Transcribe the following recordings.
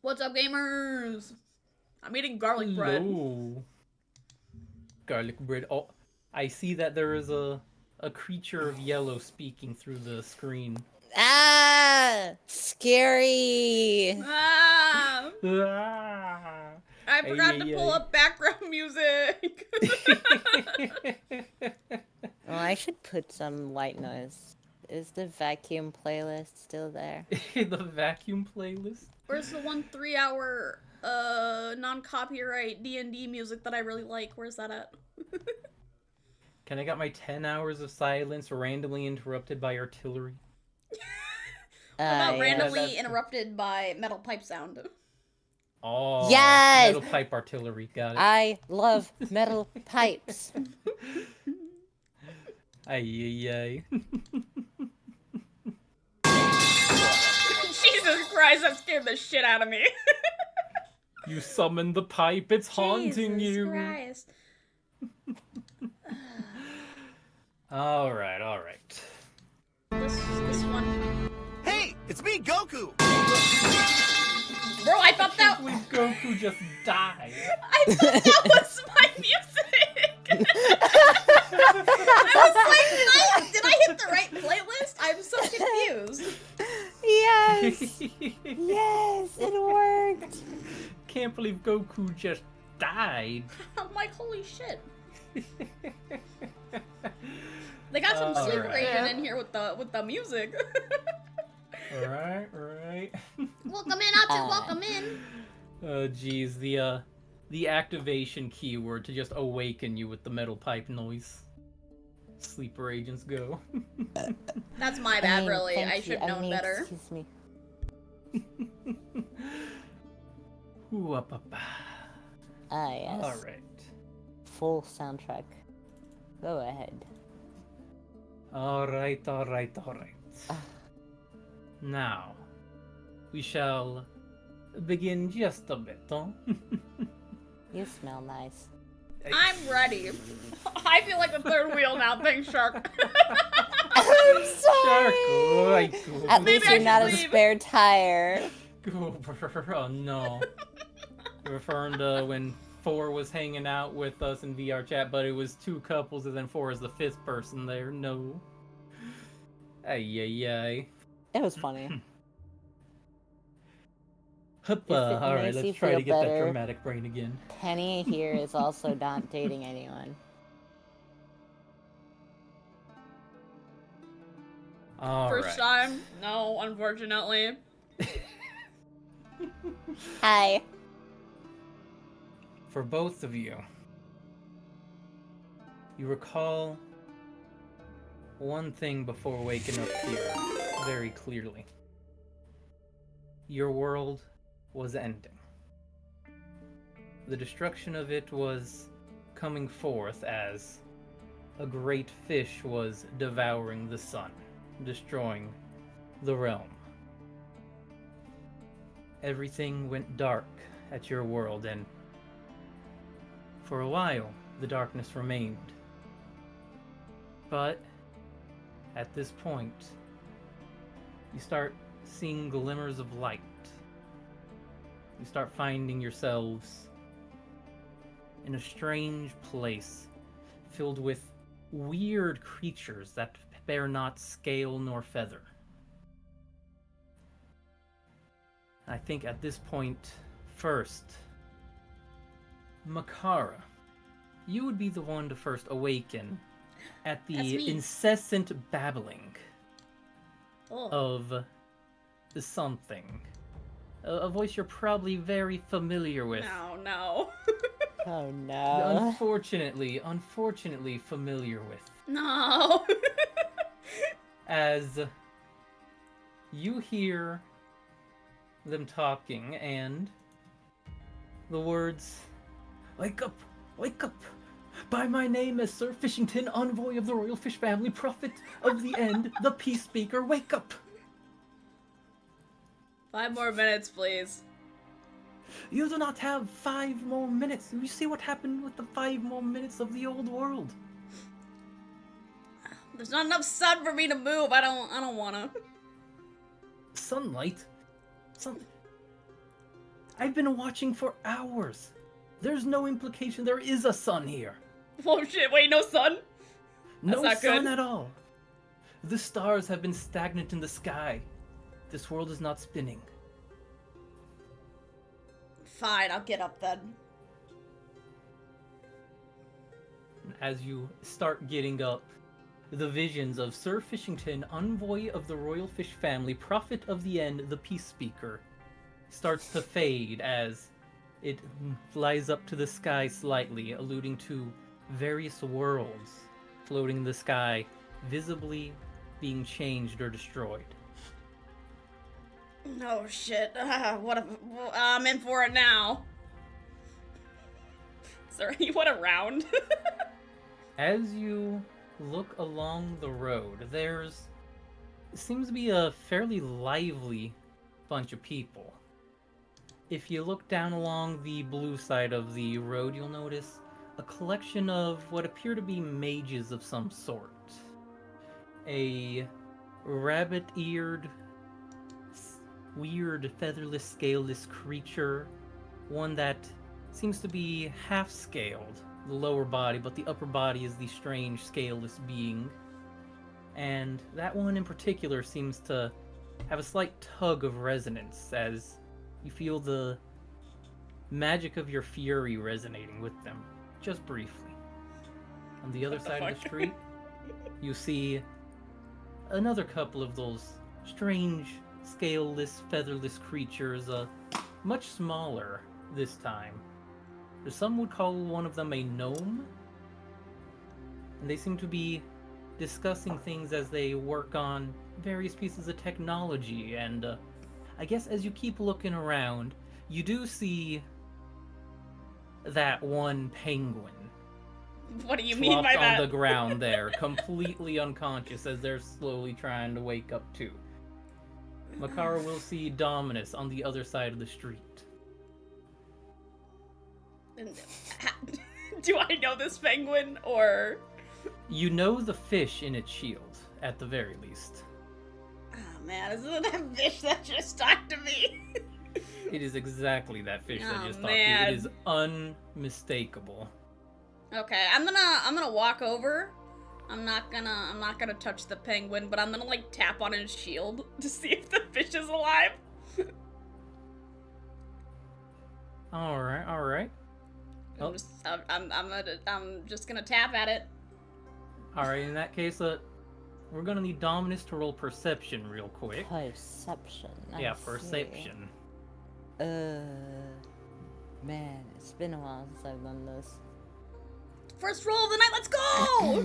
What's up, gamers? I'm eating garlic bread. Hello. Garlic bread. Oh, I see that there is a creature of yellow speaking through the screen. Ah, scary. Ah! Ah. I forgot to pull up background music. Oh, I should put some white noise. Is the vacuum playlist still there? The vacuum playlist? Where's the 3-hour non-copyright D&D music that I really like? Where's that at? Can I get my 10 hours of silence randomly interrupted by artillery? What about Yeah. randomly interrupted by metal pipe sound? Oh, Yes! metal pipe artillery. Got it. I love metal pipes. Ay. Jesus Christ, that scared the shit out of me. You summoned the pipe. It's haunting Jesus you. Christ. All right. This one. Hey, it's me, Goku! Bro, I thought that... Can't believe Goku just died. I thought that was my music! I was like, did I hit the right playlist? I'm so confused. Yes! Yes, it worked! Can't believe Goku just died. I'm like, holy shit. They got some sleeper Alright. agent in here with the music. Alright. Welcome in, Atsu, welcome in. Oh geez, the activation keyword to just awaken you with the metal pipe noise. Sleeper agents go. That's my bad, really. thank I you. should have known better. Excuse me. Ah, yes. Alright. Full soundtrack. Go ahead. Alright. Ah. Now, we shall begin just a bit, huh? You smell nice. I'm ready. I feel like the third wheel now. Thanks, Shark. I'm Shark, sorry! go. At Maybe least I you're not a should leave. spare tire. Goober, oh no. Referring to when 4 was hanging out with us in VR chat, but it was 2 couples and then 4 is the 5th person there. No. Ay. It was funny. Huppa. it Alright, makes you let's try to feel get that better. dramatic brain again. Penny here is also not dating anyone. First time? No, unfortunately. Hi. For both of you, you recall one thing before waking up here very clearly. Your world was ending. The destruction of it was coming forth as a great fish was devouring the sun, destroying the realm. Everything went dark at your world, and for a while, the darkness remained. But at this point, you start seeing glimmers of light. You start finding yourselves in a strange place filled with weird creatures that bear not scale nor feather. I think at this point, first, Makara, you would be the one to first awaken at That's the me. incessant babbling Oh. of something. A voice you're probably very familiar with. No. Oh no. Unfortunately familiar with. No. As you hear them talking and the words, "Wake up! Wake up! By my name as Sir Fishington, envoy of the royal fish family, prophet of the end, the peace speaker, wake up! 5 more minutes, please. You do not have 5 more minutes. You see what happened with the 5 more minutes of the old world. There's not enough sun for me to move. I don't wanna. Sunlight? I've been watching for hours. There's no implication there is a sun here. Oh shit, wait, no sun? No not sun good. at all. The stars have been stagnant in the sky. This world is not spinning. Fine, I'll get up then. As you start getting up, the visions of Sir Fishington, envoy of the royal fish family, prophet of the end, the peace speaker, starts to fade as it flies up to the sky slightly, alluding to various worlds floating in the sky, visibly being changed or destroyed. Oh shit, I'm in for it now. Sorry, what a round. As you look along the road, seems to be a fairly lively bunch of people. If you look down along the blue side of the road, you'll notice a collection of what appear to be mages of some sort. A rabbit-eared, weird, featherless, scaleless creature. One that seems to be half-scaled, the lower body, but the upper body is the strange, scaleless being. And that one in particular seems to have a slight tug of resonance as you feel the magic of your fury resonating with them, just briefly. On the other side of the street, you see another couple of those strange, scaleless, featherless creatures, much smaller this time. Some would call one of them a gnome, and they seem to be discussing things as they work on various pieces of technology, and I guess as you keep looking around, you do see that one penguin What do you mean by flopped that? on the ground there, completely unconscious as they're slowly trying to wake up too. Makara will see Dominus on the other side of the street. Do I know this penguin, or... You know the fish in its shield, at the very least. Oh man, isn't that fish that just talked to me? It is exactly that fish that Oh, just talked to you. man. It is unmistakable. Okay, I'm gonna walk over. I'm not gonna touch the penguin, but I'm gonna like tap on his shield to see if the fish is alive. Alright. Oh. I'm just gonna tap at it. Alright, in that case, we're gonna need Dominus to roll perception real quick. Perception. I Yeah, see. perception. Man, it's been a while since I've done this. First roll of the night, let's go!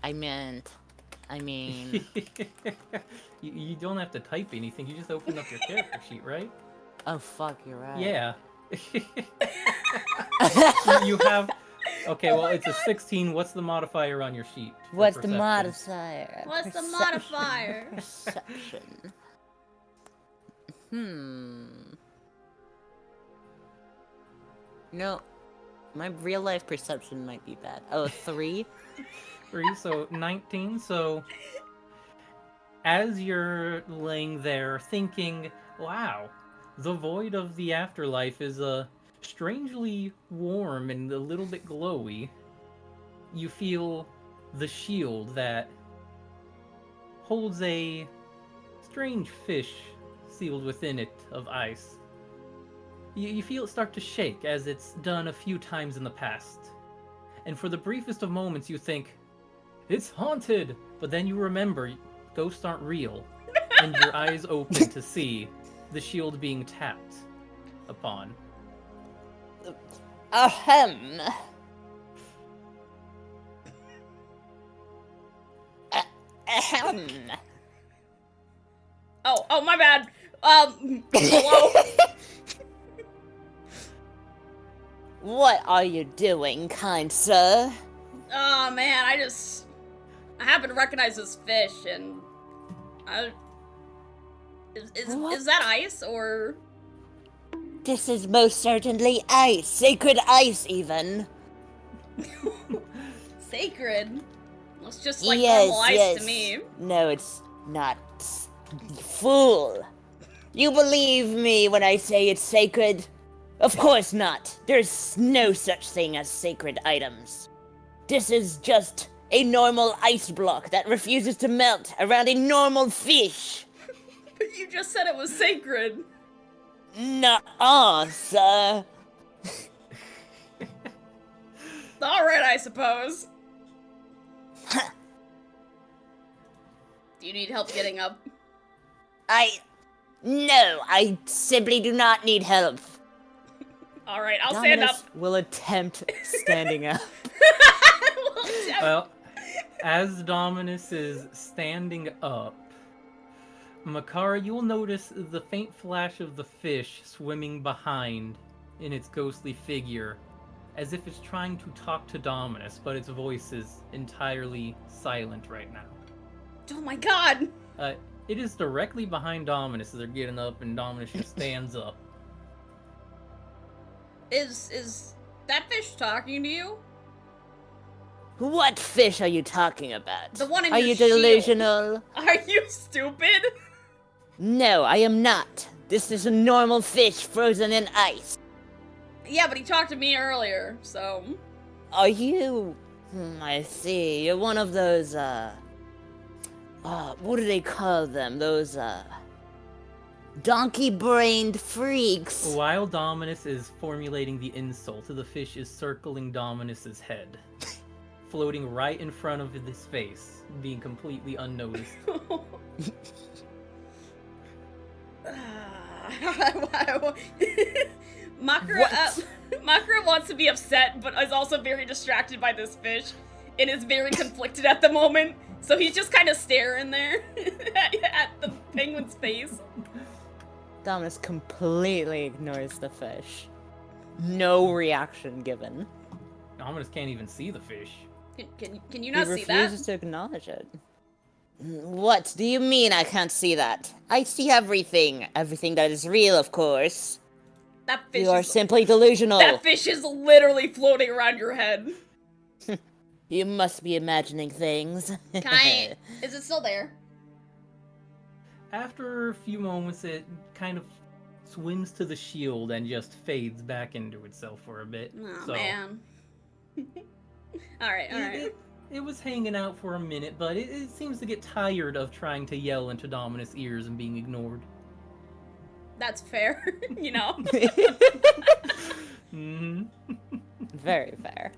I mean, you don't have to type anything, you just open up your character sheet, right? oh fuck, you're right. Yeah. You have... Okay, well, it's a 16. What's the modifier on your sheet? for What's the perception? modifier? What's the Perception. modifier? Perception. No, my real life perception might be bad. Oh, 3? 3, so 19. So as you're laying there thinking, wow, the void of the afterlife is strangely warm and a little bit glowy, you feel the shield that holds a strange fish sealed within it of ice. You feel it start to shake as it's done a few times in the past. And for the briefest of moments you think, it's haunted! But then you remember, ghosts aren't real, and your eyes open to see the shield being tapped upon. Ahem. Ahem. Oh, my bad. Hello? What are you doing, kind sir? Oh man, I happen to recognize this fish, and What? is that ice or? This is most certainly ice, sacred ice even. Sacred? Looks just like normal ice to me. No, it's not. Fool! You believe me when I say it's sacred? Of course not. There's no such thing as sacred items. This is just a normal ice block that refuses to melt around a normal fish. But you just said it was sacred. Nuh-uh, sir. Alright, I suppose. Do you need help getting up? No, I simply do not need help. Alright, I'll stand up. Will attempt standing up. Well, as Dominus is standing up, Makara, you will notice the faint flash of the fish swimming behind in its ghostly figure, as if it's trying to talk to Dominus, but its voice is entirely silent right now. Oh my god! It is directly behind Dominus as they're getting up, and Dominus just stands up. Is that fish talking to you? What fish are you talking about? The one in Are your you shield. delusional? Are you stupid? No, I am not. This is a normal fish frozen in ice. Yeah, but he talked to me earlier, so... Are you... I see. You're one of those, what do they call them? Those, donkey-brained freaks. While Dominus is formulating the insult, the fish is circling Dominus's head, floating right in front of his face, being completely unnoticed. Makara wants to be upset, but is also very distracted by this fish, and is very conflicted at the moment, so he's just kind of staring there at the penguin's face. Dominus completely ignores the fish. No reaction given. Dominus can't even see the fish. Can you not see that? He refuses to acknowledge it. What do you mean I can't see that? I see everything. Everything that is real, of course. That fish You are simply delusional. That fish is literally floating around your head. You must be imagining things. Is it still there? After a few moments, it kind of swims to the shield and just fades back into itself for a bit. Oh, so, man. Alright. It was hanging out for a minute, but it seems to get tired of trying to yell into Dominus' ears and being ignored. That's fair, you know? Mm-hmm. Very fair.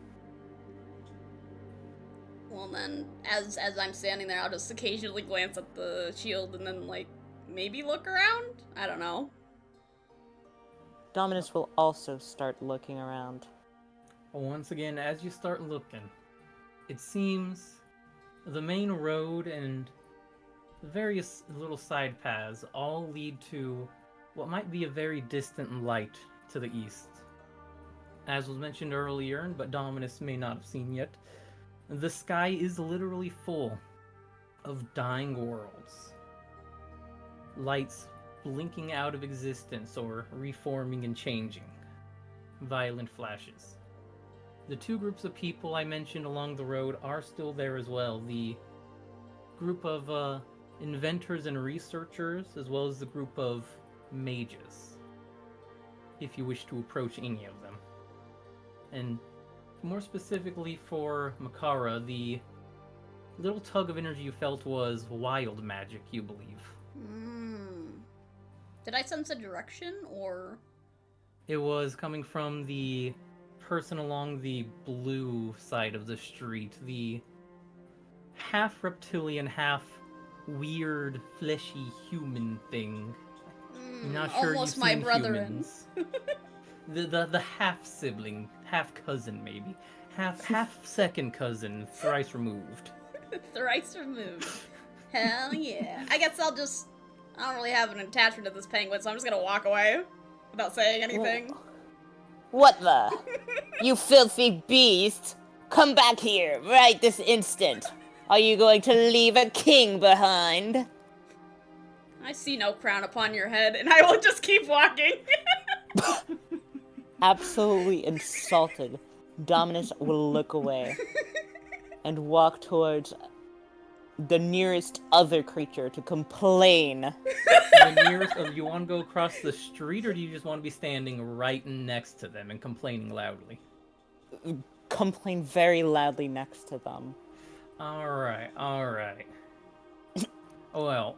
Well then, as I'm standing there, I'll just occasionally glance at the shield and then, like, maybe look around? I don't know. Dominus will also start looking around. Once again, as you start looking, it seems the main road and the various little side paths all lead to what might be a very distant light to the east. As was mentioned earlier, but Dominus may not have seen yet, the sky is literally full of dying worlds. Lights blinking out of existence or reforming and changing. Violent flashes. The two groups of people I mentioned along the road are still there as well. The group of inventors and researchers, as well as the group of mages, if you wish to approach any of them. And more specifically for Makara, the little tug of energy you felt was wild magic, you believe. Did I sense a direction, or...? It was coming from the person along the blue side of the street, the half reptilian, half weird, fleshy human thing. I'm not sure almost you've my seen brethren. humans. the half sibling, half cousin maybe, half second cousin, thrice removed. Thrice removed. Hell yeah. I guess I don't really have an attachment to this penguin, so I'm just gonna walk away without saying anything. What the? You filthy beast! Come back here, right this instant! Are you going to leave a king behind? I see no crown upon your head, and I will just keep walking. Absolutely insulted, Dominus will look away. and walk towards the nearest other creature to complain. The nearest of you want to go across the street, or do you just want to be standing right next to them and complaining loudly? Complain very loudly next to them. Alright. Well,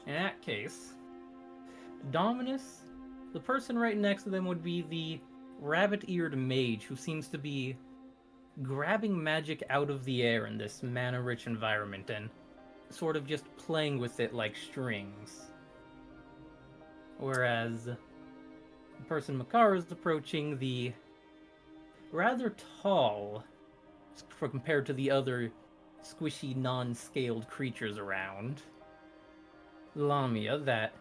in that case, Dominus, the person right next to them would be the rabbit-eared mage who seems to be grabbing magic out of the air in this mana-rich environment and sort of just playing with it like strings. Whereas the person Makara is approaching, the rather tall, for compared to the other squishy, non-scaled creatures around, Lamia, that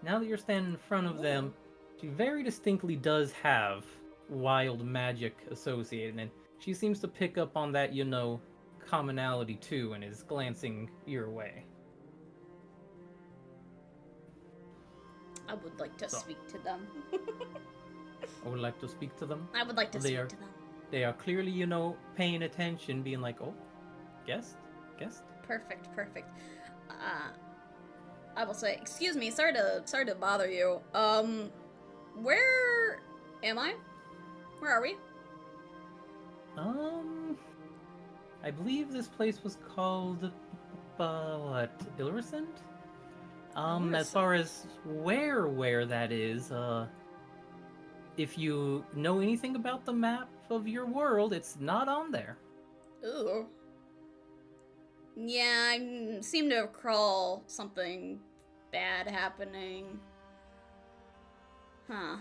now that you're standing in front of them, she very distinctly does have wild magic associated, and she seems to pick up on that, commonality too, and is glancing your way. I would like to speak to them. I would like to speak to them. I would like to speak to them. They are clearly, paying attention, being like, oh, guest? Perfect. I will say, excuse me, sorry to bother you. Where am I? Where are we? I believe this place was called, Ilrisand? As far as where that is, if you know anything about the map of your world, it's not on there. Ooh. Yeah, I seem to recall something bad happening. Huh.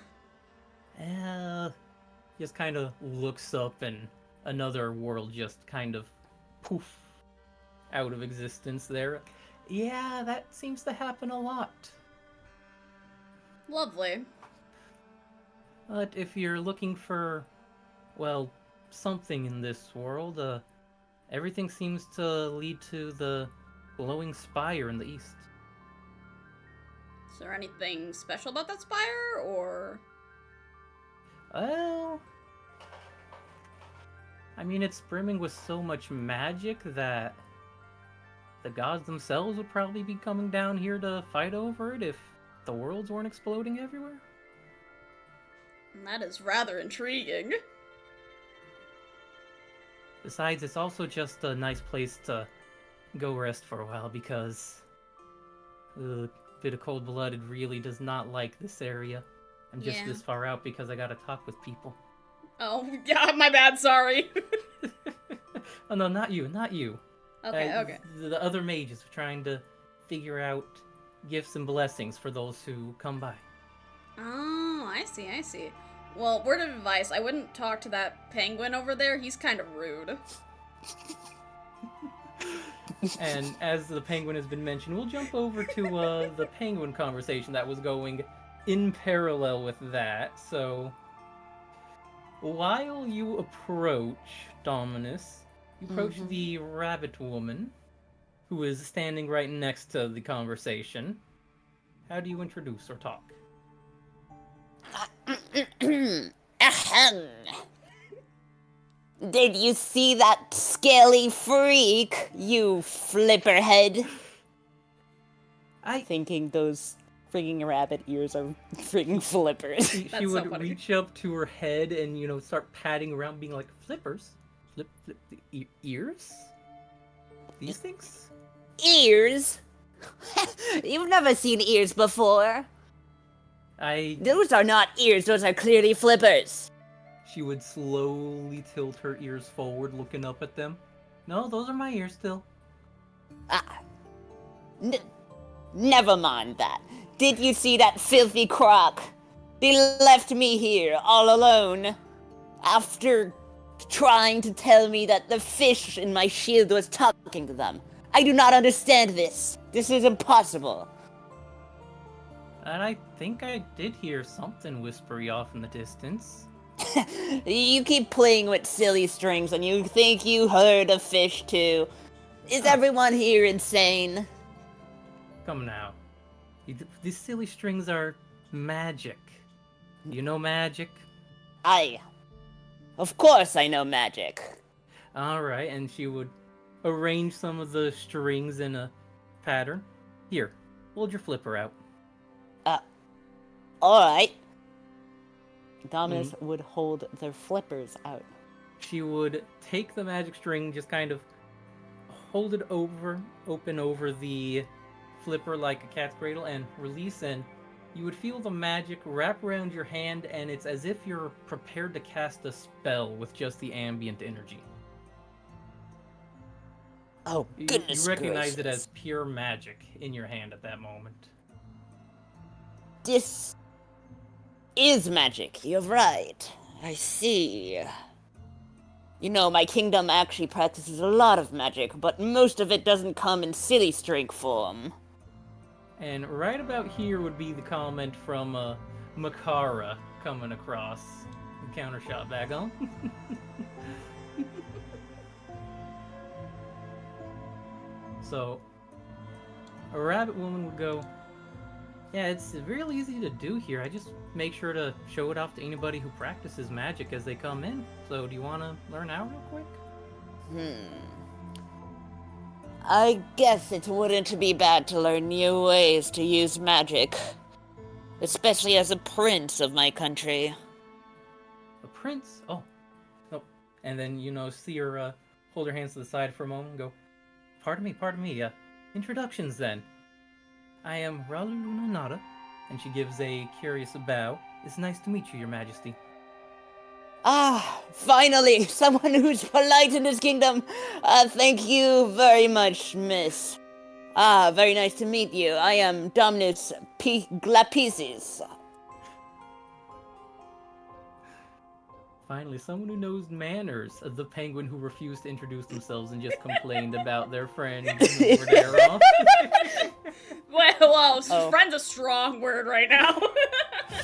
Just kind of looks up and another world just kind of poof out of existence there. Yeah, that seems to happen a lot. Lovely. But if you're looking for, well, something in this world, everything seems to lead to the glowing spire in the east. Is there anything special about that spire, or? Well, I mean, it's brimming with so much magic that the gods themselves would probably be coming down here to fight over it if the worlds weren't exploding everywhere. That is rather intriguing. Besides, it's also just a nice place to go rest for a while because a bit of cold-blooded really does not like this area. I'm just this far out because I gotta talk with people. Oh, yeah, my bad, sorry. Oh no, not you. Okay. The other mages are trying to figure out gifts and blessings for those who come by. Oh, I see. Well, word of advice, I wouldn't talk to that penguin over there. He's kind of rude. And as the penguin has been mentioned, we'll jump over to the penguin conversation that was going in parallel with that. So, while you approach Dominus, you approach the rabbit woman, who is standing right next to the conversation. How do you introduce or talk? Ahem. Did you see that scaly freak, you flipperhead? Thinking those frigging rabbit ears are frigging flippers. She would reach up to her head and, start patting around, being like, flippers? Flip the ears? These things? Ears? You've never seen ears before. Those are not ears, those are clearly flippers. She would slowly tilt her ears forward, looking up at them. No, those are my ears still. Never mind that. Did you see that filthy crock? They left me here, all alone, after trying to tell me that the fish in my shield was talking to them. I do not understand this. This is impossible. And I think I did hear something whispery off in the distance. You keep playing with silly strings and you think you heard a fish too. Is everyone here insane? Come now. These silly strings are magic. You know magic? Of course I know magic. All right, and she would arrange some of the strings in a pattern. Here, hold your flipper out. Alright. Dominus would hold their flippers out. She would take the magic string, just kind of hold it open over the flipper like a cat's cradle, and release, and you would feel the magic wrap around your hand, and it's as if you're prepared to cast a spell with just the ambient energy. Oh, You goodness recognize it gracious. as pure magic in your hand at that moment. This is magic. You're right. I see. You know, my kingdom actually practices a lot of magic, but most of it doesn't come in silly string form. And right about here would be the comment from Makara coming across the counter shot back on. So, a rabbit woman would go, yeah, it's real easy to do here. I just make sure to show it off to anybody who practices magic as they come in. So, do you want to learn out real quick? I guess it wouldn't be bad to learn new ways to use magic. Especially as a prince of my country. A prince? Oh. Nope. And then, see her hold her hands to the side for a moment and go, pardon me, introductions then. I am Raluluna Nada, and she gives a curious bow. It's nice to meet you, Your Majesty. Ah, finally, someone who's polite in this kingdom. Thank you very much, miss. Ah, very nice to meet you. I am Dominus Glapisis. Finally, someone who knows manners. The penguin who refused to introduce themselves and just complained about their friend over there. Well, Oh. friend's a strong word right now.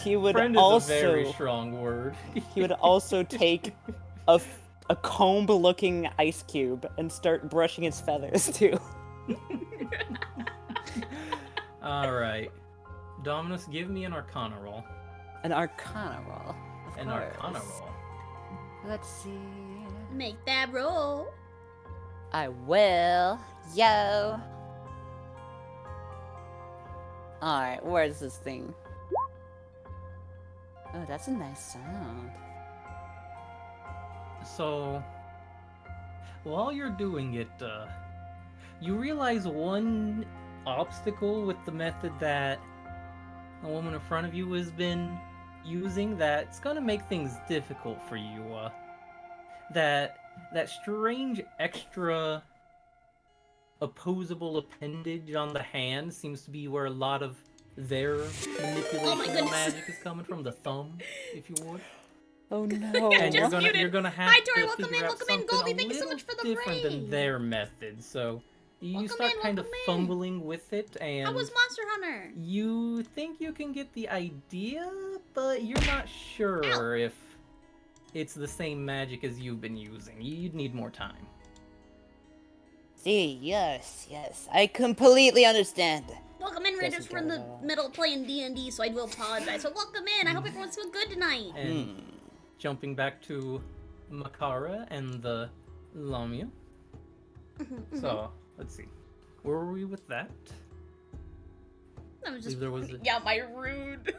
He would Friend also is a very strong word. he would also take a comb-looking ice cube and start brushing his feathers too. Alright. Dominus, give me an Arcana roll. An Arcana roll. An Arcana roll. Let's see. Make that roll. I will. Yo. Alright, where's this thing? Oh, that's a nice sound. So, while you're doing it, you realize one obstacle with the method that the woman in front of you has been using that's gonna make things difficult for you. That strange extra opposable appendage on the hand seems to be where a lot of their manipulation of goodness. magic is coming from, the thumb, if you would. Oh no. And Just muted. you're gonna have Hi, to Tori, welcome figure in, out welcome in. something Goldie, a thank you so little much for the different than raid. their method. So you Welcome start in, kind of welcome in. fumbling with it, and How was Monster Hunter? you think you can get the idea, but you're not sure if it's the same magic as you've been using. You'd need more time. See, yes. I completely understand. Welcome in, Raiders. We're in the middle of playing D&D, so I do apologize. So welcome in. I hope everyone's doing good tonight. And jumping back to Makara and the Lamia. So, let's see. Where were we with that? I was believe just there was a- yeah, my rude,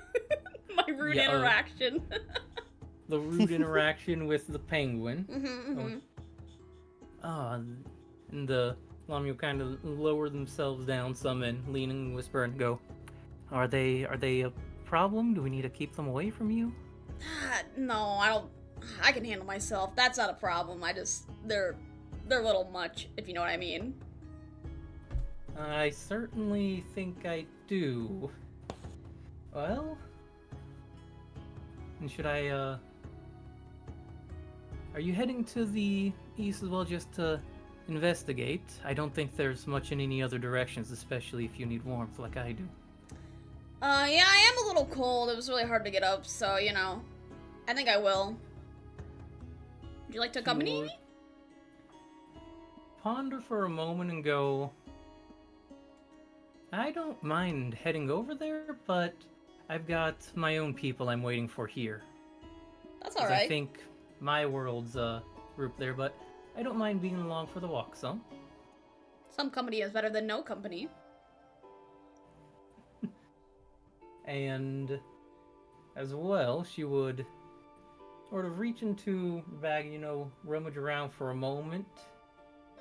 my rude Yeah, interaction. The rude interaction with the penguin. Mhm. And the Lamia kind of lower themselves down some and lean and whisper and go, Are they a problem? Do we need to keep them away from you? No, I don't. I can handle myself. That's not a problem. They're a little much, if you know what I mean. I certainly think I do. Well, and should I, are you heading to the east as well just to investigate? I don't think there's much in any other directions, especially if you need warmth like I do. Yeah, I am a little cold. It was really hard to get up, so, I think I will. Would you like to accompany me? Ponder for a moment and go, I don't mind heading over there, but I've got my own people I'm waiting for here. That's 'Cause alright. I think my world's group there, but I don't mind being along for the walk some. Some company is better than no company. And as well, she would sort of reach into the bag, rummage around for a moment,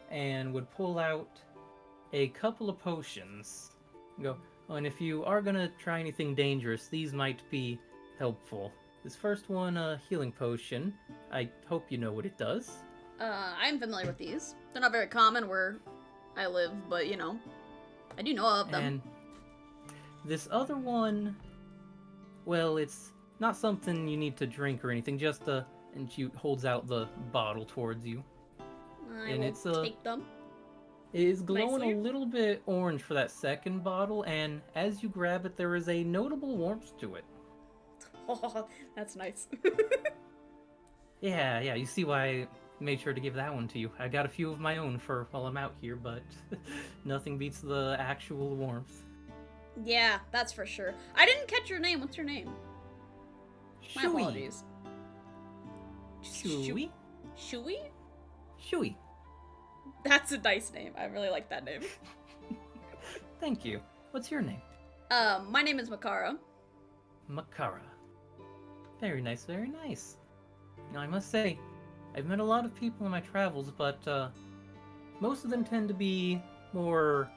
and would pull out a couple of potions. Go, oh, and if you are gonna try anything dangerous, these might be helpful. This first one, a healing potion. I hope you know what it does. I'm familiar with these. They're not very common where I live, but I do know of them. And this other one, well, it's not something you need to drink or anything, just and she holds out the bottle towards you. I will take them. It is glowing Nicely. a little bit orange for that second bottle, and as you grab it, there is a notable warmth to it. Oh, that's nice. Yeah, you see why I made sure to give that one to you. I got a few of my own for while I'm out here, but nothing beats the actual warmth. Yeah, that's for sure. I didn't catch your name. What's your name? My Shui. apologies. Shui? Shui? Shui. That's a nice name. I really like that name. Thank you. What's your name? My name is Makara. Makara. Very nice, very nice. I must say, I've met a lot of people in my travels, but most of them tend to be more,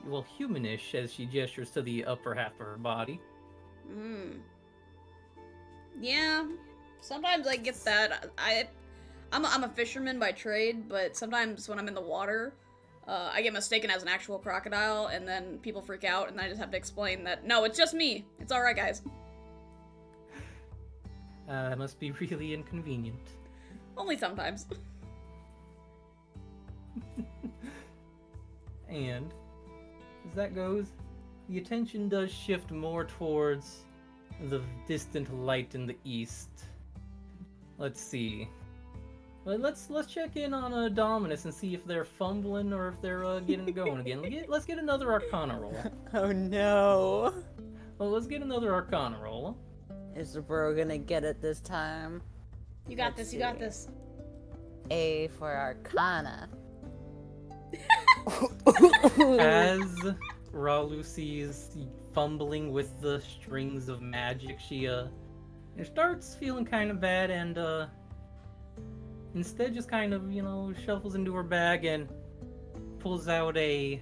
well, humanish, as she gestures to the upper half of her body. Yeah, sometimes I get that. I'm a fisherman by trade, but sometimes when I'm in the water, I get mistaken as an actual crocodile, and then people freak out, and I just have to explain that, no, it's just me. It's alright, guys. That must be really inconvenient. Only sometimes. And, as that goes, the attention does shift more towards the distant light in the east. Let's see. Well, let's check in on Dominus and see if they're fumbling or if they're getting it going again. Let's get another Arcana roll. Oh no. Well, let's get another Arcana roll. Is the bro gonna get it this time? You got Let's this, you got see. this. A for Arcana. As Ralu sees fumbling with the strings of magic, she starts feeling kind of bad and instead just kind of, shuffles into her bag and pulls out a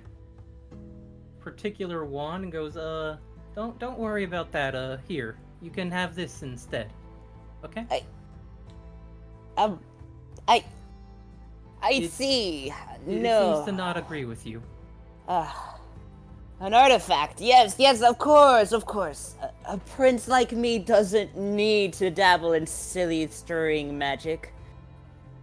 particular wand and goes, don't worry about that, here. You can have this instead. Okay? I see. It No. seems to not agree with you. An artifact. Yes, of course. A prince like me doesn't need to dabble in silly stirring magic.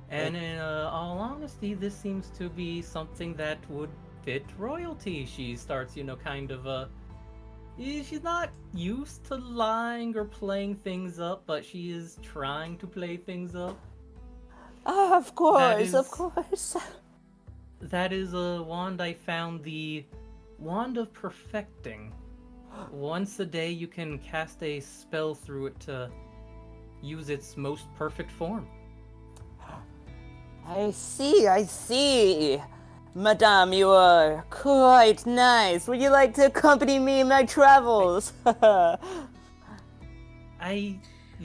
And in all honesty, this seems to be something that would fit royalty. She starts, kind of, she's not used to lying or playing things up, but she is trying to play things up. Of course. That is a wand I found, the Wand of Perfecting. Once a day you can cast a spell through it to use its most perfect form. I see. Madame, you are quite nice. Would you like to accompany me in my travels?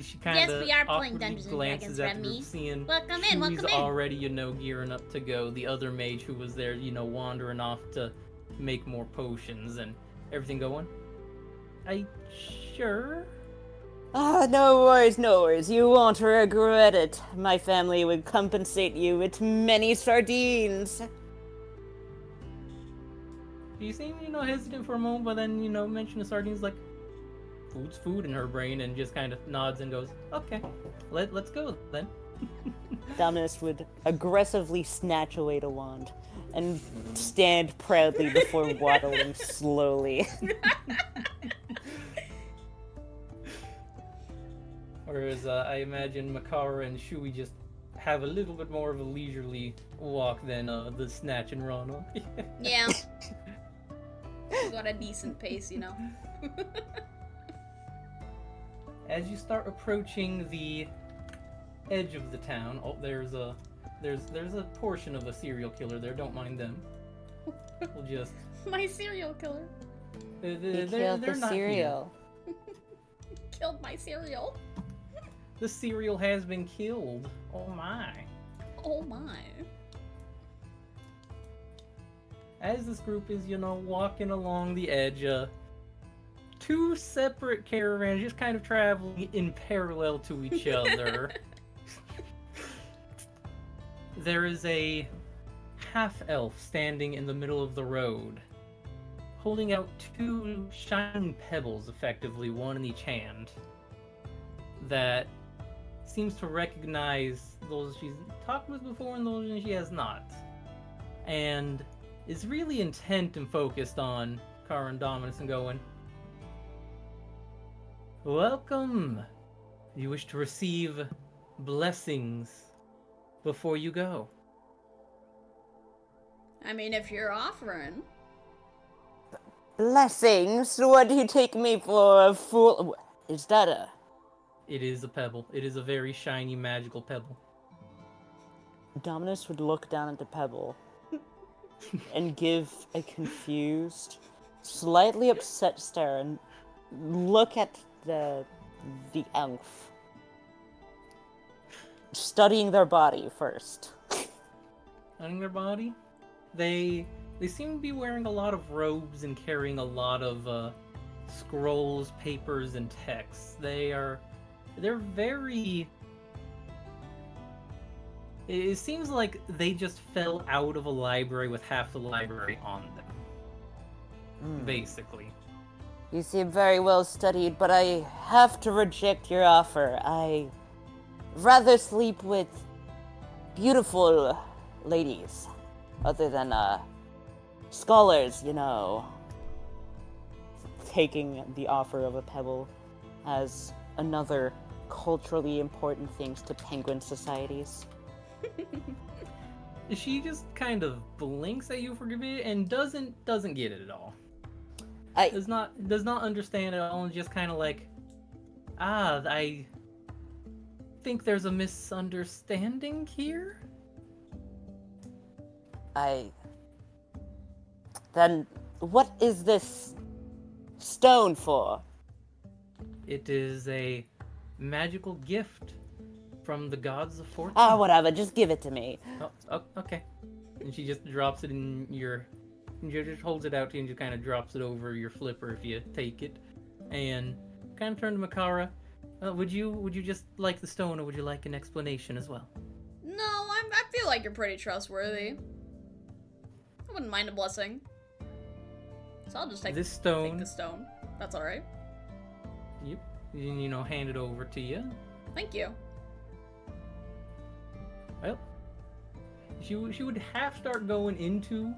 She kind of we are playing awkwardly Dungeons and glances Dragons, at the Remy. group, seeing Welcome in, welcome Shui's in. already, gearing up to go. The other mage who was there, wandering off to make more potions and everything going. Sure? No worries. You won't regret it. My family would compensate you with many sardines. You seem, hesitant for a moment, but then, mention the sardines like, food's food in her brain, and just kind of nods and goes, okay, let's go then. Dominus would aggressively snatch away the wand and stand proudly before waddling slowly. Whereas I imagine Makara and Shui just have a little bit more of a leisurely walk than the snatch and run. Yeah. We got a decent pace, As you start approaching the edge of the town, there's a There's a portion of a serial killer there. Don't mind them. We'll just. My serial killer He killed the not cereal. killed my cereal. here. The cereal has been killed. Oh my. Oh my. As this group is, walking along the edge, two separate caravans just kind of traveling in parallel to each other. There is a half-elf standing in the middle of the road, holding out two shining pebbles, effectively, one in each hand, that seems to recognize those she's talked with before and those she has not. And is really intent and focused on Kara and Dominus and going, "Welcome. You wish to receive blessings before you go." I mean, if you're offering. Blessings? What do you take me for, a fool? Is that a... It is a pebble. It is a very shiny, magical pebble. Dominus would look down at the pebble and give a confused, slightly upset stare and look at the elf, studying their body first. On their body, they seem to be wearing a lot of robes and carrying a lot of scrolls, papers, and texts. They're very. It seems like they just fell out of a library with half the library on them. Basically. You seem very well studied, but I have to reject your offer. I rather sleep with beautiful ladies, other than scholars, Taking the offer of a pebble as another culturally important things to penguin societies. She just kind of blinks at you for a bit and doesn't get it at all. Does not understand at all, and just kind of like, I think there's a misunderstanding here. Then what is this stone for? It is a magical gift from the gods of fortune. Ah, whatever, just give it to me. Oh, okay. And she just drops it in your... She just holds it out to you and just kind of drops it over your flipper if you take it. And kind of turn to Makara. Would you just like the stone, or would you like an explanation as well? No, I feel like you're pretty trustworthy. I wouldn't mind a blessing. So I'll just take This stone... Take the stone. That's alright. Yep. And, hand it over to you. Thank you. Well, she would half start going into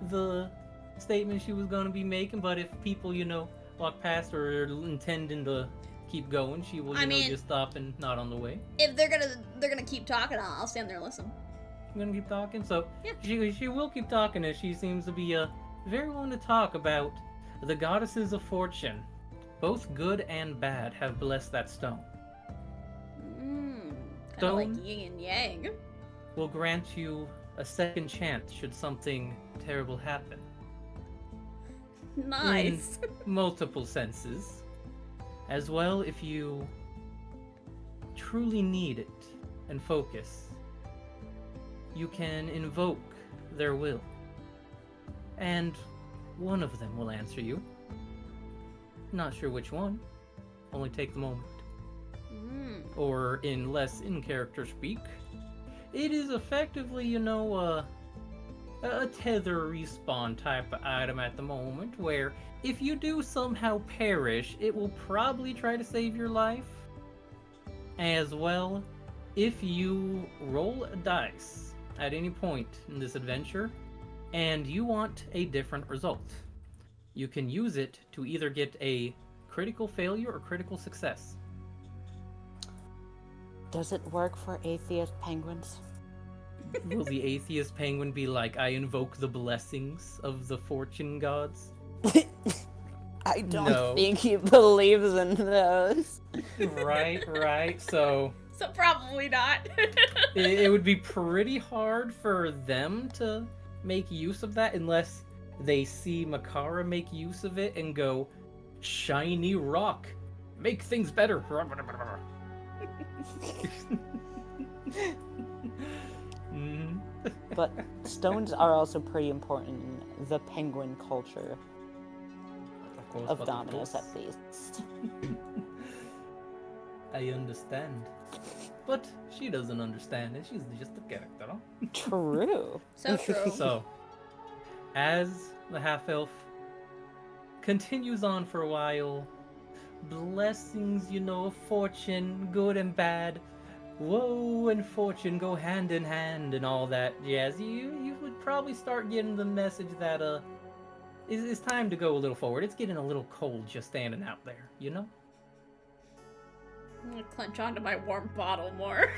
the statement she was going to be making, but if people, walk past or are intending to keep going, she will, just stop and nod on the way. If they're gonna keep talking, I'll stand there and listen. I'm gonna keep talking, so Yeah. she will keep talking, as she seems to be very willing to talk about the goddesses of fortune. Both good and bad have blessed that stone. Kind of Stone like yin and yang. will grant you a second chance should something terrible happen. Nice. In multiple senses. As well, if you truly need it and focus, you can invoke their will. And one of them will answer you. Not sure which one. Only take the moment. Or in less in-character speak, it is effectively, a tether respawn type of item at the moment, where if you do somehow perish, it will probably try to save your life. As well, if you roll a dice at any point in this adventure, and you want a different result, you can use it to either get a critical failure or critical success. Does it work for atheist penguins? Will the atheist penguin be like, I invoke the blessings of the fortune gods? I don't No. think he believes in those. Right. So So probably not. It would be pretty hard for them to make use of that unless they see Makara make use of it and go, shiny rock, make things better. Mm. But stones are also pretty important in the penguin culture of Dominus, at least. I understand. But she doesn't understand, and she's just a character. True. So true. So, as the half-elf continues on for a while, blessings, fortune, good and bad, woe and fortune go hand in hand and all that jazz, you would probably start getting the message that, it's time to go a little forward. It's getting a little cold just standing out there, I'm gonna clench onto my warm bottle more.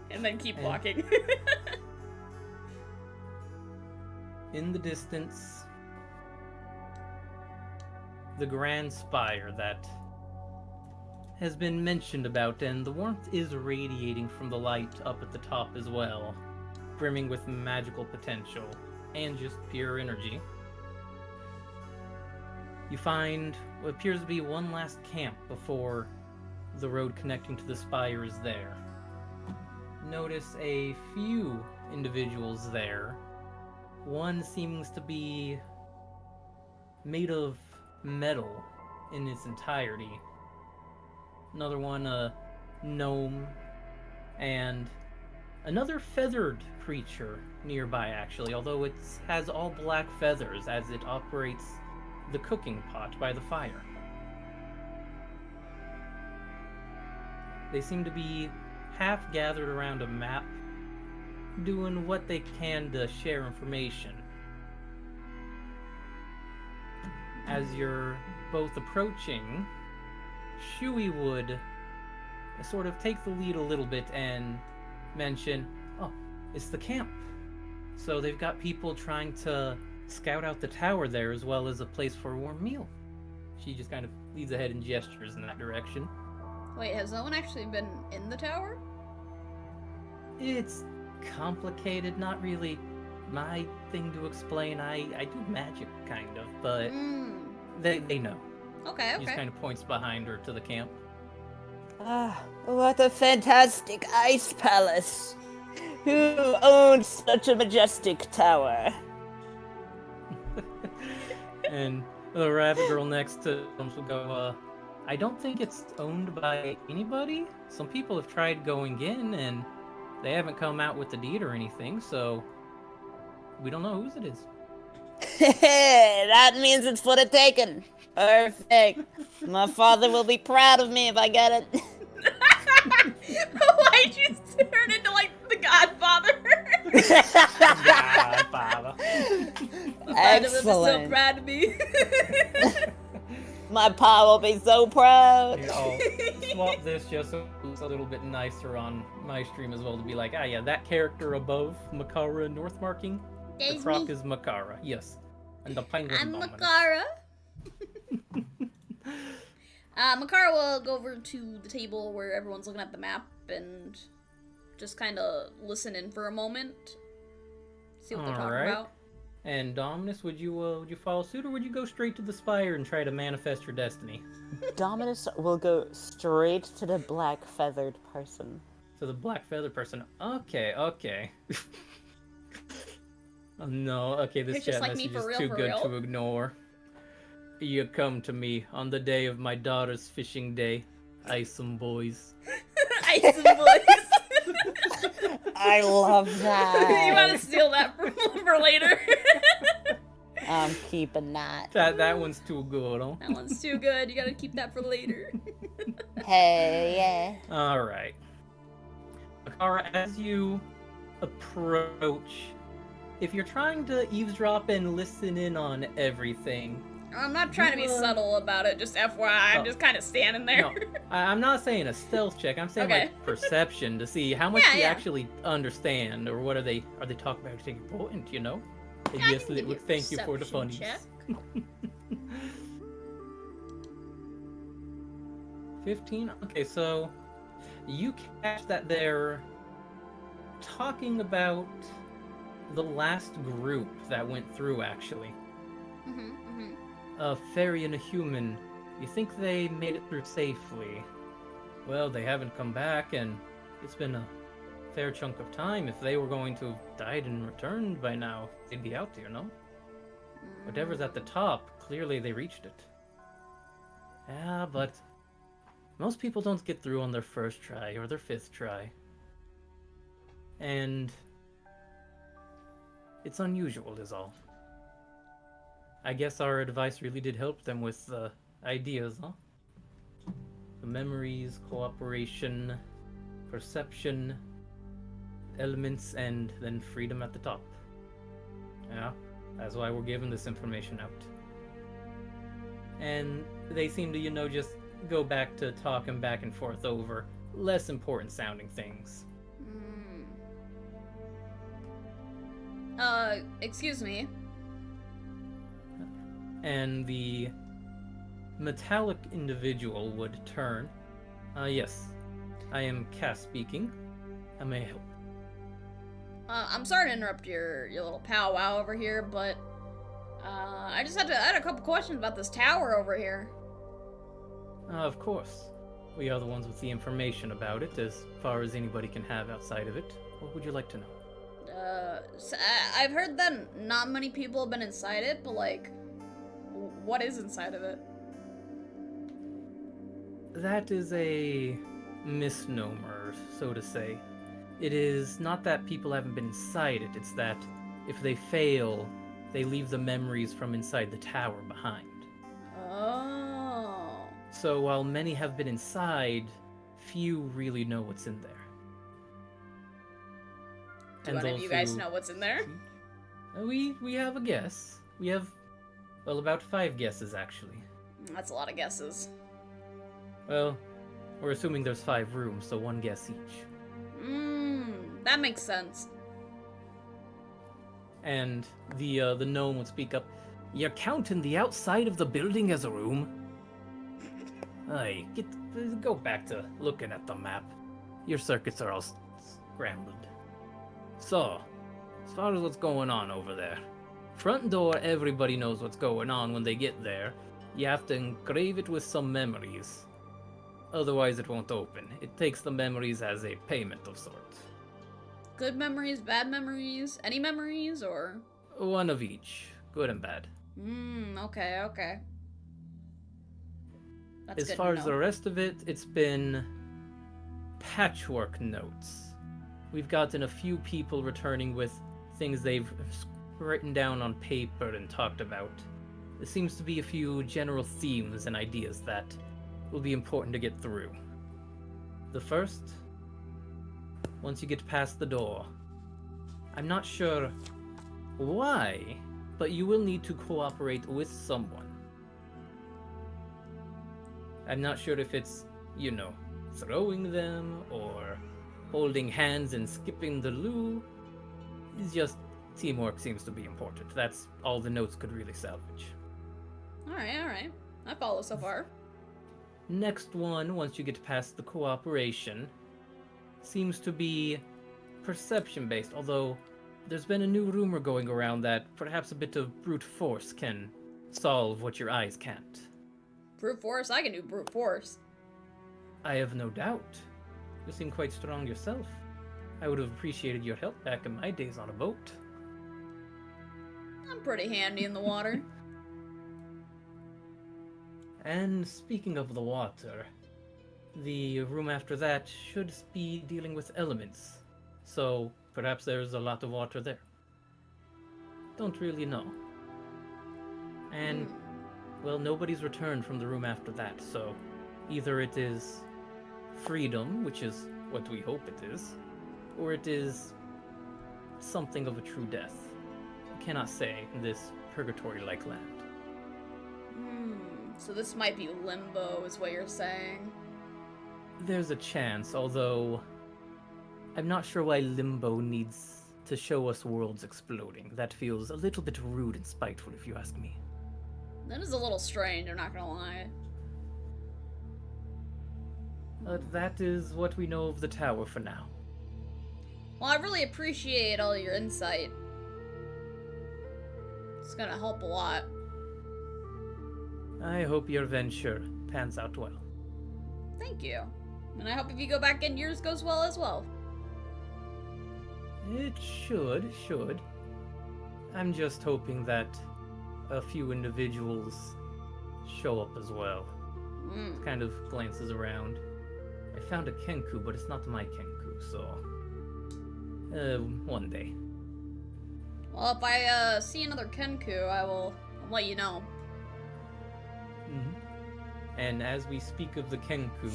And then keep walking. In the distance, the grand spire that has been mentioned about, and the warmth is radiating from the light up at the top as well, brimming with magical potential and just pure energy. You find what appears to be one last camp before the road connecting to the spire is there. Notice a few individuals there. One seems to be made of metal in its entirety. Another one, a gnome, and another feathered creature nearby, actually, although it has all black feathers as it operates the cooking pot by the fire. They seem to be half gathered around a map, doing what they can to share information. As you're both approaching, Shui would sort of take the lead a little bit and mention, oh, it's the camp. So they've got people trying to scout out the tower there as well as a place for a warm meal. She just kind of leads ahead and gestures in that direction. Wait, has no one actually been in the tower? It's complicated, not really my thing to explain. I do magic, kind of, but they know. Okay, She just kind of points behind her to the camp. Ah, what a fantastic ice palace! Who owns such a majestic tower? And the rabbit girl next to them will go, I don't think it's owned by anybody. Some people have tried going in, and they haven't come out with the deed or anything, so we don't know whose it is. That means it's for the taking. Perfect. My father will be proud of me if I get it. Why'd you turn into, like, the Godfather? Godfather. Excellent. So proud of me. My pa will be so proud. Here, I'll swap this just so it's a little bit nicer on my stream as well to be like, yeah, that character above Makara and North marking, the croc is Makara, yes. And the penguin I'm Dominus. Makara. Makara will go over to the table where everyone's looking at the map and just kind of listen in for a moment. See what they're talking about. And Dominus, would you follow suit, or would you go straight to the spire and try to manifest your destiny? Dominus will go straight to the black feathered person. So the black feather person. Okay. Oh no, okay, this It's just chat like me message for is real, too for good real. to ignore. You come to me on the day of my daughter's fishing day. Isom boys. Ice and boys. I love that. You want to steal that for later? I'm keeping that. That one's too good, huh? That one's too good. You gotta keep that for later. Hey, yeah. Alright. Makara, as you approach, if you're trying to eavesdrop and listen in on everything, I'm not trying to be subtle about it, just FYI. I'm just kind of standing there. No, I'm not saying a stealth check. I'm saying Okay. like perception to see how much you Yeah. actually understand, or what are they talking about anything important, And I yes, can it give would you a thank you for the perception funnies. check. 15. Okay, so you catch that they're talking about the last group that went through, actually. A fairy and a human. You think they made it through safely. Well, they haven't come back, and it's been a fair chunk of time. If they were going to have died and returned by now, they'd be out there, no? Whatever's at the top, clearly they reached it. Yeah, but most people don't get through on their first try or their fifth try. And it's unusual is all. I guess our advice really did help them with the ideas, huh? The memories, cooperation, perception, elements, and then freedom at the top. Yeah, that's why we're giving this information out. And they seem to, just go back to talking back and forth over less important sounding things. Excuse me. And the metallic individual would turn. Yes, I am Cass speaking. I may help. I'm sorry to interrupt your little powwow over here, but I had a couple questions about this tower over here. Of course. We are the ones with the information about it, as far as anybody can have outside of it. What would you like to know? I've heard that not many people have been inside it, but like, what is inside of it? That is a misnomer, so to say. It is not that people haven't been inside it, it's that if they fail, they leave the memories from inside the tower behind. Oh. So while many have been inside, few really know what's in there. Do any of you guys know what's in there? We have a guess. We have, well, about 5 guesses, actually. That's a lot of guesses. Well, we're assuming there's 5 rooms, so 1 guess each. That makes sense. And the gnome would speak up. You're counting the outside of the building as a room? Aye, go back to looking at the map. Your circuits are all scrambled. So, as far as what's going on over there, front door, everybody knows what's going on when they get there. You have to engrave it with some memories. Otherwise it won't open. It takes the memories as a payment of sorts. Good memories, bad memories, any memories, or? One of each, good and bad. Okay. That's as good far to as know. the rest of it, it's been patchwork notes. We've gotten a few people returning with things they've written down on paper and talked about. There seems to be a few general themes and ideas that will be important to get through. The first, once you get past the door, I'm not sure why, but you will need to cooperate with someone. I'm not sure if it's, throwing them or holding hands and skipping the loo. It's just teamwork seems to be important. That's all the notes could really salvage. Alright. I follow so far. Next one, once you get past the cooperation, seems to be perception-based, although there's been a new rumor going around that perhaps a bit of brute force can solve what your eyes can't. Brute force? I can do brute force. I have no doubt. You seem quite strong yourself. I would have appreciated your help back in my days on a boat. I'm pretty handy in the water. And speaking of the water, the room after that should be dealing with elements. So perhaps there's a lot of water there. Don't really know. And, well, nobody's returned from the room after that, so either it is freedom, which is what we hope it is, or it is something of a true death. You cannot say in this purgatory-like land. So this might be limbo, is what you're saying. There's a chance, although I'm not sure why limbo needs to show us worlds exploding. That feels a little bit rude and spiteful, if you ask me. That is a little strange, I'm not gonna lie. But that is what we know of the tower for now. Well, I really appreciate all your insight. It's gonna help a lot. I hope your venture pans out well. Thank you. And I hope if you go back in, yours goes well as well. It should. I'm just hoping that a few individuals show up as well. Kind of glances around. I found a Kenku, but it's not my Kenku, so... one day. Well, if I see another Kenku, I'll let you know. And as we speak of the Kenku,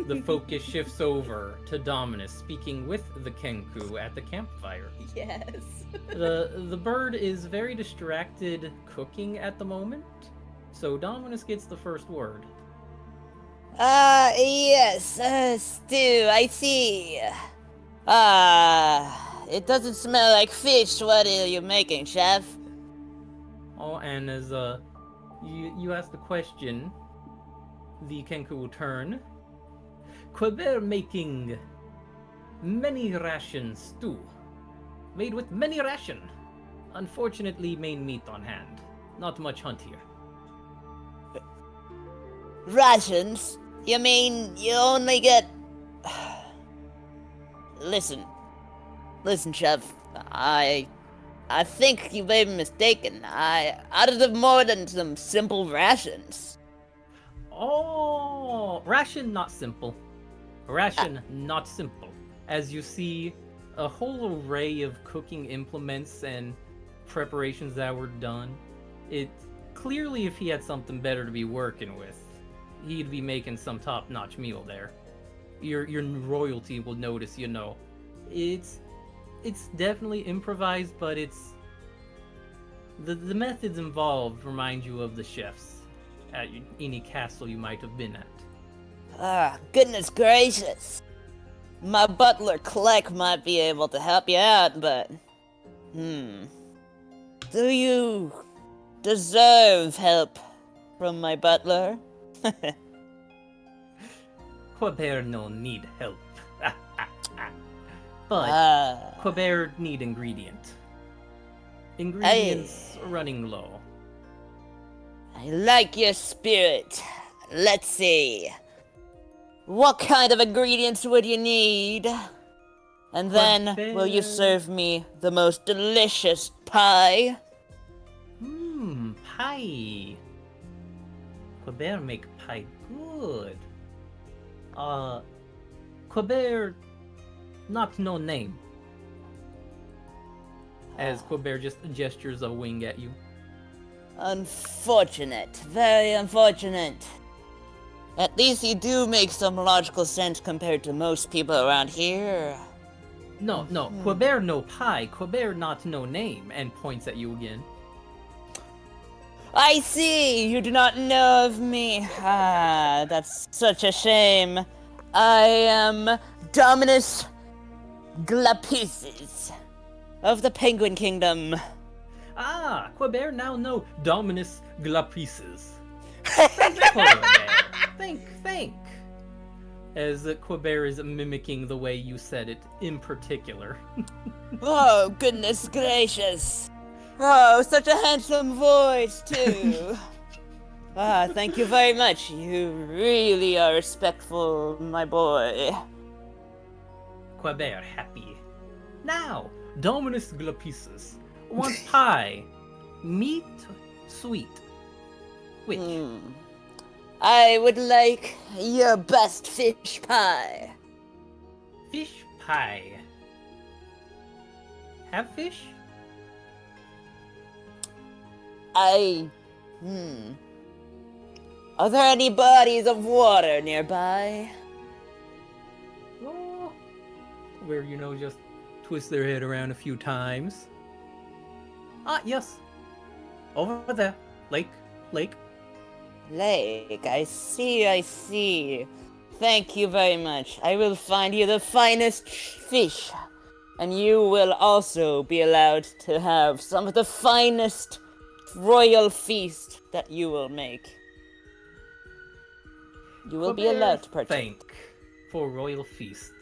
the focus shifts over to Dominus speaking with the Kenku at the campfire. Yes. The bird is very distracted cooking at the moment, so Dominus gets the first word. Yes, stew, I see. It doesn't smell like fish. What are you making, chef? Oh, and as you ask the question, the Kenku will turn. Queber making many ration stew. Made with many ration. Unfortunately, main meat on hand. Not much hunt here. Rations? You mean you only get... Listen, chef. I think you may be mistaken. I ordered more than some simple rations. Oh, ration not simple. Ration not simple. As you see a whole array of cooking implements and preparations that were done. It clearly, if he had something better to be working with, he'd be making some top-notch meal there. Your royalty will notice, you know. It's definitely improvised, but it's the methods involved remind you of the chefs at any castle you might have been at. Goodness gracious. My butler Kleck might be able to help you out, but... Do you deserve help from my butler? Queber no need help. But Queber need ingredient. Ingredients running low. I like your spirit. Let's see. What kind of ingredients would you need? And then, will you serve me the most delicious pie? Pie. Queber make pie good. Queber not no name. As Queber just gestures a wing at you. Unfortunate. Very unfortunate. At least you do make some logical sense compared to most people around here. No, Queber no pie, Queber not no name, and points at you again. I see! You do not know of me. That's such a shame. I am Dominus Glapices of the Penguin Kingdom. Queber now know Dominus Glapices. Think. As Queber is mimicking the way you said it in particular. Oh, goodness gracious. Oh, such a handsome voice, too. Thank you very much. You really are respectful, my boy. Queber happy. Now, Dominus Glapices wants pie. Meat, sweet. Which? I would like your best fish pie. Fish pie. Have fish? Are there any bodies of water nearby? Oh, where, just twist their head around a few times. Yes. Over there. Lake. Lake, I see. Thank you very much. I will find you the finest fish. And you will also be allowed to have some of the finest royal feast that you will make. You will be allowed to partake. for a royal feast.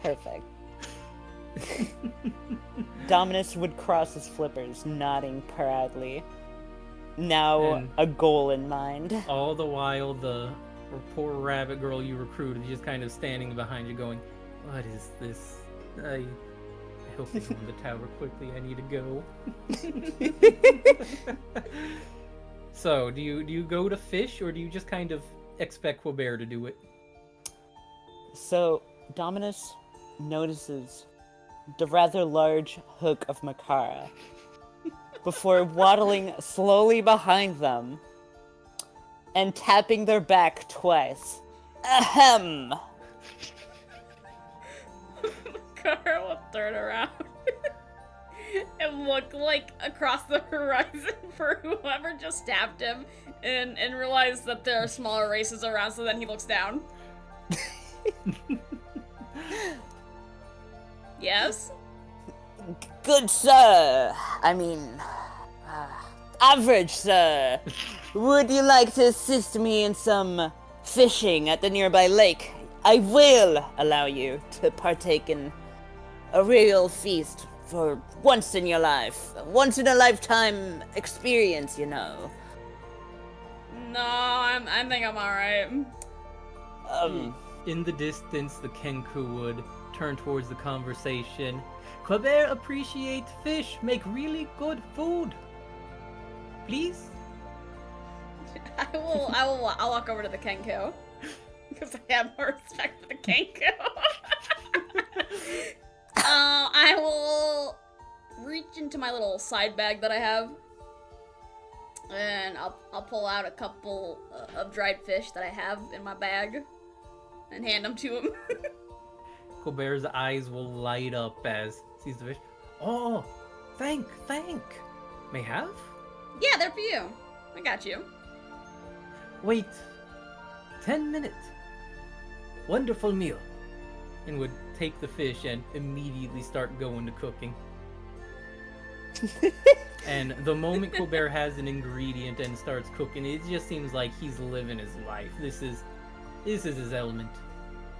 Perfect. Dominus would cross his flippers, nodding proudly. Now And- a goal in mind. All the while, the poor rabbit girl you recruited is just kind of standing behind you going, what is this? I hope they go in the tower quickly. I need to go. So, do you go to fish, or do you just kind of expect Quilbert to do it? So, Dominus notices the rather large hook of Makara before waddling slowly behind them and tapping their back twice. Ahem! Carl will turn around and look like across the horizon for whoever just stabbed him and realize that there are smaller races around, so then he looks down. Yes? Good sir! I mean, average sir! Would you like to assist me in some fishing at the nearby lake? I will allow you to partake in a real feast for once in your life. Once in a lifetime experience, you know. No, I think I'm alright. In the distance, the Kenku would turn towards the conversation. Quilbert appreciate fish, make really good food. Please? I'll walk over to the Kenko. Because I have more respect for the Kenko. I will reach into my little side bag that I have. And I'll pull out a couple of dried fish that I have in my bag. And hand them to him. Quilbert's eyes will light up as sees the fish. Oh, thank. May I have? Yeah, they're for you. I got you. Wait, 10 minutes. Wonderful meal. And would take the fish and immediately start going to cooking. And the moment Quilbert has an ingredient and starts cooking, it just seems like he's living his life. This is his element.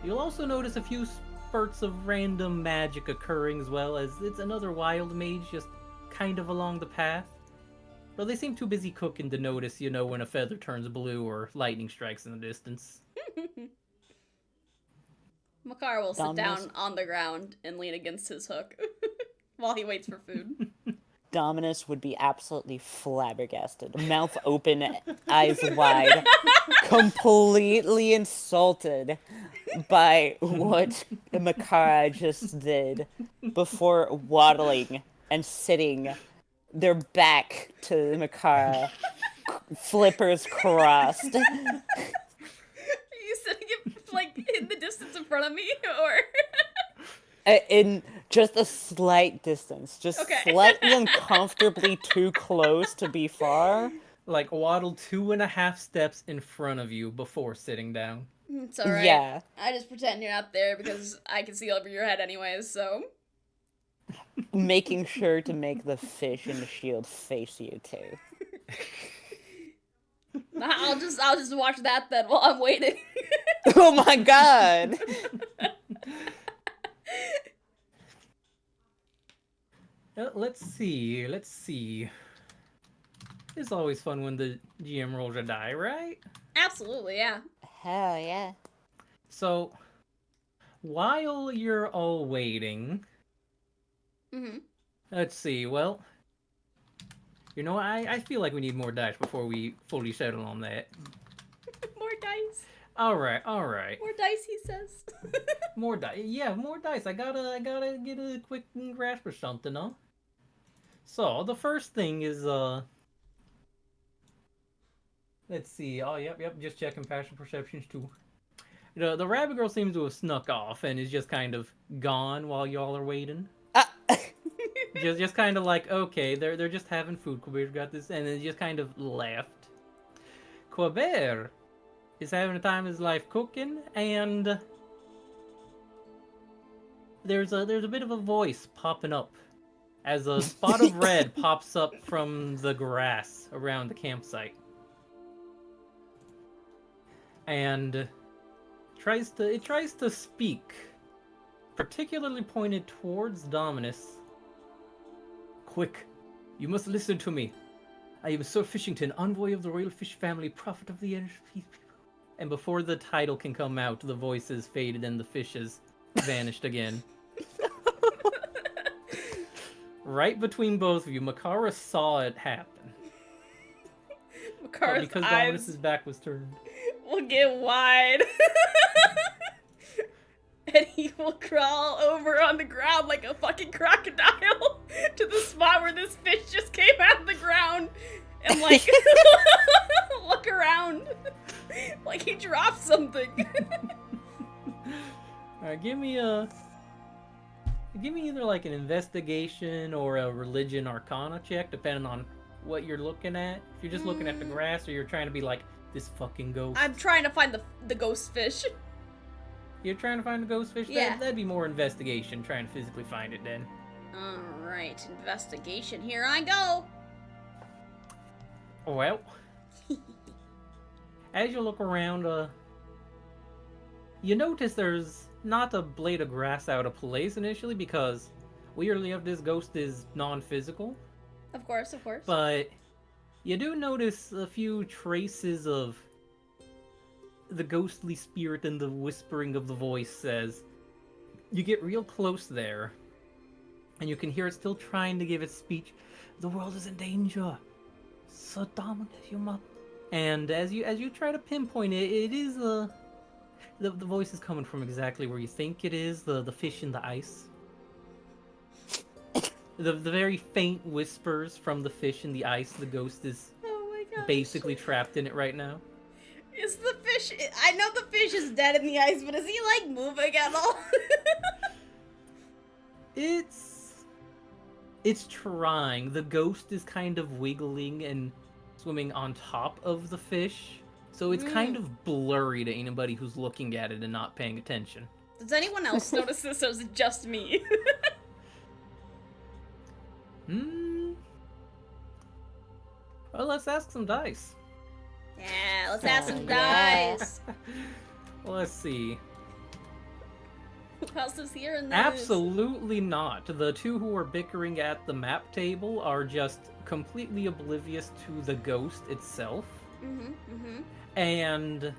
You'll also notice a few spurts of random magic occurring, as well as it's another wild mage just kind of along the path. But they seem too busy cooking to notice, when a feather turns blue or lightning strikes in the distance. Makar will sit Dominus? down on the ground and lean against his hook while he waits for food. Dominus would be absolutely flabbergasted, mouth open, eyes wide, completely insulted by what Makara just did before waddling and sitting their back to Makara, flippers crossed. Are you sitting in the distance in front of me, or? In just a slight distance, just Okay. slightly uncomfortably too close to be far. Like waddle 2.5 steps in front of you before sitting down. It's alright. Yeah. I just pretend you're not there because I can see over your head anyways, so. Making sure to make the fish in the shield face you too. I'll just watch that then while I'm waiting. Oh my god! Let's see. It's always fun when the GM rolls a die, right? Absolutely, yeah. Hell yeah. So, while you're all waiting, Mm-hmm. let's see, well, I feel like we need more dice before we fully settle on that. More dice. Alright. More dice, he says. More dice. Yeah, more dice. I gotta get a quick grasp or something, huh? So, the first thing is, let's see. Oh, yep, just checking passion perceptions too. The rabbit girl seems to have snuck off and is just kind of gone while y'all are waiting. Just kind of like, okay, they're just having food. Quilbert's got this, and then just kind of left. Quilbert is having a time of his life cooking, and there's a bit of a voice popping up as a spot of red pops up from the grass around the campsite. and it tries to speak, particularly pointed towards Dominus. Quick, you must listen to me. I am Sir Fishington, envoy of the royal fish family, prophet of the energy people. And before the title can come out, the voices faded and the fishes vanished again. Right between both of you, Makara saw it happen. Makara's because eyes Dominus's back was turned. will get wide. And he will crawl over on the ground like a fucking crocodile to the spot where this fish just came out of the ground and like look around like he dropped something. Alright, give me either like an investigation or a religion arcana check, depending on what you're looking at. If you're just looking at the grass, or you're trying to be like, this fucking ghost. I'm trying to find the ghost fish. You're trying to find the ghost fish? Yeah. That'd be more investigation, trying to physically find it then. Alright, investigation. Here I go. Well, as you look around, you notice there's not a blade of grass out of place initially, because weirdly enough, this ghost is non-physical. Of course, of course. But you do notice a few traces of the ghostly spirit and the whispering of the voice says. You get real close there, and you can hear it still trying to give its speech. The world is in danger. So dominant, you must. And as you try to pinpoint it, it is the voice is coming from exactly where you think it is. The fish in the ice. The very faint whispers from the fish in the ice. The ghost is basically trapped in it right now. Is the fish... I know the fish is dead in the ice, but is he, like, moving at all? It's trying. The ghost is kind of wiggling and swimming on top of the fish. So it's kind of blurry to anybody who's looking at it and not paying attention. Does anyone else notice this, or is it just me? Well, let's ask some dice. Yeah, let's ask some Yeah. dice. Let's see. Who else is here in this? Absolutely not. The two who are bickering at the map table are just completely oblivious to the ghost itself. And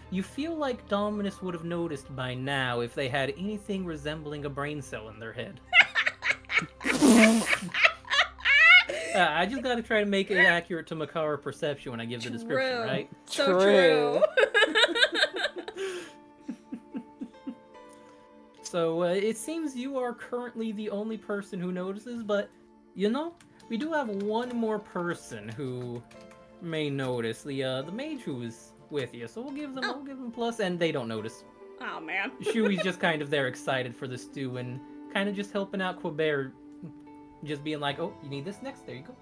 you feel like Dominus would have noticed by now if they had anything resembling a brain cell in their head. I just gotta try to make it accurate to Makara perception when I give the description, right? So true. So it seems you are currently the only person who notices, but you know, we do have one more person who may notice. The mage who is with you, so we'll give them plus, and they don't notice. Oh man. Shui's just kind of there, excited for the stew, and kind of just helping out Quebert, just being like, "Oh, you need this next? There you go."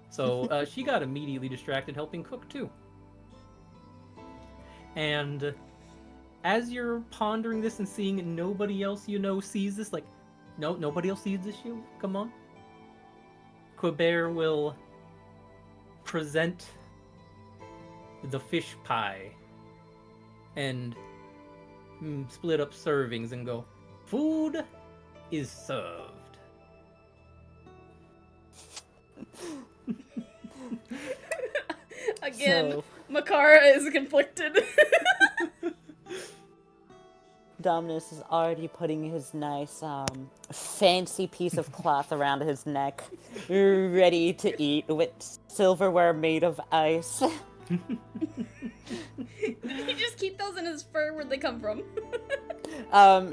So she got immediately distracted helping cook too. And as you're pondering this and seeing nobody else you know sees this, like, no, nobody else sees this, Shui? Come on. Quebert will present the fish pie and split up servings and go, "Food is served." Again, So- Makara is conflicted. Dominus is already putting his nice, fancy piece of cloth around his neck, ready to eat with silverware made of ice. Did he just keep those in his fur? Where'd they come from?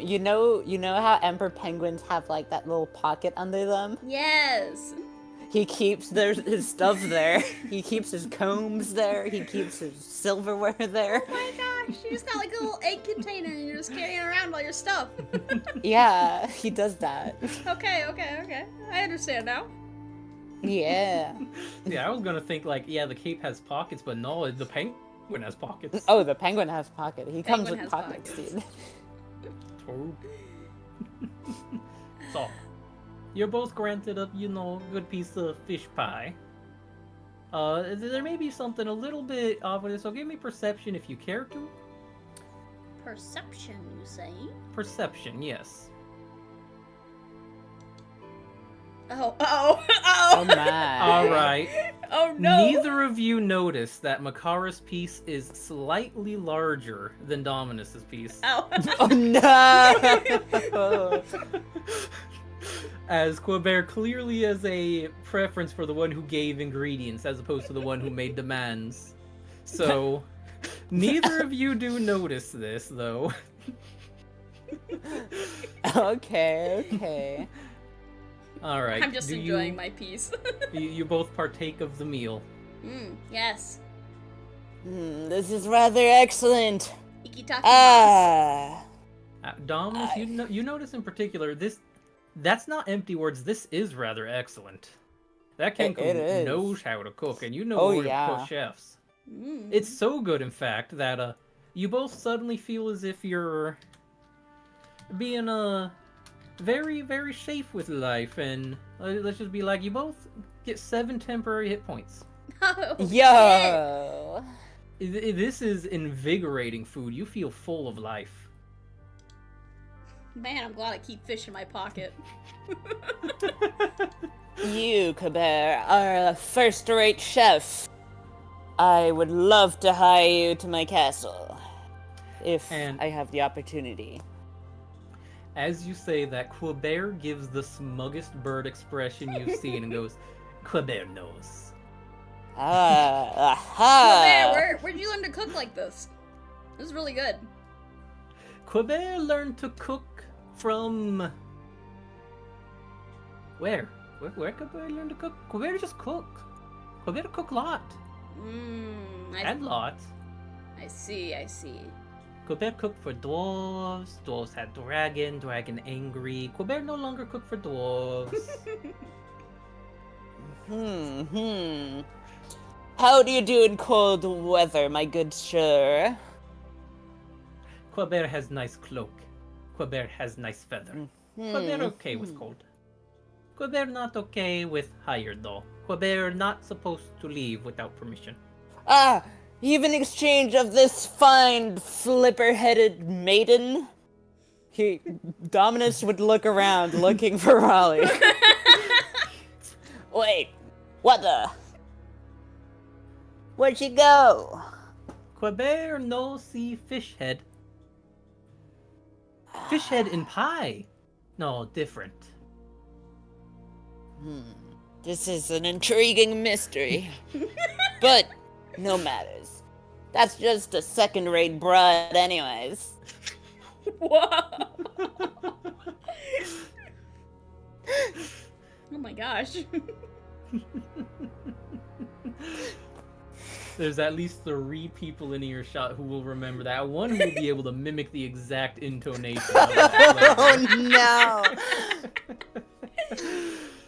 You know how emperor penguins have like that little pocket under them? Yes. He keeps his stuff there. He keeps his combs there. He keeps his silverware there. Oh my gosh, you just got like a little egg container and you're just carrying around all your stuff. Yeah, he does that. Okay. I understand now. Yeah. Yeah, I was gonna think like, yeah, the cape has pockets, but no, the penguin has pockets. Oh, the penguin has pocket. He comes Penguin with has pockets, pockets. dude. So, you're both granted a, good piece of fish pie. There may be something a little bit off with this, so give me perception if you care to. Perception, you say? Perception, yes. Oh, Oh my. Alright. Oh no! Neither of you notice that Makara's piece is slightly larger than Dominus's piece. Ow. Oh no! As Quebert clearly has a preference for the one who gave ingredients as opposed to the one who made demands. So, neither of you do notice this, though. Okay. Alright. I'm just enjoying my piece. You both partake of the meal. Yes. This is rather excellent. Ikitaki Dominus, you notice in particular, that's not empty words, this is rather excellent. That It Kenku is. knows how to cook, and you know Oh, where to yeah. push chefs. It's so good, in fact, that you both suddenly feel as if you're being very, very safe with life, and let's just be like, you both get 7 temporary hit points. Oh, Yo. This is invigorating food. You feel full of life. shit. Man, I'm glad I keep fish in my pocket. You, Kabir, are a first-rate chef. I would love to hire you to my castle, if And- I have the opportunity. As you say that, Quebert gives the smuggest bird expression you've seen and goes, Quebert knows. Aha! Man, where'd you learn to cook like this? This is really good. Quebert learned to cook from... Where Quebert learn to cook? Quebert just cook. Quebert cook lot. And lot. I see. Quebert cooked for dwarves. Dwarves had dragon angry. Quebert no longer cooked for dwarves. How do you do in cold weather, my good sir? Quebert has nice cloak. Quebert has nice feather. Quebert okay with cold. Quebert not okay with hired though. Quebert not supposed to leave without permission. You've in exchange of this fine flipper-headed maiden? Dominus would look around looking for Raleigh. Wait, what the? Where'd she go? Quebert no see fish head. Fish head in pie. No, different. This is an intriguing mystery. But no matters. That's just a second-rate broad anyways. Whoa! Oh my gosh. There's at least 3 people in earshot who will remember that. One who will be able to mimic the exact intonation. Of that Oh no!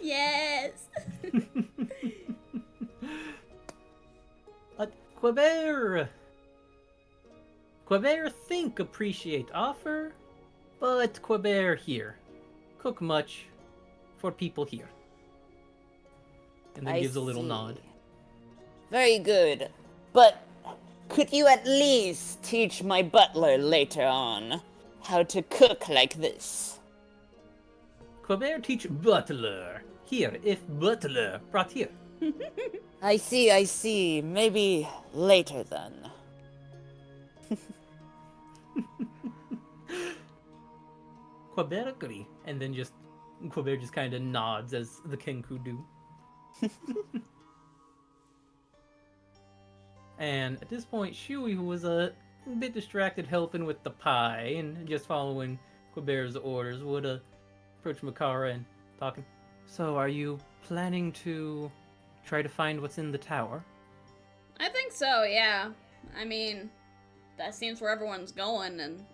Yes. Quebert think appreciate offer, but Quebert here. Cook much for people here. And then I gives a little see. nod. Very good. But could you at least teach my butler later on how to cook like this? Quebert teach butler. Here, if butler brought here. I see. Maybe later then. Quebert agree. And then Quebert just kind of nods as the Kenku do. And at this point, Shui, who was a bit distracted helping with the pie and just following Quebert's orders, would approach Makara and talking. So, are you planning to try to find what's in the tower? I think so, yeah. I mean, that seems where everyone's going, and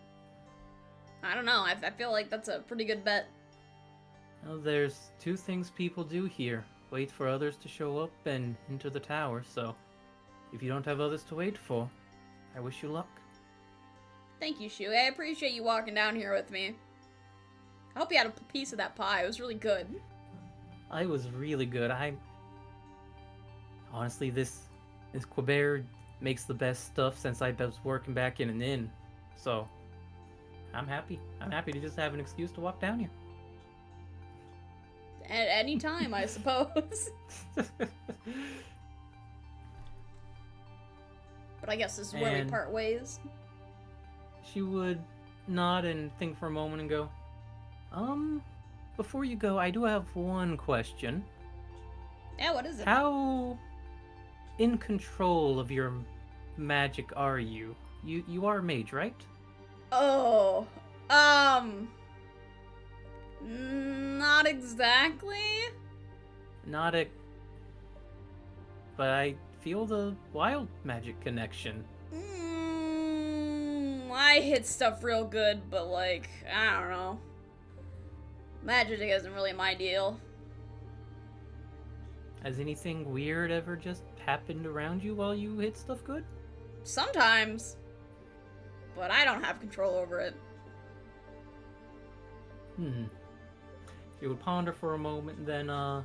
I don't know, I feel like that's a pretty good bet. Well, there's 2 things people do here. Wait for others to show up and enter the tower, so if you don't have others to wait for, I wish you luck. Thank you, Shui. I appreciate you walking down here with me. I hope you had a piece of that pie. It was really good. I was really good. honestly, this Quebec makes the best stuff since I was working back in an inn. So, I'm happy. I'm happy to just have an excuse to walk down here. At any time, I suppose. But I guess this is where we And- part ways. She would nod and think for a moment and go, before you go, I do have one question. Yeah, what is it? How in control of your magic are you? You are a mage, right? Oh, not exactly. Not a... But I feel the wild magic connection. I hit stuff real good, but like, I don't know. Magic isn't really my deal. Has anything weird ever just happened around you while you hit stuff good? Sometimes. But I don't have control over it. You would ponder for a moment, and then,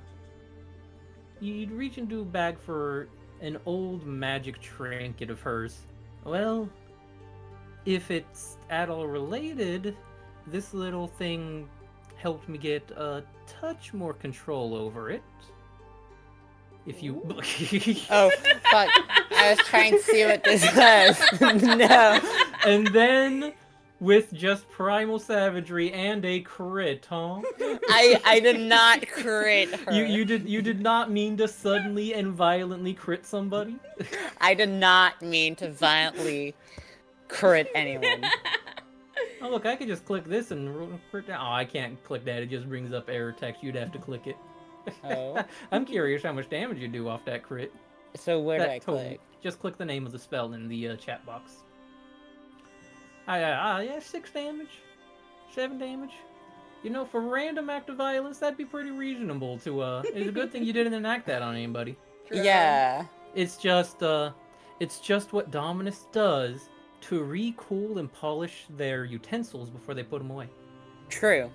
you'd reach into a bag for an old magic trinket of hers. Well, if it's at all related, this little thing helped me get a touch more control over it. If you... Oh, fuck. I was trying to see what this was. No. And then, with just primal savagery and a crit, huh? I did not crit her. You did not mean to suddenly and violently crit somebody? I did not mean to violently crit anyone. Oh look, I could just click this and crit down. Oh, I can't click that. It just brings up error text. You'd have to click it. Oh. I'm curious how much damage you do off that crit. So where do That I total. click? Just click the name of the spell in the chat box. Yeah, 6 damage, 7 damage. You know, for a random act of violence, that'd be pretty reasonable to, it's a good thing you didn't enact that on anybody. True. Yeah. It's just what Dominus does to recool and polish their utensils before they put them away. True.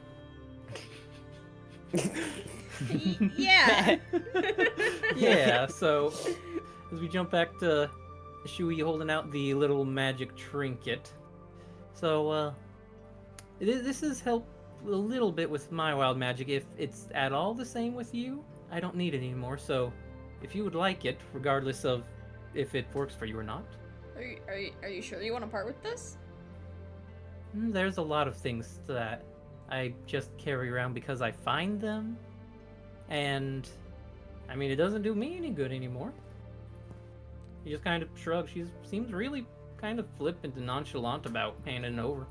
Yeah. Yeah, so, as we jump back to Shui holding out the little magic trinket. So, this has helped a little bit with my wild magic. If it's at all the same with you, I don't need it anymore, so if you would like it, regardless of if it works for you or not. Are you sure you want to part with this? There's a lot of things that I just carry around because I find them, and, I mean, it doesn't do me any good anymore. He just kind of shrugs. She seems really kind of flippant and nonchalant about handing it over.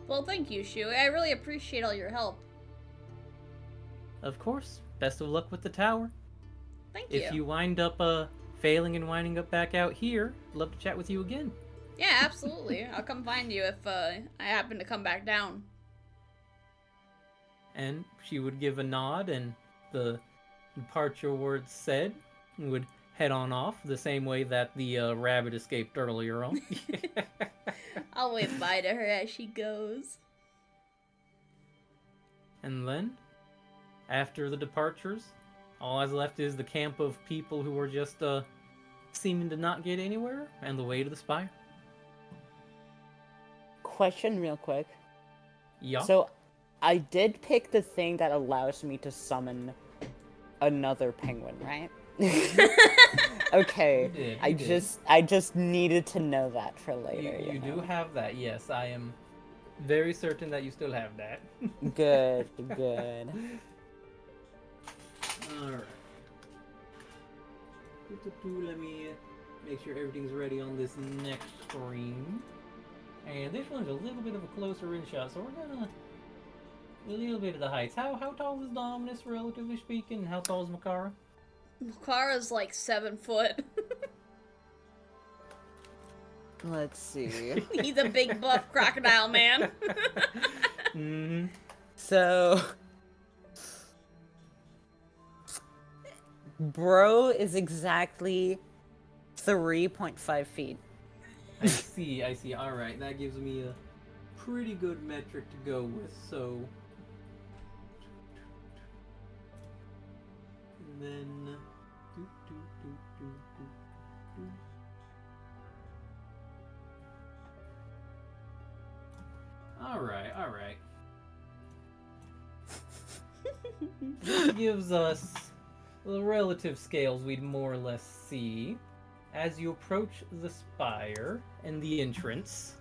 Well, thank you, Shu. I really appreciate all your help. Of course. Best of luck with the tower. Thank you. If you wind up failing and winding up back out here, I'd love to chat with you again. Yeah, absolutely. I'll come find you if I happen to come back down. And she would give a nod, and the departure words said, and would head on off the same way that the rabbit escaped earlier on. I'll wave bye to her as she goes. And then, after the departures, all that's left is the camp of people who were just seeming to not get anywhere, and the way to the spire. Question real quick. Yeah. So, I did pick the thing that allows me to summon another penguin, right? Okay. You I did. just needed to know that for later. You do know? have that, yes. I am very certain that you still have that. Good, good. Alright. Let me make sure everything's ready on this next screen. And this one's a little bit of a closer in shot, so we're gonna a little bit of the heights. How tall is Dominus, relatively speaking? How tall is Makara? Makara's like 7 foot. Let's see. He's a big buff crocodile man. Mm-hmm. So, bro is exactly 3.5 feet. I see. Alright, that gives me a pretty good metric to go with, so... And then... All right. This gives us the relative scales we'd more or less see as you approach the spire and the entrance.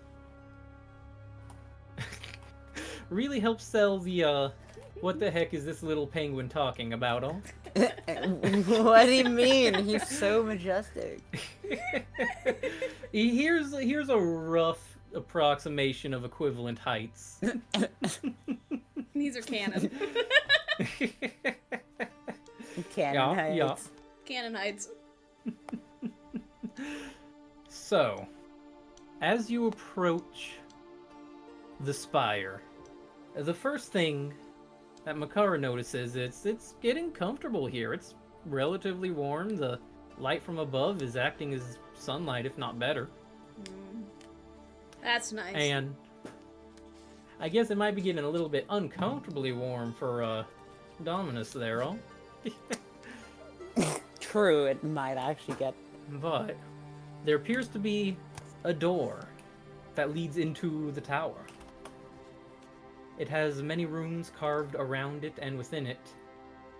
Really helps sell the what the heck is this little penguin talking about? All. What do you mean? He's so majestic. Here's a rough approximation of equivalent heights. These are canon. Cannon Heights. Yeah. Canon heights. So, as you approach the spire, the first thing that Makara notices is it's getting comfortable here. It's relatively warm. The light from above is acting as sunlight, if not better. That's nice. And I guess it might be getting a little bit uncomfortably warm for Dominus there, all. True, it might actually get. But there appears to be a door that leads into the tower. It has many rooms carved around it and within it.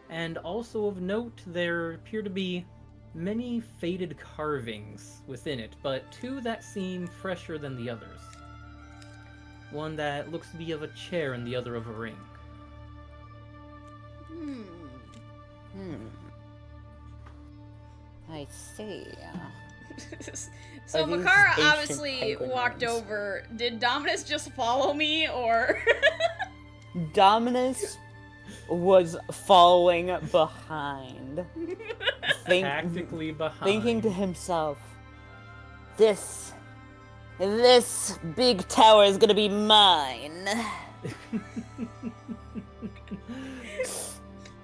And also of note, there appear to be many faded carvings within it, but two that seem fresher than the others. One that looks to be of a chair and the other of a ring. I see. So Are these Makara ancient obviously penguin walked rings? over. Did Dominus just follow me, or? Dominus was following behind. Tactically behind. Thinking to himself, this big tower is gonna be mine.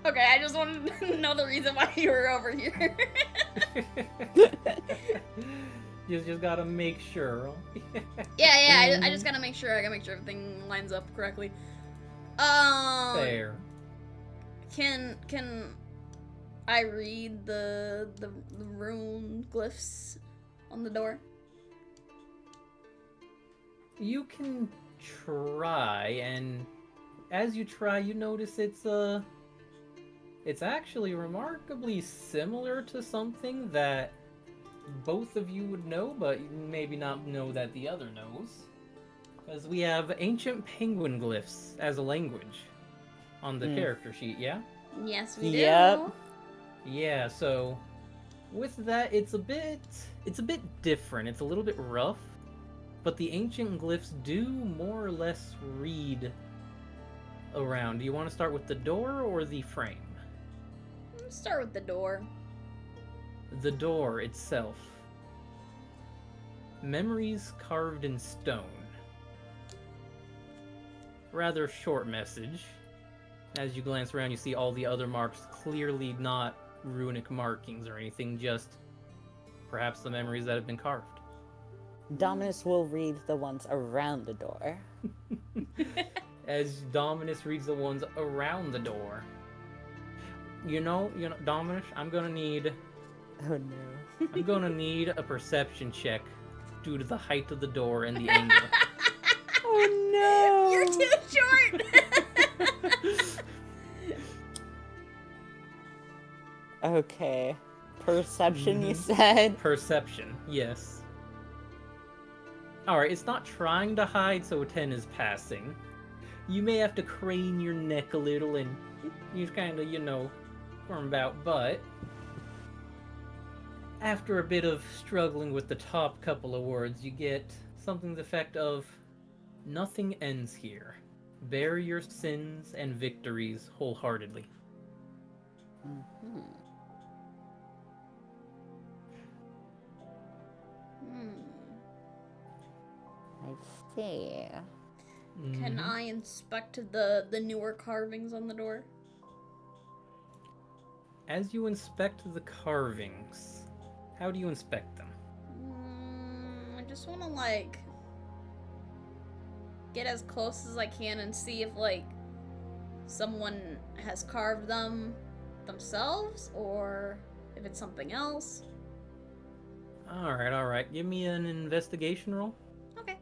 Okay, I just wanted to know the reason why you were over here. You just gotta make sure. Yeah, I just gotta make sure. I gotta make sure everything lines up correctly. Fair. Can I read the rune glyphs on the door? You can try, and as you try, you notice it's actually remarkably similar to something that both of you would know, but maybe not know that the other knows. Because we have ancient penguin glyphs as a language on the character sheet, yeah? Yes, we do. Yep. Yeah, so with that, it's a bit different. It's a little bit rough, but the ancient glyphs do more or less read around. Do you want to start with the door or the frame? Let's start with the door. The door itself. Memories carved in stone. Rather short message. As you glance around, you see all the other marks, clearly not runic markings or anything, just perhaps the memories that have been carved. Dominus will read the ones around the door. As Dominus reads the ones around the door. You know, Dominus, I'm gonna need a perception check due to the height of the door and the angle. Oh no! You're too short. Okay. Perception, you said? Perception, yes. Alright, it's not trying to hide, so a 10 is passing. You may have to crane your neck a little and you kind of, form about, but after a bit of struggling with the top couple of words, you get something to the effect of, nothing ends here. Bear your sins and victories wholeheartedly. Mm-hmm. I see. Can Mhm. I inspect the newer carvings on the door? As you inspect the carvings, how do you inspect them? I just want to get as close as I can and see if someone has carved them themselves or if it's something else. Alright. Give me an investigation roll. Okay.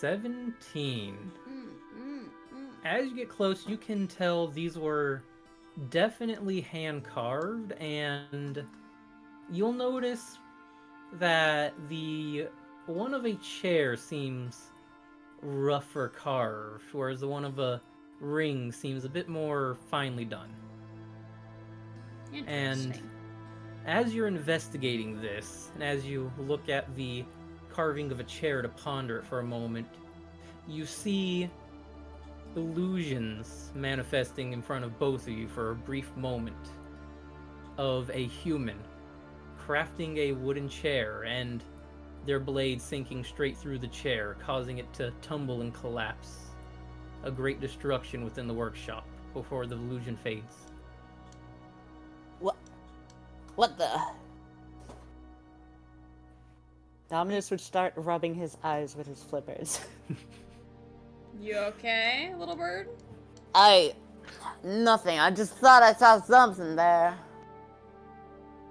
17. Mm. As you get close, you can tell these were definitely hand carved, and you'll notice that the one of a chair seems rougher carved, whereas the one of a ring seems a bit more finely done. And Interesting. as you're investigating this, and as you look at the carving of a chair to ponder it for a moment, you see illusions manifesting in front of both of you for a brief moment of a human crafting a wooden chair and their blade sinking straight through the chair, causing it to tumble and collapse. A great destruction within the workshop before the illusion fades. What the? Dominus would start rubbing his eyes with his flippers. You okay, little bird? Nothing. I just thought I saw something there.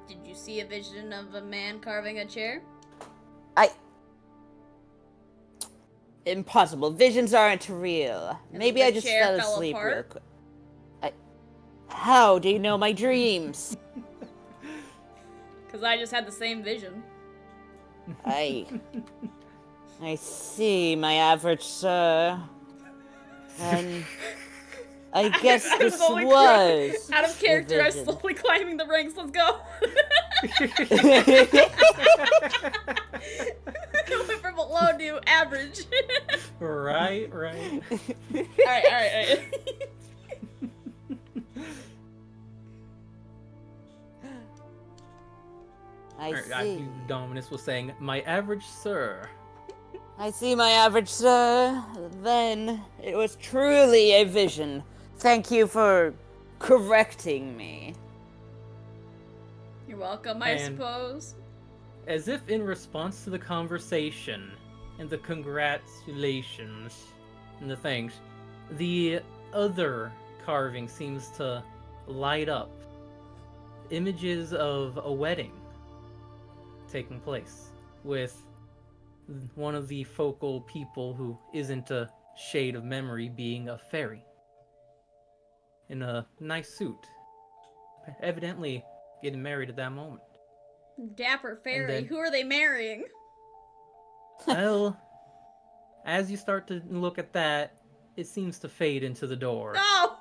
Did you see a vision of a man carving a chair? Impossible. Visions aren't real. And Maybe the I just chair fell fell asleep real apart? quick. How do you know my dreams? Because I just had the same vision. I see, my average sir. And I guess I'm this slowly was out of character, I'm vision. slowly climbing the ranks. Let's go. Went from below to average. Right. Alright. I see. Dominus was saying, my average sir. I see, my average sir. Then it was truly a vision. Thank you for correcting me. You're welcome, I And- suppose. As if in response to the conversation and the congratulations and the thanks, the other carving seems to light up. Images of a wedding taking place with one of the focal people who isn't a shade of memory being a fairy in a nice suit, evidently getting married at that moment. Dapper fairy. then- Who are they marrying? Well, as you start to look at that, it seems to fade into the door. No!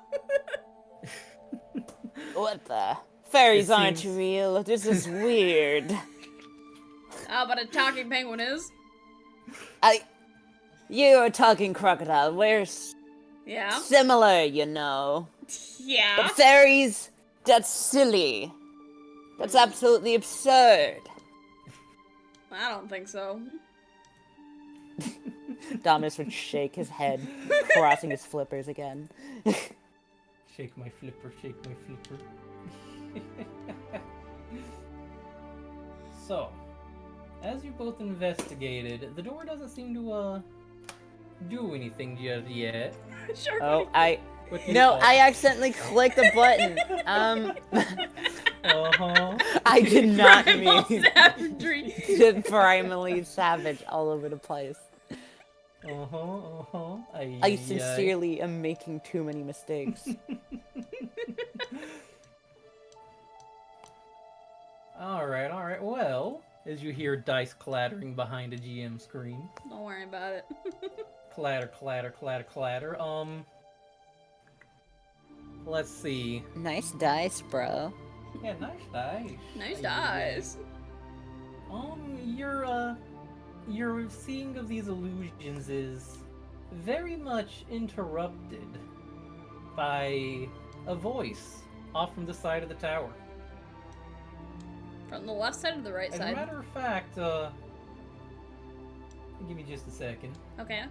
What the? Fairies It aren't seems- real. This is weird. But a talking penguin is? You're a talking crocodile. We're Yeah. similar, you know. Yeah. But fairies, that's silly. That's absolutely absurd. I don't think so. Dominus would shake his head, crossing his flippers again. Shake my flipper, shake my flipper. So, as you both investigated, the door doesn't seem to, do anything just yet. Sure. Oh, What do you No, thought? I accidentally clicked the button. Uh-huh. I did not Primal mean savagery. to primally savage all over the place. I sincerely am making too many mistakes. Alright. Well, as you hear dice clattering behind a GM screen. Don't worry about it. Clatter. Let's see. Nice dice, bro. Yeah, nice dice. Nice dice. Your seeing of these illusions is very much interrupted by a voice off from the side of the tower. From the left side or the right As a side? matter of fact, give me just a second. Okay.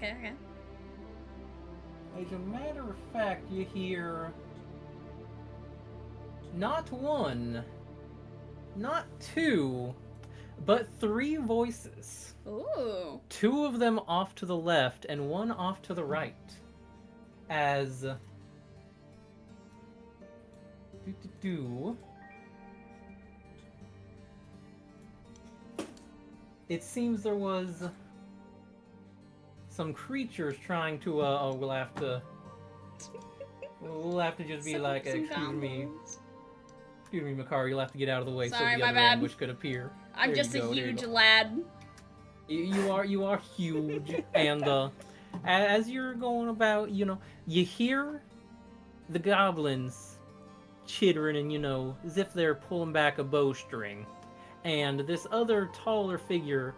As a matter of fact, you hear not one, not two, but three voices. Ooh. Two of them off to the left and one off to the right. as it seems there was some creatures trying to we'll have to just be like, excuse me, Makari, you'll have to get out of the way Sorry, so the my other bad. ambush could appear. I'm There just you a go, there you huge go. lad. You are huge, and as you're going about, you hear the goblins chittering, and as if they're pulling back a bowstring, and this other taller figure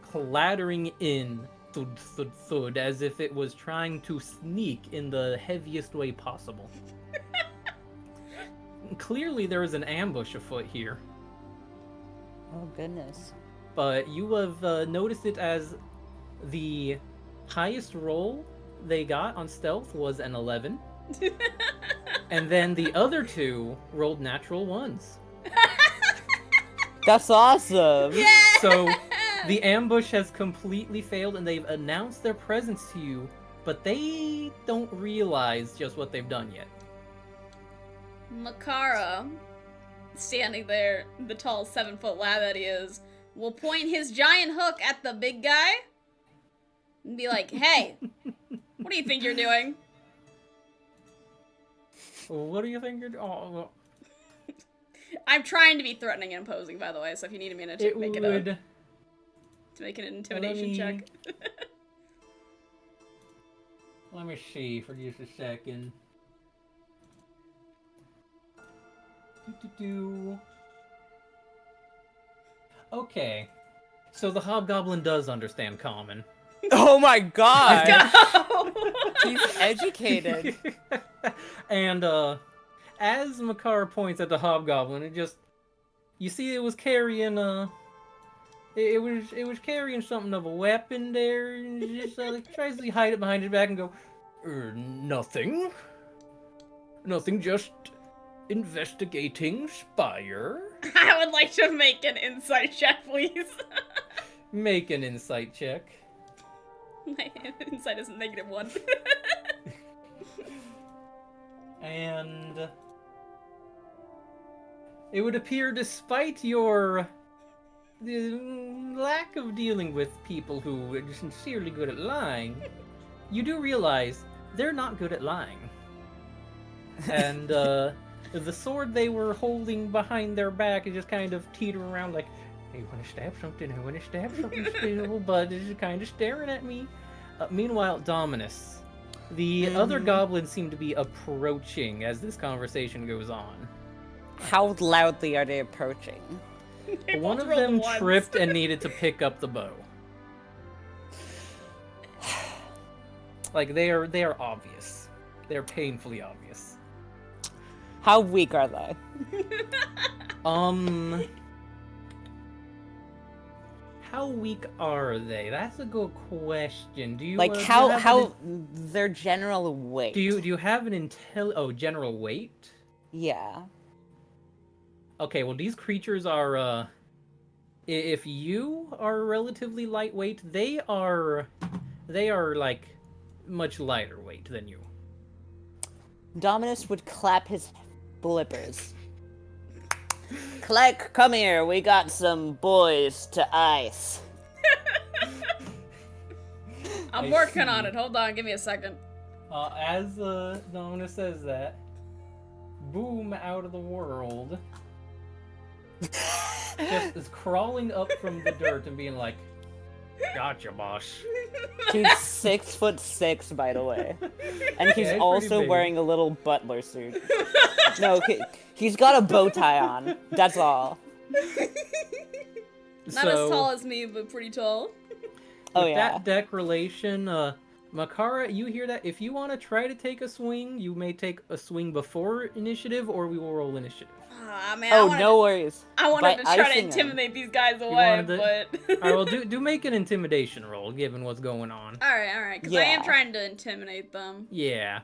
clattering in, thud thud thud, as if it was trying to sneak in the heaviest way possible. Clearly, there is an ambush afoot here. Oh, goodness. But you have noticed it as the highest roll they got on stealth was an 11. And then the other two rolled natural ones. That's awesome! Yeah! So the ambush has completely failed and they've announced their presence to you, but they don't realize just what they've done yet. Makara, standing there, the tall 7-foot lad that he is, will point his giant hook at the big guy and be like, hey, what do you think you're doing? What do you think you're doing? Oh, I'm trying to be threatening and imposing, by the way, so if you need me to make it up, to make an intimidation check. Let me see for just a second. Okay, so the hobgoblin does understand common. Oh my god! Go! He's educated. And as Makar points at the hobgoblin, you see it was carrying it was carrying something of a weapon there, and it just tries to hide it behind his back and go, nothing, just investigating Spire. I would like to make an insight check, please. Make an insight check. My insight is -1. And it would appear, despite your lack of dealing with people who are sincerely good at lying, you do realize they're not good at lying. And the sword they were holding behind their back is just kind of teetering around like, I want to stab something still, but it's just kind of staring at me. Meanwhile, Dominus, the other goblins seem to be approaching as this conversation goes on. How loudly are they approaching? They One both of rolled them ones. tripped and needed to pick up the bow. Like, they are obvious. They're painfully obvious. How weak are they? How weak are they? That's a good question. Do you Like, do you how have their general weight? do you have an general weight? Yeah. Okay, well, these creatures are if you are relatively lightweight, they are like much lighter weight than you. Dominus would clap his flippers. Clegg, come here. We got some boys to ice. I'm I working see. on it. Hold on, give me a second. As Domina says that, boom, out of the world, just is crawling up from the dirt and being like, gotcha, boss. He's 6'6", by the way, and he's Yeah, he's also pretty big. wearing a little butler suit. No, he's got a bow tie on. That's all. Not as tall as me, but pretty tall. Oh With yeah. that declaration, Makara, you hear that? If you want to try to take a swing, you may take a swing before initiative, or we will roll initiative. Ah, man, Oh, no worries. I wanted to By try to icing 'em. intimidate these guys away, wanted to- but... Alright, well, do make an intimidation roll, given what's going on. Alright, because I am Yeah. trying to intimidate them. Yeah.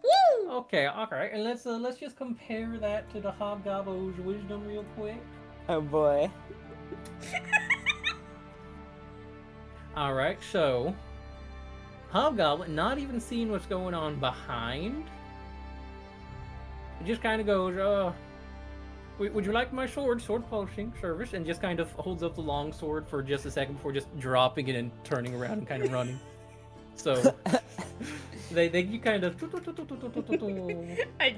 Woo! Okay, alright, and let's just compare that to the Hobgobl's wisdom real quick. Oh boy. Alright, so Hobgoblin, not even seeing what's going on behind, it just kind of goes, would you like my sword polishing service? And just kind of holds up the long sword for just a second before just dropping it and turning around and kind of running. So you kind of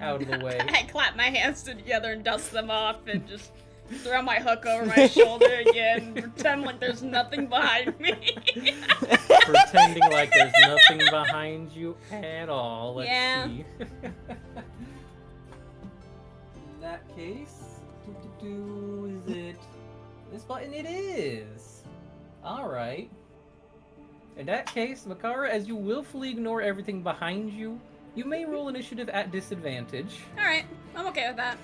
out of the way. I clap my hands together and dust them off and just throw my hook over my shoulder again, pretend like there's nothing behind me. Pretending like there's nothing behind you at all. Let's see. In that case, is it this button? It is. All right. In that case, Makara, as you willfully ignore everything behind you, you may roll initiative at disadvantage. Alright, I'm okay with that.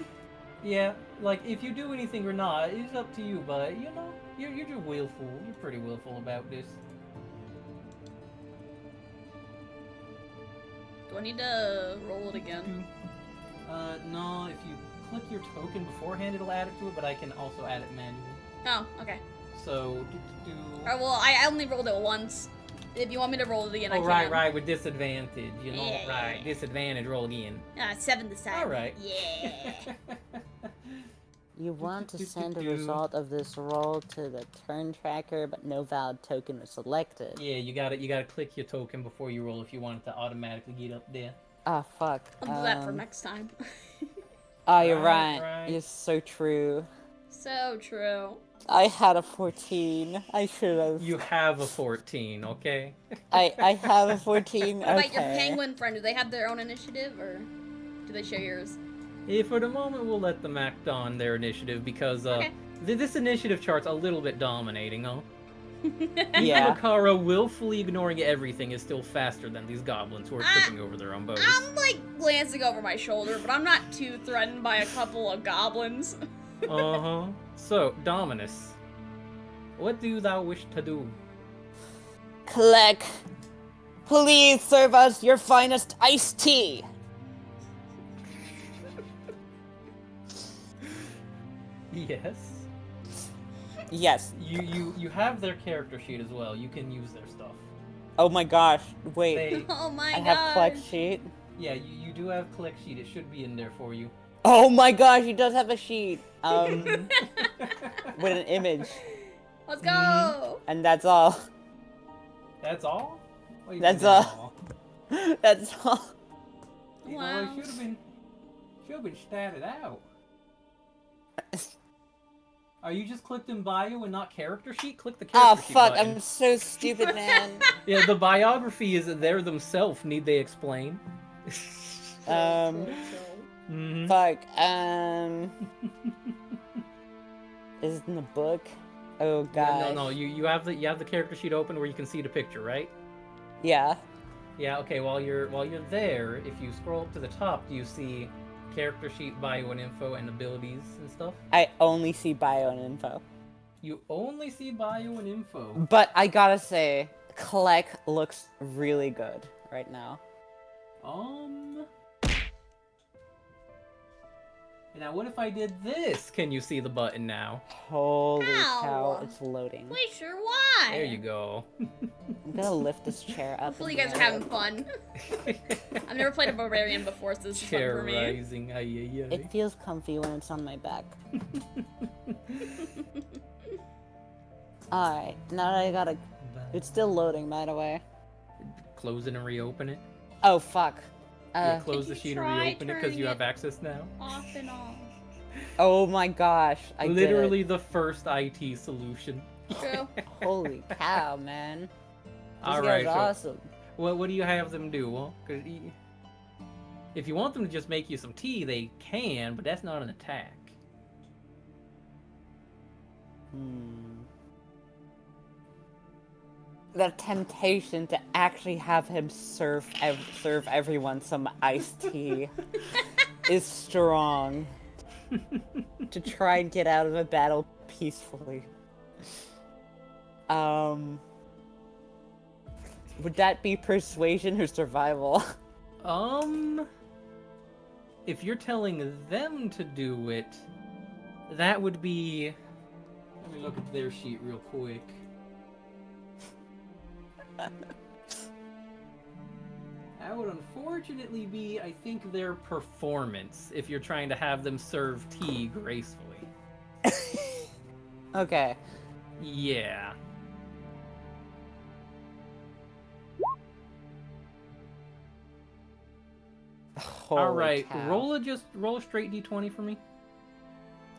Yeah, like, if you do anything or not, it's up to you, but, you know, you're just willful. You're pretty willful about this. Do I need to roll it again? No, if you click your token beforehand, it'll add it to it, but I can also add it manually. Oh, okay. So, Alright, well, I only rolled it once. If you want me to roll it again, I can. Right, with disadvantage, you know, right, disadvantage, roll again. 7 this time. Alright. Yeah. You want to send a result of this roll to the turn tracker, but no valid token was selected. Yeah, you gotta click your token before you roll if you want it to automatically get up there. Ah, fuck. I'll do that for next time. Oh, you're right. It's so true. So true. I had a 14. I should have. You have a 14, okay? I have a 14. What about your penguin friend? Do they have their own initiative, or do they share yours? For the moment, we'll let them act on their initiative because this initiative chart's a little bit dominating, huh? Yeah. Makara willfully ignoring everything is still faster than these goblins who are tripping over their own bows. I'm like glancing over my shoulder, but I'm not too threatened by a couple of goblins. Uh-huh. So, Dominus, what do thou wish to do? Click. Please serve us your finest iced tea. Yes. Yes. You have their character sheet as well. You can use their stuff. Oh my gosh. Wait. Oh my I god. have collect sheet. Yeah, you do have collect sheet. It should be in there for you. Oh my gosh, he does have a sheet. With an image. Let's go. And that's all. That's all? What do you That's mean all. That's all. You know, Wow. it should have been statted out. Are you just clicked in bio and not character sheet? Click the character Oh sheet fuck, button. I'm so stupid, man. Yeah, the biography is there themselves. Need they explain? Mm-hmm. Fuck, is it in the book? Oh god. No, you have the character sheet open where you can see the picture, right? Yeah. Yeah, okay, while you're there, if you scroll up to the top, do you see character sheet, bio and info, and abilities and stuff? I only see bio and info. You only see bio and info. But I gotta say, Kleck looks really good right now. Now what if I did this? Can you see the button now? Holy Ow. cow, it's loading. Wait, sure, why? There you go. I'm gonna lift this chair up. Hopefully you guys are having fun. I've never played a barbarian before, so this is fun for me. Terrorizing, It feels comfy when it's on my back. Alright, now that I gotta... It's still loading, by the way. Close it and reopen it. Oh, fuck. Yeah, close Did the you sheet and try reopen it because turning you have it access now. Off and on. Oh my gosh, I Literally did the first IT solution. True. it. Holy cow, man. This Alright, guy's so awesome. what do you have them do? Well, 'cause if you want them to just make you some tea, they can, but that's not an attack. The temptation to actually have him serve everyone some iced tea is strong. To try and get out of a battle peacefully. Would that be persuasion or survival? If you're telling them to do it, that would be... Let me look at their sheet real quick. That would unfortunately be, I think, their performance, if you're trying to have them serve tea gracefully. Okay. Yeah. Holy Alright, cow. roll a straight d20 for me.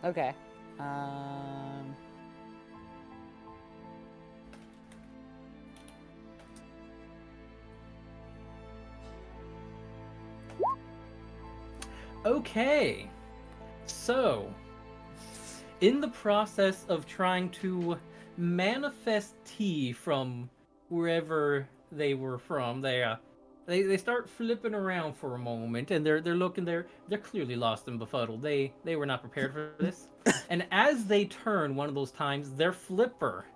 Okay. Okay. So, in the process of trying to manifest tea from wherever they were from, they start flipping around for a moment, and they're looking they're clearly lost and befuddled. They were not prepared for this. And as they turn one of those times, their flipper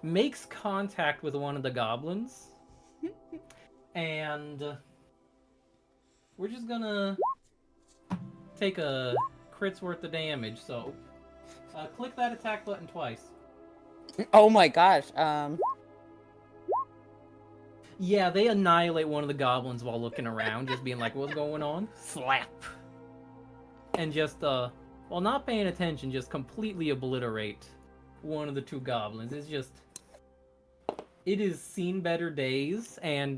makes contact with one of the goblins. And we're just gonna take a crit's worth of damage, so click that attack button twice. Oh my gosh. Yeah, they annihilate one of the goblins while looking around, just being like, what's going on? Slap. And just, while not paying attention, just completely obliterate one of the two goblins. It's just... It has seen better days, and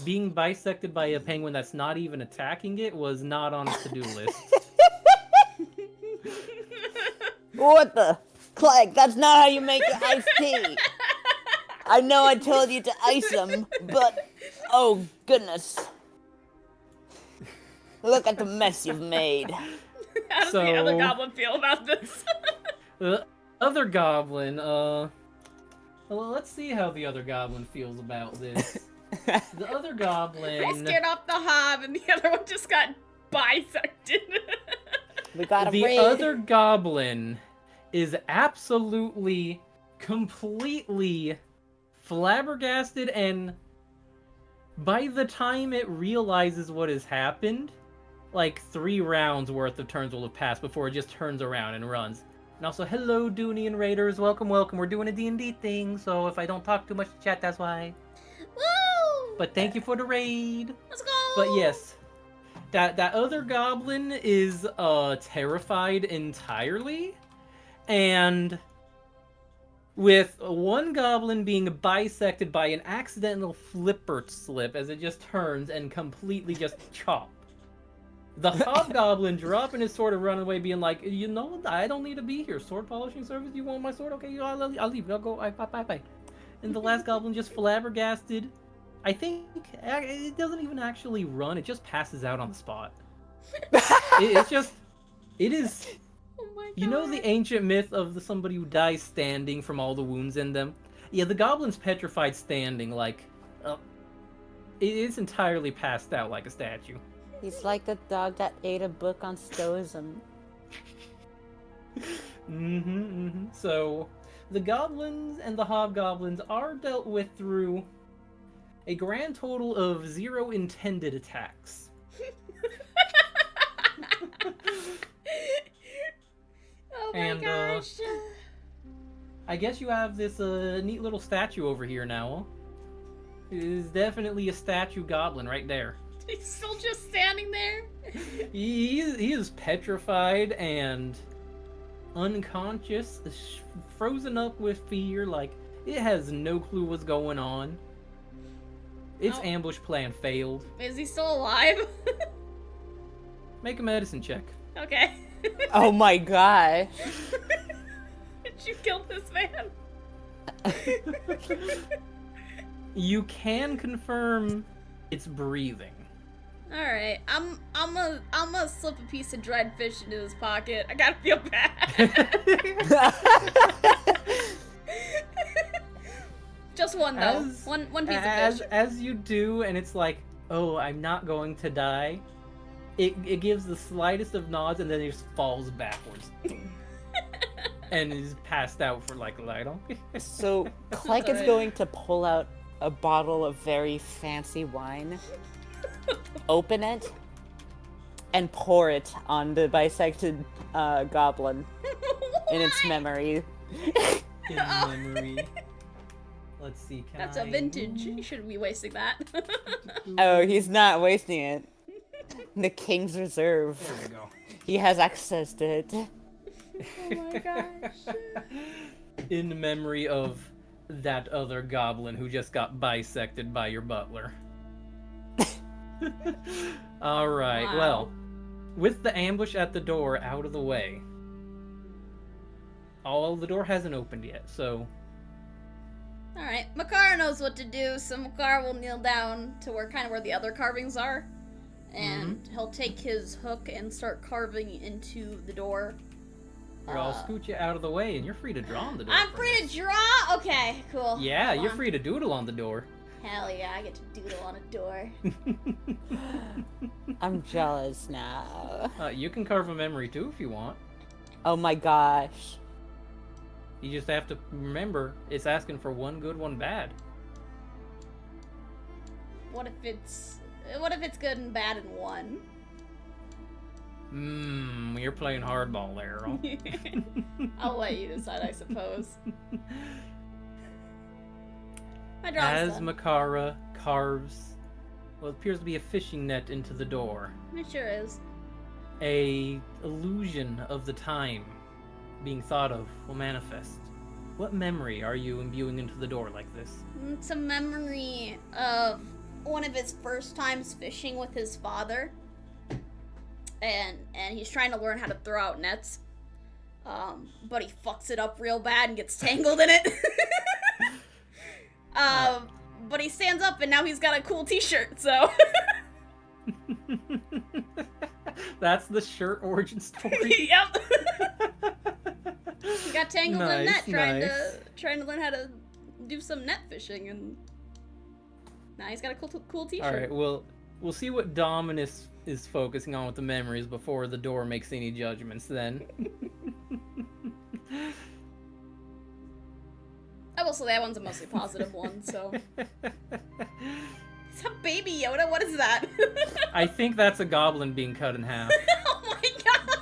being bisected by a penguin that's not even attacking it was not on its to-do list. What the? Clegg, that's not how you make iced tea. I know I told you to ice them, but oh goodness. Look at the mess you've made. How does the other goblin feel about this? The other goblin, well, let's see how the other goblin feels about this. The other goblin... I scared off the hob, and the other one just got bisected. We got a The raid. other goblin is absolutely, completely flabbergasted, and by the time it realizes what has happened, like 3 rounds worth of turns will have passed before it just turns around and runs. And also, hello, Doonian Raiders, welcome, welcome. We're doing a D&D thing, so if I don't talk too much to chat, that's why. Woo! But thank you for the raid. Let's go! But yes, that other goblin is terrified entirely, and with one goblin being bisected by an accidental flipper slip as it just turns and completely just chop. The hobgoblin dropping his sword and running away, being like, you know, I don't need to be here. Sword polishing service, you want my sword? Okay, I'll leave. I'll go. Bye. And the last goblin just flabbergasted. I think it doesn't even actually run. It just passes out on the spot. It is... Oh my god. You know the ancient myth of somebody who dies standing from all the wounds in them? Yeah, the goblin's petrified standing, like... it is entirely passed out like a statue. He's like the dog that ate a book on stoicism. So, the goblins and the hobgoblins are dealt with through a grand total of 0 intended attacks. Oh my And, gosh. I guess you have this neat little statue over here now. It is definitely a statue goblin right there. He's still just standing there? He is petrified and unconscious, frozen up with fear, like it has no clue what's going on. Its Oh. ambush plan failed. Is he still alive? Make a medicine check. Okay. Oh my gosh. Did you kill this man? You can confirm it's breathing. Alright, I'm gonna slip a piece of dried fish into his pocket. I gotta feel bad. Just one though. One piece of fish. As you do, and it's like, oh, I'm not going to die. It gives the slightest of nods, and then it just falls backwards. And is passed out for like a light on. So, Clegg is going to pull out a bottle of very fancy wine, open it, and pour it on the bisected goblin in its Why? memory. In memory. Let's see. Can That's I a vintage. move? You shouldn't be wasting that. Oh, he's not wasting it. The King's Reserve. There we go. He has access to it. Oh my gosh. In memory of that other goblin who just got bisected by your butler. All right. Wow. Well, with the ambush at the door out of the way, the door hasn't opened yet, so Alright, Makara knows what to do, so Makara will kneel down to where the other carvings are. And he'll take his hook and start carving into the door. I'll scoot you out of the way, and you're free to draw on the door. I'm from free this. to draw? Okay, cool. Yeah, Hold you're on. free to doodle on the door. Hell yeah, I get to doodle on a door. I'm jealous now. You can carve a memory too if you want. Oh my gosh. You just have to remember, it's asking for one good, one bad. What if it's good and bad in one? You're playing hardball there, Earl. I'll let you decide, I suppose. My draw's As done. Makara carves what appears to be a fishing net into the door, It sure is. a illusion of the time being thought of will manifest. What memory are you imbuing into the door like this? It's a memory of one of his first times fishing with his father. And he's trying to learn how to throw out nets. But he fucks it up real bad and gets tangled in it. But he stands up and now he's got a cool t-shirt, so... That's the shirt origin story. Yep. He got tangled in a net Nice. trying to learn how to do some net fishing, and now he's got a cool t-shirt. Alright, we'll see what Dominus is focusing on with the memories before the door makes any judgments then. I will say that one's a mostly positive one, so... It's a baby Yoda, what is that? I think that's a goblin being cut in half. Oh my god!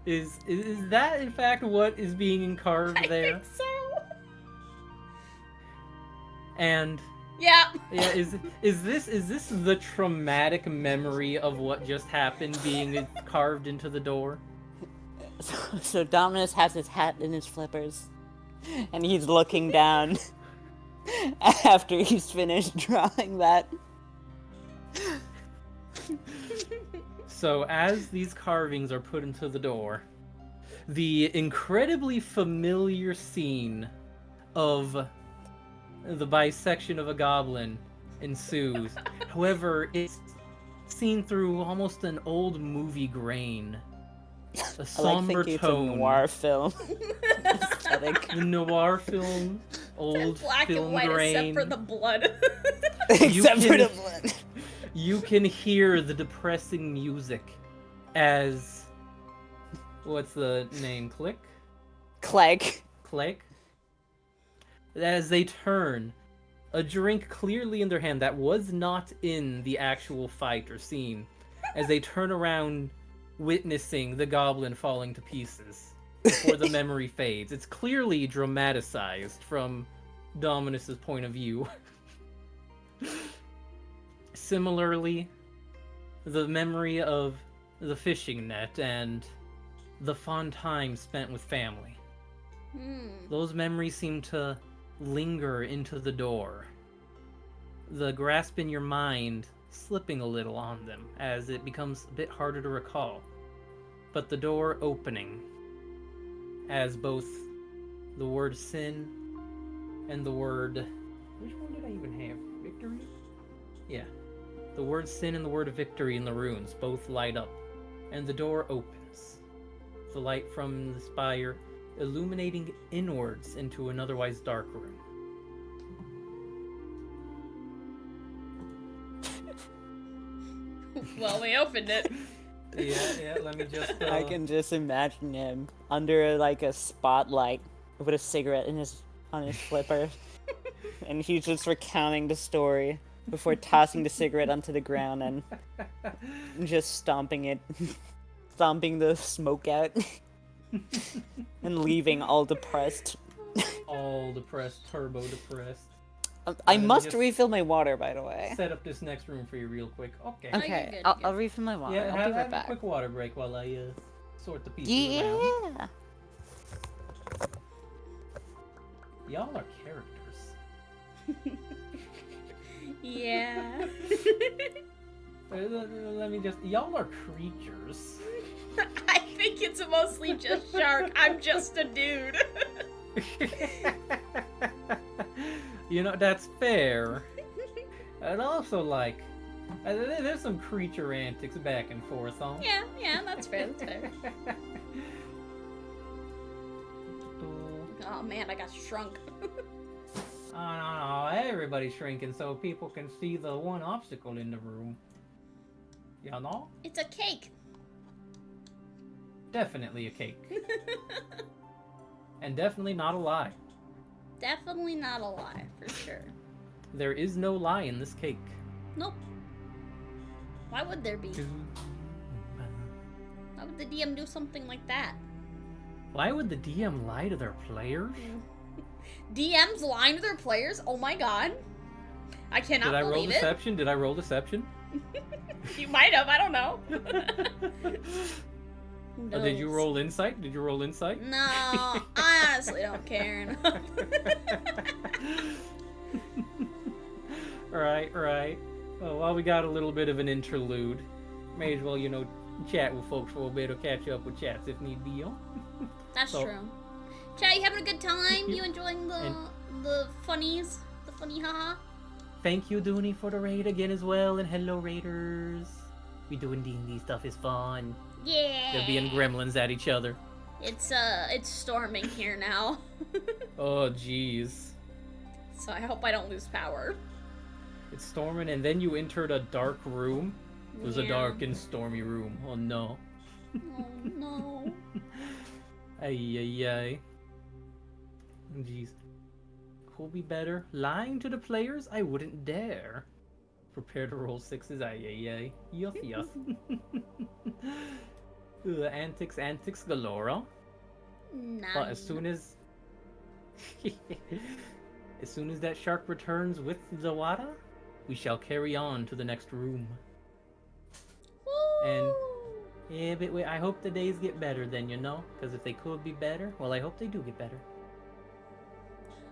Is that in fact what is being carved I there? think so. And Yeah. yeah, is this the traumatic memory of what just happened being carved into the door? So Dominus has his hat and his flippers, and he's looking down after he's finished drawing that. So as these carvings are put into the door, the incredibly familiar scene of the bisection of a goblin ensues. However, it's seen through almost an old movie grain. A somber It's a tone. noir film. Aesthetic. The noir film, old Black film and white grain. except for the blood. Except for can- the blood. You can hear the depressing music as... What's the name? Click? Clegg. Click? As they turn, a drink clearly in their hand that was not in the actual fight or scene, as they turn around witnessing the goblin falling to pieces before the memory fades. It's clearly dramatized from Dominus's point of view. Similarly, the memory of the fishing net and the fun time spent with family. Those memories seem to linger into the door. The grasp in your mind slipping a little on them as it becomes a bit harder to recall. But the door opening as both the word sin and the word... Which one did I even have? Victory? Yeah. The word sin and the word victory in the runes both light up, and the door opens. The light from the spire illuminating inwards into an otherwise dark room. Well, we opened it. Yeah, let me just... I can just imagine him under like a spotlight with a cigarette on his flipper, and he's just recounting the story before tossing the cigarette onto the ground and just stomping the smoke out. And leaving all depressed. All depressed, turbo depressed. I Let me must just refill my water, by the way. Set up this next room for you real quick. Okay. you're Okay, good, I'll, you're I'll good. refill my water. Yeah, I'll have, be right have a back. quick water break while I sort the pieces around. Yeah. Y'all are characters. Yeah. Let me just. Y'all are creatures. I think it's mostly just Shark. I'm just a dude. You know, that's fair. And also, like, there's some creature antics back and forth on. Yeah, that's fair, that's fair. Oh man, I got shrunk. Oh, no, everybody's shrinking so people can see the one obstacle in the room. You know? It's a cake. Definitely a cake. And definitely not a lie. Definitely not a lie, for sure. There is no lie in this cake. Nope. Why would there be? Why would the DM do something like that? Why would the DM lie to their players? DMs lying to their players? Oh my god. I cannot Did I roll believe it. deception? Did I roll deception? You might have, I don't know. Who Oh, did you knows? roll insight? Did you roll insight? No, I honestly don't care enough. Right. Well, while we got a little bit of an interlude, may as well, chat with folks for a little bit or catch up with chats if need be, yo. That's So- true. Chat, you having a good time? You enjoying And- the funnies? The funny haha? Thank you, Dooney, for the raid again as well, and hello, raiders. We doing D&D stuff is fun. Yeah. They're being gremlins at each other. It's storming here now. Oh, jeez. So I hope I don't lose power. It's storming, and then you entered a dark room. It was a Yeah. dark and stormy room. Oh, no. Oh no. Ay. Jeez. Could be better. Lying to the players? I wouldn't dare. Prepare to roll sixes. Ay. Yuff. Antics galore. Nah. But as soon as... as soon as that shark returns with the water, we shall carry on to the next room. And... yeah, but wait, I hope the days get better then, Because if they could be better, well, I hope they do get better.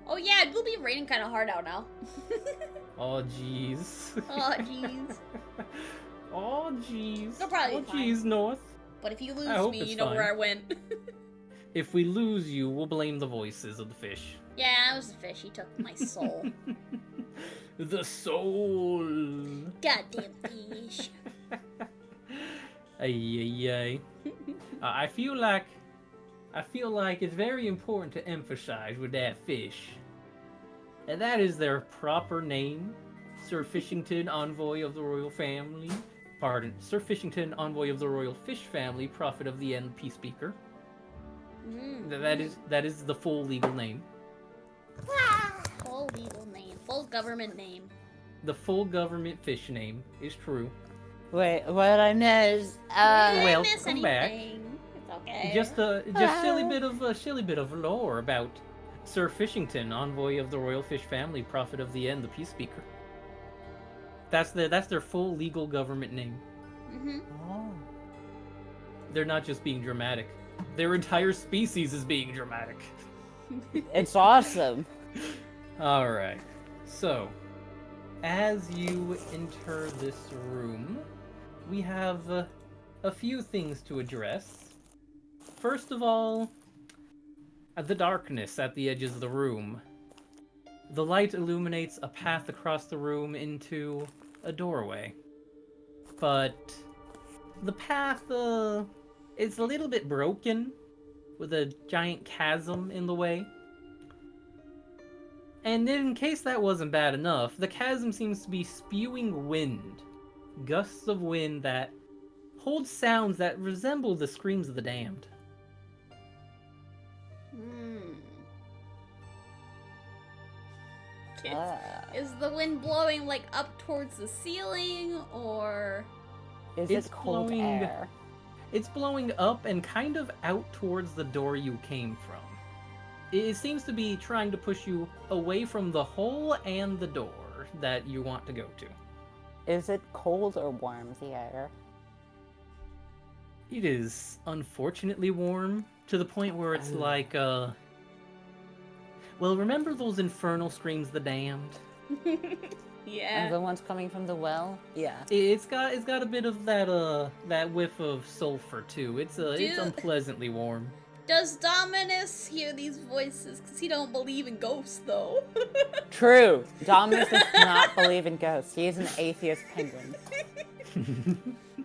Oh yeah, it will be raining kind of hard out now. Oh, jeez. Oh jeez. Oh, jeez. They'll probably Oh, be fine. jeez, North. But if you I lose hope me, it's you know where fine. I went. If we lose you, we'll blame the voices of the fish. Yeah, it was the fish. He took my soul. The soul. Goddamn fish. Ay. I feel like it's very important to emphasize with that fish. And that is their proper name. Sir Fishington, Envoy of the Royal Family. Pardon, Sir Fishington, Envoy of the Royal Fish Family, Prophet of the End, Peacemaker. That is the full legal name. Full legal name. Full government name. The full government fish name is true. Wait, what I miss? Did I well, miss come back. anything? It's okay. Just silly bit of lore about Sir Fishington, Envoy of the Royal Fish Family, Prophet of the End, the Peacemaker. That's their full legal government name. Oh. They're not just being dramatic. Their entire species is being dramatic. It's awesome. Alright. So, as you enter this room, we have a few things to address. First of all, the darkness at the edges of the room. The light illuminates a path across the room into a doorway. But the path is a little bit broken, with a giant chasm in the way. And in case that wasn't bad enough, the chasm seems to be spewing wind. Gusts of wind that hold sounds that resemble the screams of the damned. Is the wind blowing like up towards the ceiling or? Is It's it cold blowing- air? It's blowing up and kind of out towards the door you came from. It seems to be trying to push you away from the hole and the door that you want to go to. Is it cold or warm, the air? It is unfortunately warm to the point where it's like, well, remember those infernal screams of the damned? Yeah. And the ones coming from the well? Yeah. It's got a bit of that whiff of sulfur too. It's unpleasantly warm. Does Dominus hear these voices? Because he don't believe in ghosts, though. True. Dominus does not believe in ghosts. He is an atheist penguin.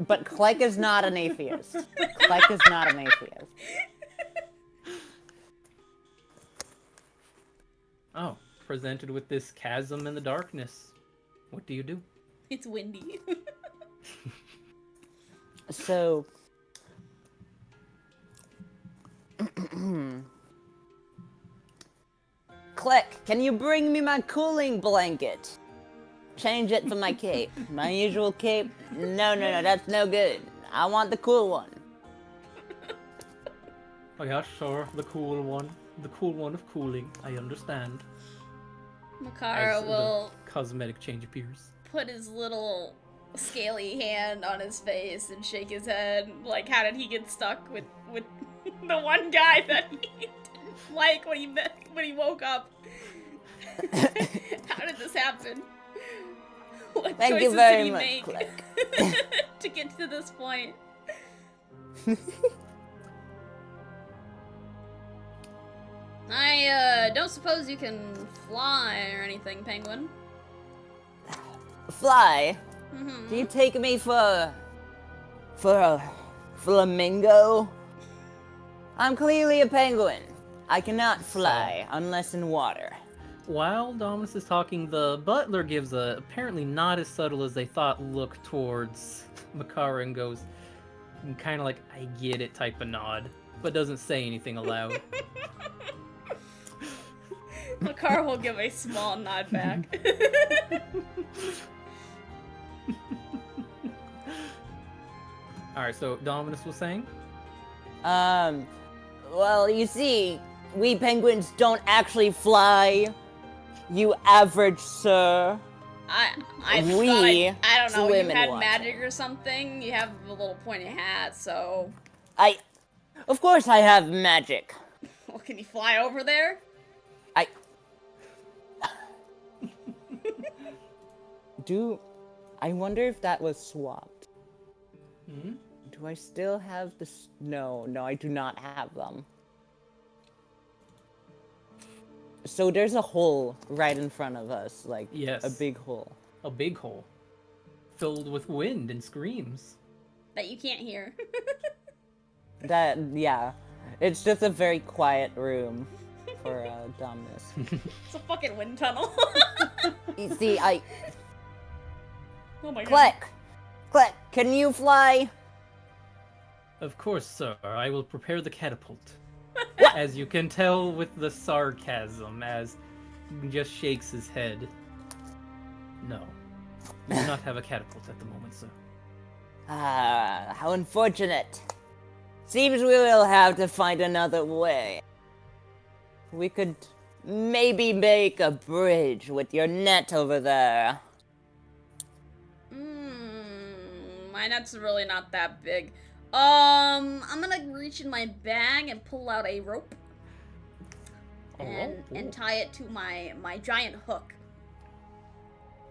But Clegg is not an atheist. Clegg is not an atheist. Oh, presented with this chasm in the darkness. What do you do? It's windy. So... Click, can you bring me my cooling blanket? Change it for my cape. My usual cape? No, that's no good. I want the cool one. Oh yeah, sure, the cool one. The cool one of cooling. I understand. Makara As will the cosmetic change appears. put his little scaly hand on his face and shake his head. Like, how did he get stuck with the one guy that he didn't like when he woke up? How did this happen? What Thank you choices very did he much, make Click. to get to this point? I don't suppose you can fly or anything, Penguin. Fly? Mm-hmm. Do you take me for a flamingo? I'm clearly a penguin. I cannot fly unless in water. While Dominus is talking, the butler gives a apparently not as subtle as they thought look towards Makara and goes, kind of like, I get it type of nod, but doesn't say anything aloud. Makara will give a small nod back. Alright, so Dominus was saying? Well, you see, we penguins don't actually fly, you average sir. I We thought I don't know, swim you in had water. magic or something? You have a little pointy hat, so... Of course I have magic. Well, can you fly over there? I wonder if that was swapped. Hmm? Do I still have this? No, I do not have them. So there's a hole right in front of us, like Yes. a big hole. A big hole. Filled with wind and screams. That you can't hear. Yeah. It's just a very quiet room for Dominus. It's a fucking wind tunnel. You see, Oh my god. Click, can you fly? Of course, sir. I will prepare the catapult. As you can tell with the sarcasm, as he just shakes his head. No. You do not have a catapult at the moment, sir. Ah, how unfortunate. Seems we will have to find another way. We could maybe make a bridge with your net over there. My net's really not that big. I'm gonna reach in my bag and pull out a rope. And tie it to my giant hook.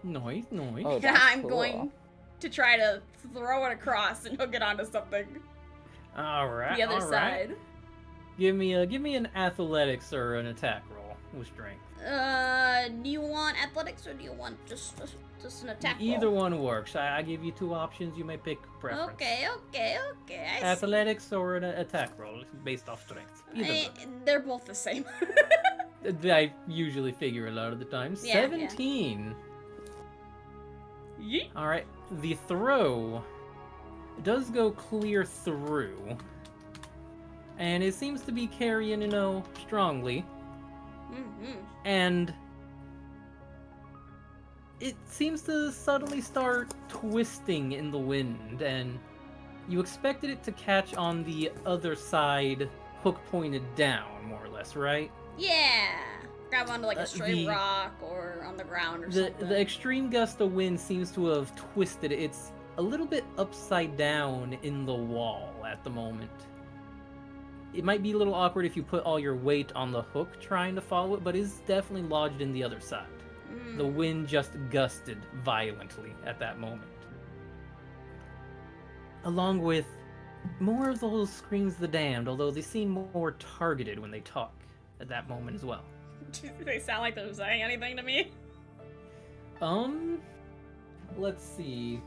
Nice. Oh, And that's I'm cool. going to try to throw it across and hook it onto something. Alright. The other side. Give me an athletics or an attack roll with strength. Do you want athletics or do you want just an attack roll? Either one works. I give you two options. You may pick preference. Okay. Athletics or an attack roll based off strength. Either They're both the same. I usually figure a lot of the time. Yeah, 17. Yeet. All right. The throw does go clear through, and it seems to be carrying, strongly. Mm-hmm. And it seems to suddenly start twisting in the wind, and You expected it to catch on the other side, hook pointed down, more or less, right? Yeah. Grab onto like a stray the- rock or on the ground or The something. the extreme gust of wind seems to have twisted it. It's a little bit upside down in the wall at the moment. It might be a little awkward if you put all your weight on the hook trying to follow it, but it's definitely lodged in the other side. The wind just gusted violently at that moment. Along with more of those screams of the damned, although they seem more targeted when they talk at that moment as well. They sound like they're saying anything to me. Let's see.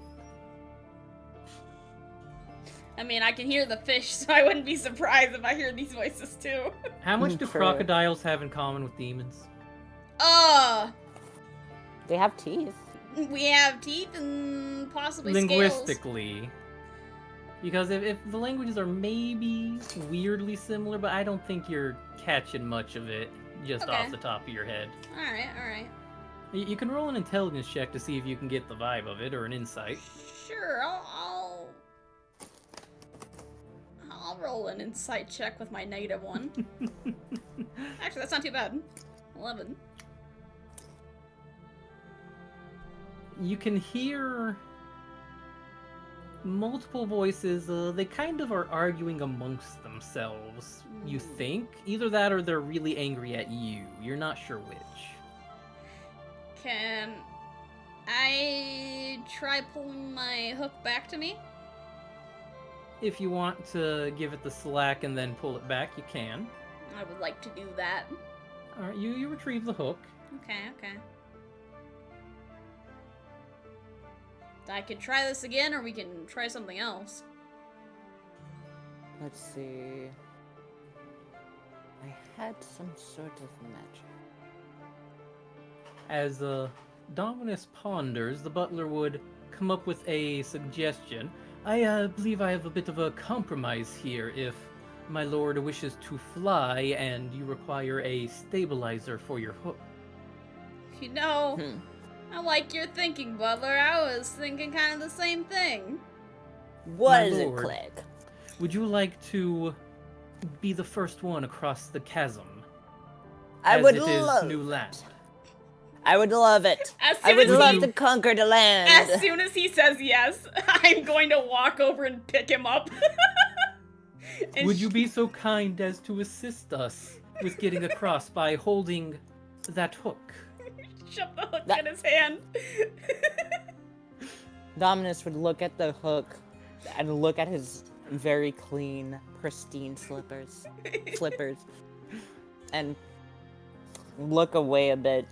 I mean, I can hear the fish, so I wouldn't be surprised if I hear these voices too. How much do True. crocodiles have in common with demons? They have teeth. We have teeth and possibly scales. Linguistically. Because if the languages are maybe weirdly similar, but I don't think you're catching much of it just Okay. off the top of your head. Alright. You can roll an intelligence check to see if you can get the vibe of it, or an insight. Sure, I'll roll an insight check with my -1. Actually, that's not too bad. 11. You can hear multiple voices. They kind of are arguing amongst themselves, you think. Either that or they're really angry at you. You're not sure which. Can I try pulling my hook back to me? If you want to give it the slack and then pull it back, you can. I would like to do that. Alright, you retrieve the hook. Okay. I could try this again, or we can try something else. Let's see. I had some sort of magic. As Dominus ponders, the butler would come up with a suggestion. I believe I have a bit of a compromise here. If my lord wishes to fly and you require a stabilizer for your hook. You know, I like your thinking, Butler. I was thinking kind of the same thing. What My is it, lord. Click? Would you like to be the first one across the chasm? I as would it is love new land. I would love it. As I soon would as love he, to conquer the land. as soon as he says yes, I'm going to walk over and pick him up. And Would you be so kind as to assist us with getting across by holding that hook? shove the hook That- in his hand? Dominus would look at the hook and look at his very clean, pristine flippers, and look away a bit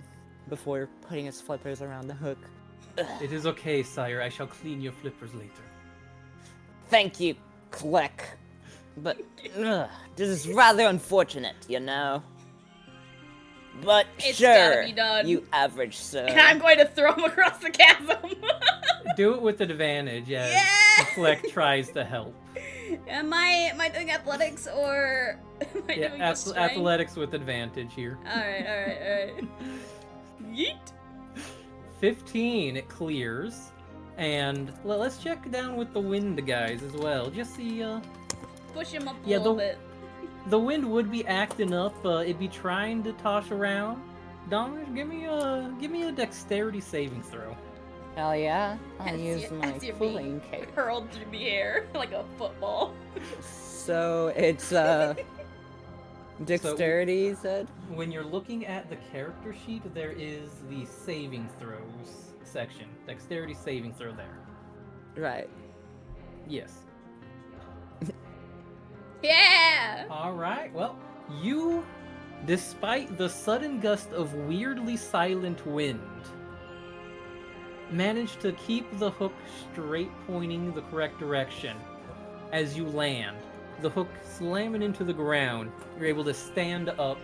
before putting his flippers around the hook. It is okay, sire. I shall clean your flippers later. Thank you, Click. But this is rather unfortunate, you know. But It's sure, gotta be done. you average sir. And I'm going to throw him across the chasm. Do it with advantage as Yeah! Fleck tries to help. Am I doing athletics or am I Yeah, doing just strength? athletics with advantage here. Alright. Yeet. 15, it clears. And let's check down with the wind guys as well. Just see, Push him up a Yeah, little bit. the wind would be acting up. It'd be trying to toss around. Dominic, give me a dexterity saving throw. Hell yeah, I'll As use you- my as you're cooling being cape. Hurled through the air like a football. So it's dexterity, you said? When you're looking at the character sheet, there is the saving throws section. Dexterity saving throw there. Right. Yes. Yeah! Alright, well, you, despite the sudden gust of weirdly silent wind, managed to keep the hook straight pointing the correct direction. As you land, the hook slamming into the ground, you're able to stand up,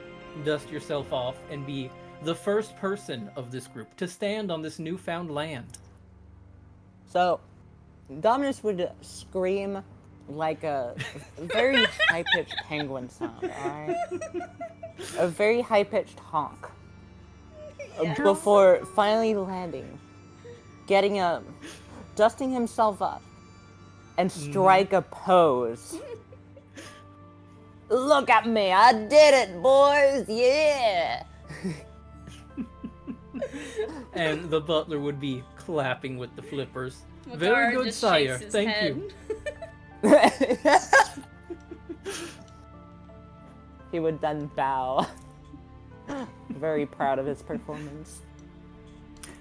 dust yourself off, and be the first person of this group to stand on this newfound land. So, Dominus would scream like a very high-pitched penguin sound, alright? A very high-pitched honk. Before finally landing, getting up, dusting himself up, and strike a pose. Look at me, I did it, boys! Yeah! And the butler would be clapping with the flippers. Makar Very good, just sire. shakes his Thank head. you. He would then bow. Very proud of his performance.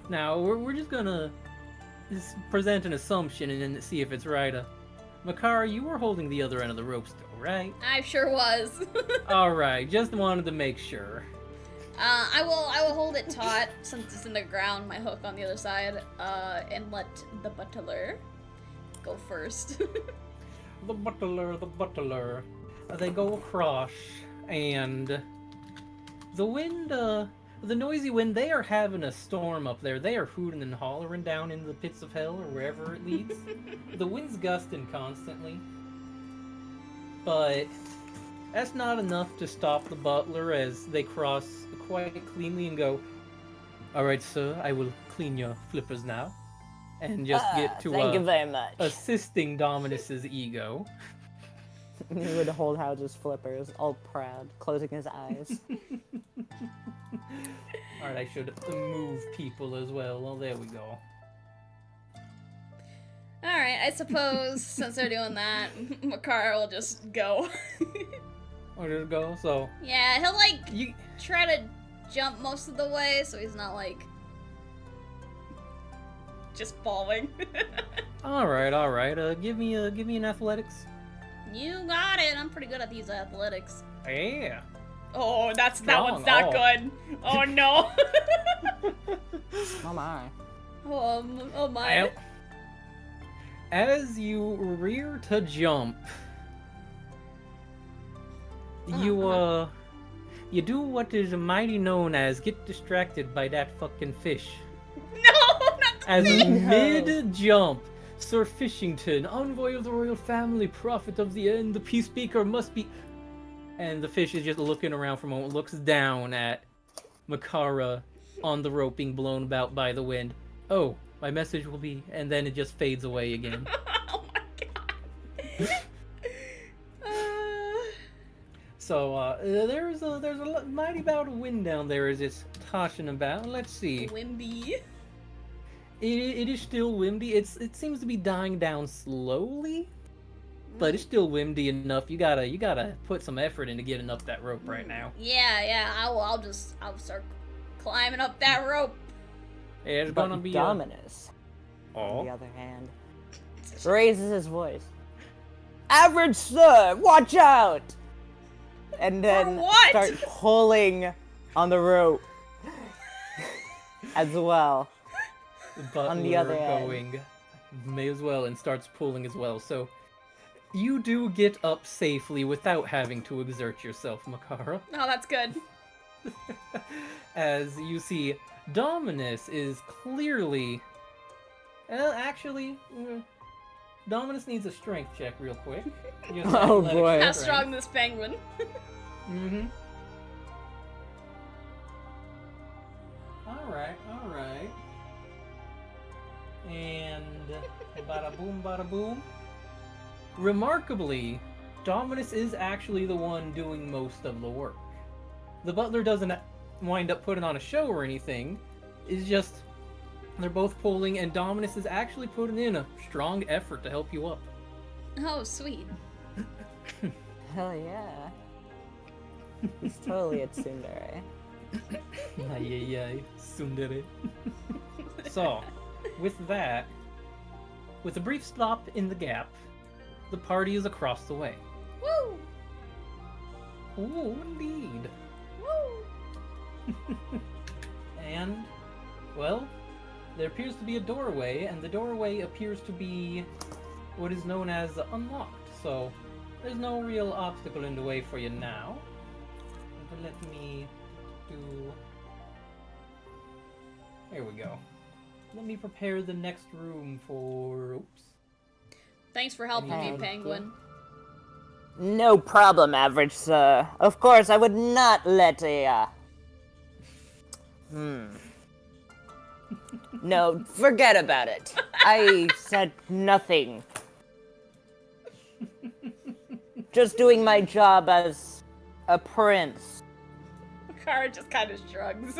Now, we're just gonna present an assumption and then see if it's right. Makara, you were holding the other end of the rope still, right? I sure was. Alright, just wanted to make sure. I will hold it taut since it's in the ground, my hook on the other side, and let the butler go first. The butler. They go across, and the wind, the noisy wind, they are having a storm up there. They are hooting and hollering down in the pits of hell, or wherever it leads. The wind's gusting constantly. But that's not enough to stop the butler as they cross quite cleanly and go, "Alright, sir, I will clean your flippers now." And just get to Thank you very much. assisting Dominus's ego. He would hold out his flippers, all proud, closing his eyes. Alright, I should move people as well. Well, there we go. Alright, I suppose since they're doing that, Makar will just go. I'll just go, so... Yeah, he'll like You... try to jump most of the way so he's not like just falling. Alright, give me an athletics. You got it. I'm pretty good at these athletics. Yeah. Oh, that Strong. one's not Oh. good. Oh no. Oh my. Oh my. Well, as you rear to jump, you do what is mighty known as get distracted by that fucking fish. No, not the As fish. mid-jump, Sir Fishington, envoy of the royal family, prophet of the end, the peace speaker must be... And the fish is just looking around for a moment, looks down at Makara on the rope being blown about by the wind. Oh, my message will be... And then it just fades away again. Oh my god. So, there's a mighty bout of wind down there as it's tossing about. Let's see. Wimby. It is still windy. It seems to be dying down slowly, but it's still windy enough. You gotta put some effort into getting up that rope right now. Yeah. I'll start climbing up that rope. It's But gonna be Dominus, on Oh, the other hand, raises his voice. Average sir, watch out! And then what? start pulling on the rope as well. the butler on the other end. going may as well and starts pulling as well. So you do get up safely without having to exert yourself, Makara. Oh, that's good. As you see, Dominus is clearly... Dominus needs a strength check real quick. Just Oh, athletic boy. How strength. strong this penguin. Mm-hmm. Alright. And... bada boom, bada boom. Remarkably, Dominus is actually the one doing most of the work. The butler doesn't wind up putting on a show or anything. It's just... they're both pulling, and Dominus is actually putting in a strong effort to help you up. Oh, sweet. Hell yeah. He's totally a tsundere. Ay, tsundere. So, with that, with a brief stop in the gap, the party is across the way. Woo! Ooh, indeed. Woo! And, well, there appears to be a doorway, and the doorway appears to be what is known as unlocked. So, there's no real obstacle in the way for you now. But let me do... There we go. Let me prepare the next room for... Oops. Thanks for helping me, Thank penguin. No problem, average sir. Of course, I would not let a, No, forget about it. I said nothing. just doing my job as a prince. Kara just kind of shrugs.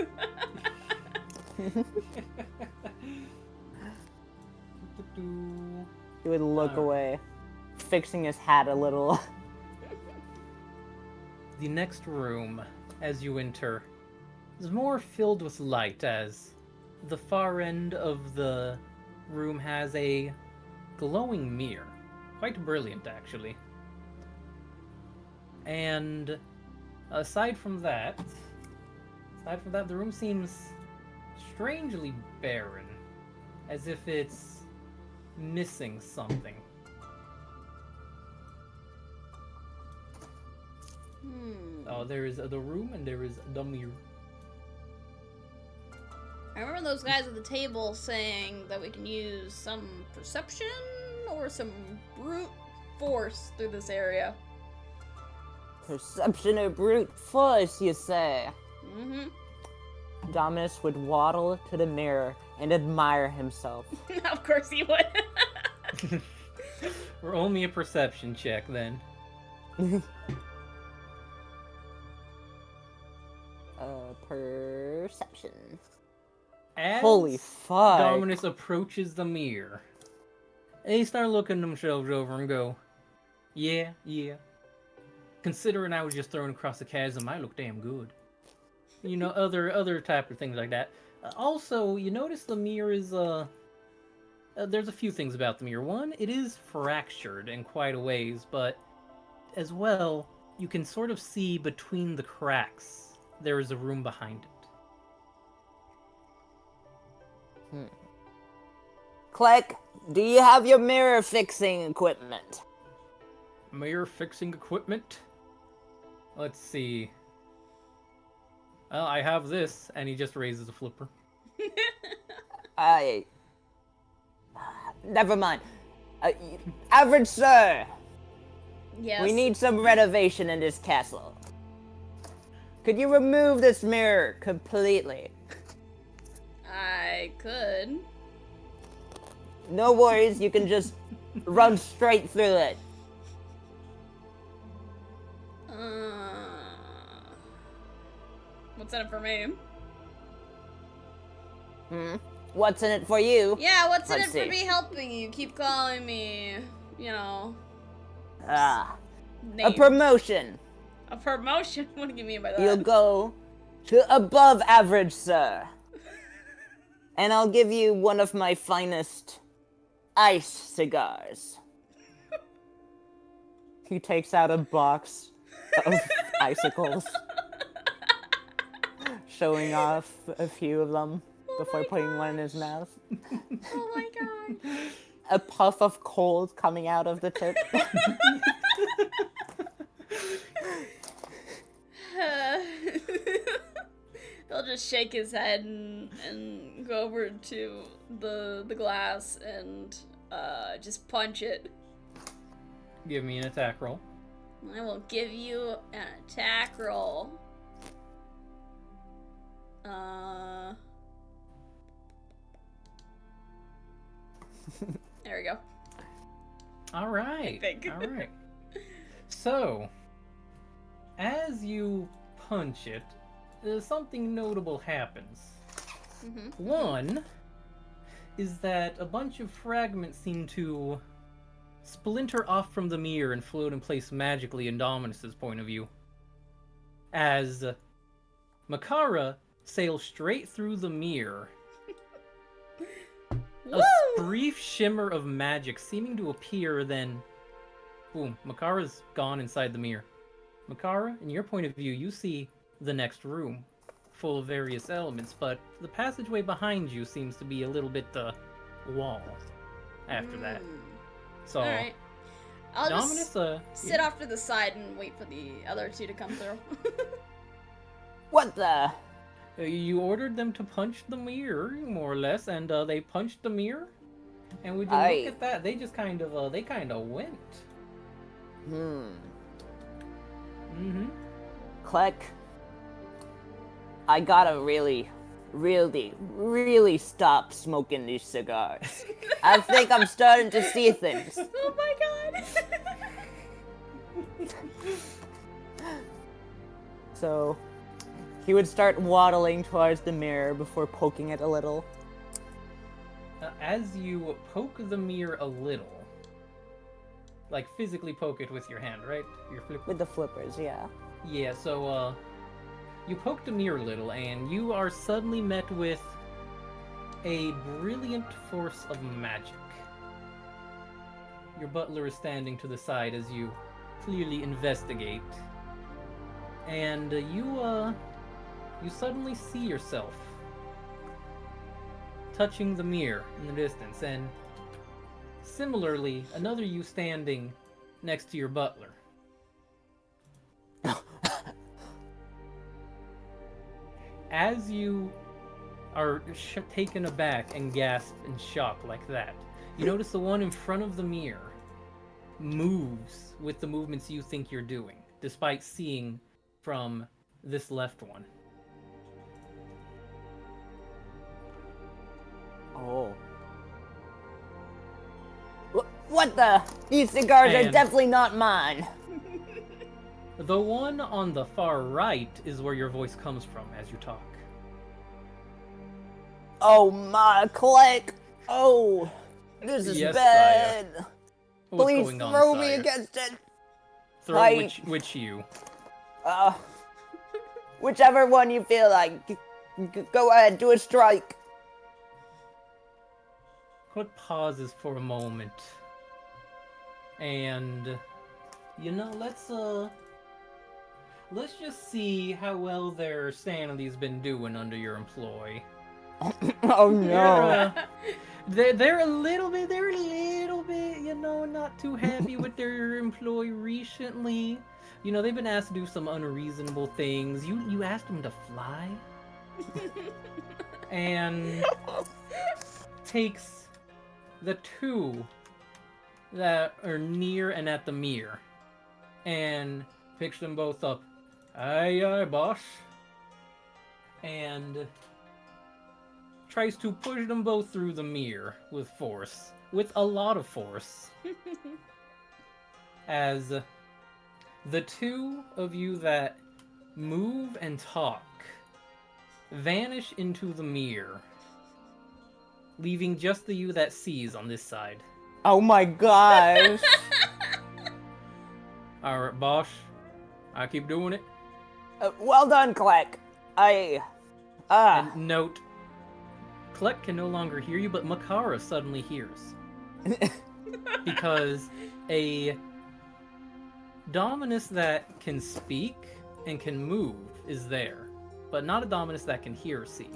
He would look away, fixing his hat a little. The next room, as you enter, is more filled with light, as the far end of the room has a glowing mirror. Quite brilliant, actually. And aside from that, the room seems strangely barren, as if it's missing something. Oh, there is the room and there is the mirror. I remember those guys at the table saying that we can use some perception or some brute force through this area. Perception or brute force, you say? Mm-hmm. Dominus would waddle to the mirror and admire himself. Of course he would. Roll me a perception check, then. Perception. As Holy fuck. Dominus approaches the mirror, they start looking themselves over and go, yeah. Considering I was just thrown across the chasm, I look damn good. You know, other type of things like that. Also, you notice the mirror is, there's a few things about the mirror. One, it is fractured in quite a ways, but as well, you can sort of see between the cracks there is a room behind it. Click, do you have your mirror fixing equipment? Mirror fixing equipment? Let's see. Well, I have this, and he just raises a flipper. Never mind. Average sir, Yes. we need some renovation in this castle. Could you remove this mirror completely? I could. No worries, you can just run straight through it. What's in it for me? What's in it for you? Yeah, what's in it Let's for see. me helping you? Keep calling me, you know, A names. promotion. A promotion? What do you mean by that? You'll go to above average, sir. And I'll give you one of my finest ice cigars. He takes out a box of icicles, showing off a few of them before putting one in his mouth. Oh my god. A puff of cold coming out of the tip. He'll just shake his head and go over to the glass and just punch it. Give me an attack roll. I will give you an attack roll. There we go. All right. I think. All right. So, as you punch it, something notable happens. One is that a bunch of fragments seem to splinter off from the mirror and float in place magically in Dominus's point of view. As Makara sails straight through the mirror, a brief shimmer of magic seeming to appear, then boom, Makara's gone inside the mirror. Makara, in your point of view, you see the next room, full of various elements, but the passageway behind you seems to be a little bit wall after that. So, Alright. I'll Dominus, just sit off to the side and wait for the other two to come through. What the? You ordered them to punch the mirror, more or less, and they punched the mirror. And when you look at that, they just kind of went. Click. I gotta really stop smoking these cigars. I think I'm starting to see things. Oh my god! So, he would start waddling towards the mirror before poking it a little. As you poke the mirror a little, like physically poke it with your hand, right? Your flip. With the flippers, yeah. Yeah. So, you poke the mirror a little, and you are suddenly met with a brilliant force of magic. Your butler is standing to the side as you clearly investigate, and you suddenly see yourself touching the mirror in the distance, and similarly, another you standing next to your butler. As you are taken aback and gasp in shock like that, you notice the one in front of the mirror moves with the movements you think you're doing, despite seeing from this left one. Oh. What the? These cigars are And- definitely not mine. The one on the far right is where your voice comes from as you talk. Oh my click! Oh, this is Yes, bad. What's Please going on, throw me sire? against it. Throw I- which you? Whichever one you feel like. Go ahead, do a strike. Click pauses for a moment. And let's just see how well their sanity's been doing under your employ. Oh no. They're a little bit, not too happy with their employee recently. They've been asked to do some unreasonable things. You asked them to fly? And takes the two that are near and at the mirror and picks them both up. Aye, aye, boss. And tries to push them both through the mirror with force. With a lot of force. As the two of you that move and talk vanish into the mirror, leaving just the you that sees on this side. Oh my gosh. Alright, boss. I keep doing it. Well done, Click. And note, Klek can no longer hear you, but Makara suddenly hears. Because a Dominus that can speak and can move is there, but not a Dominus that can hear or see.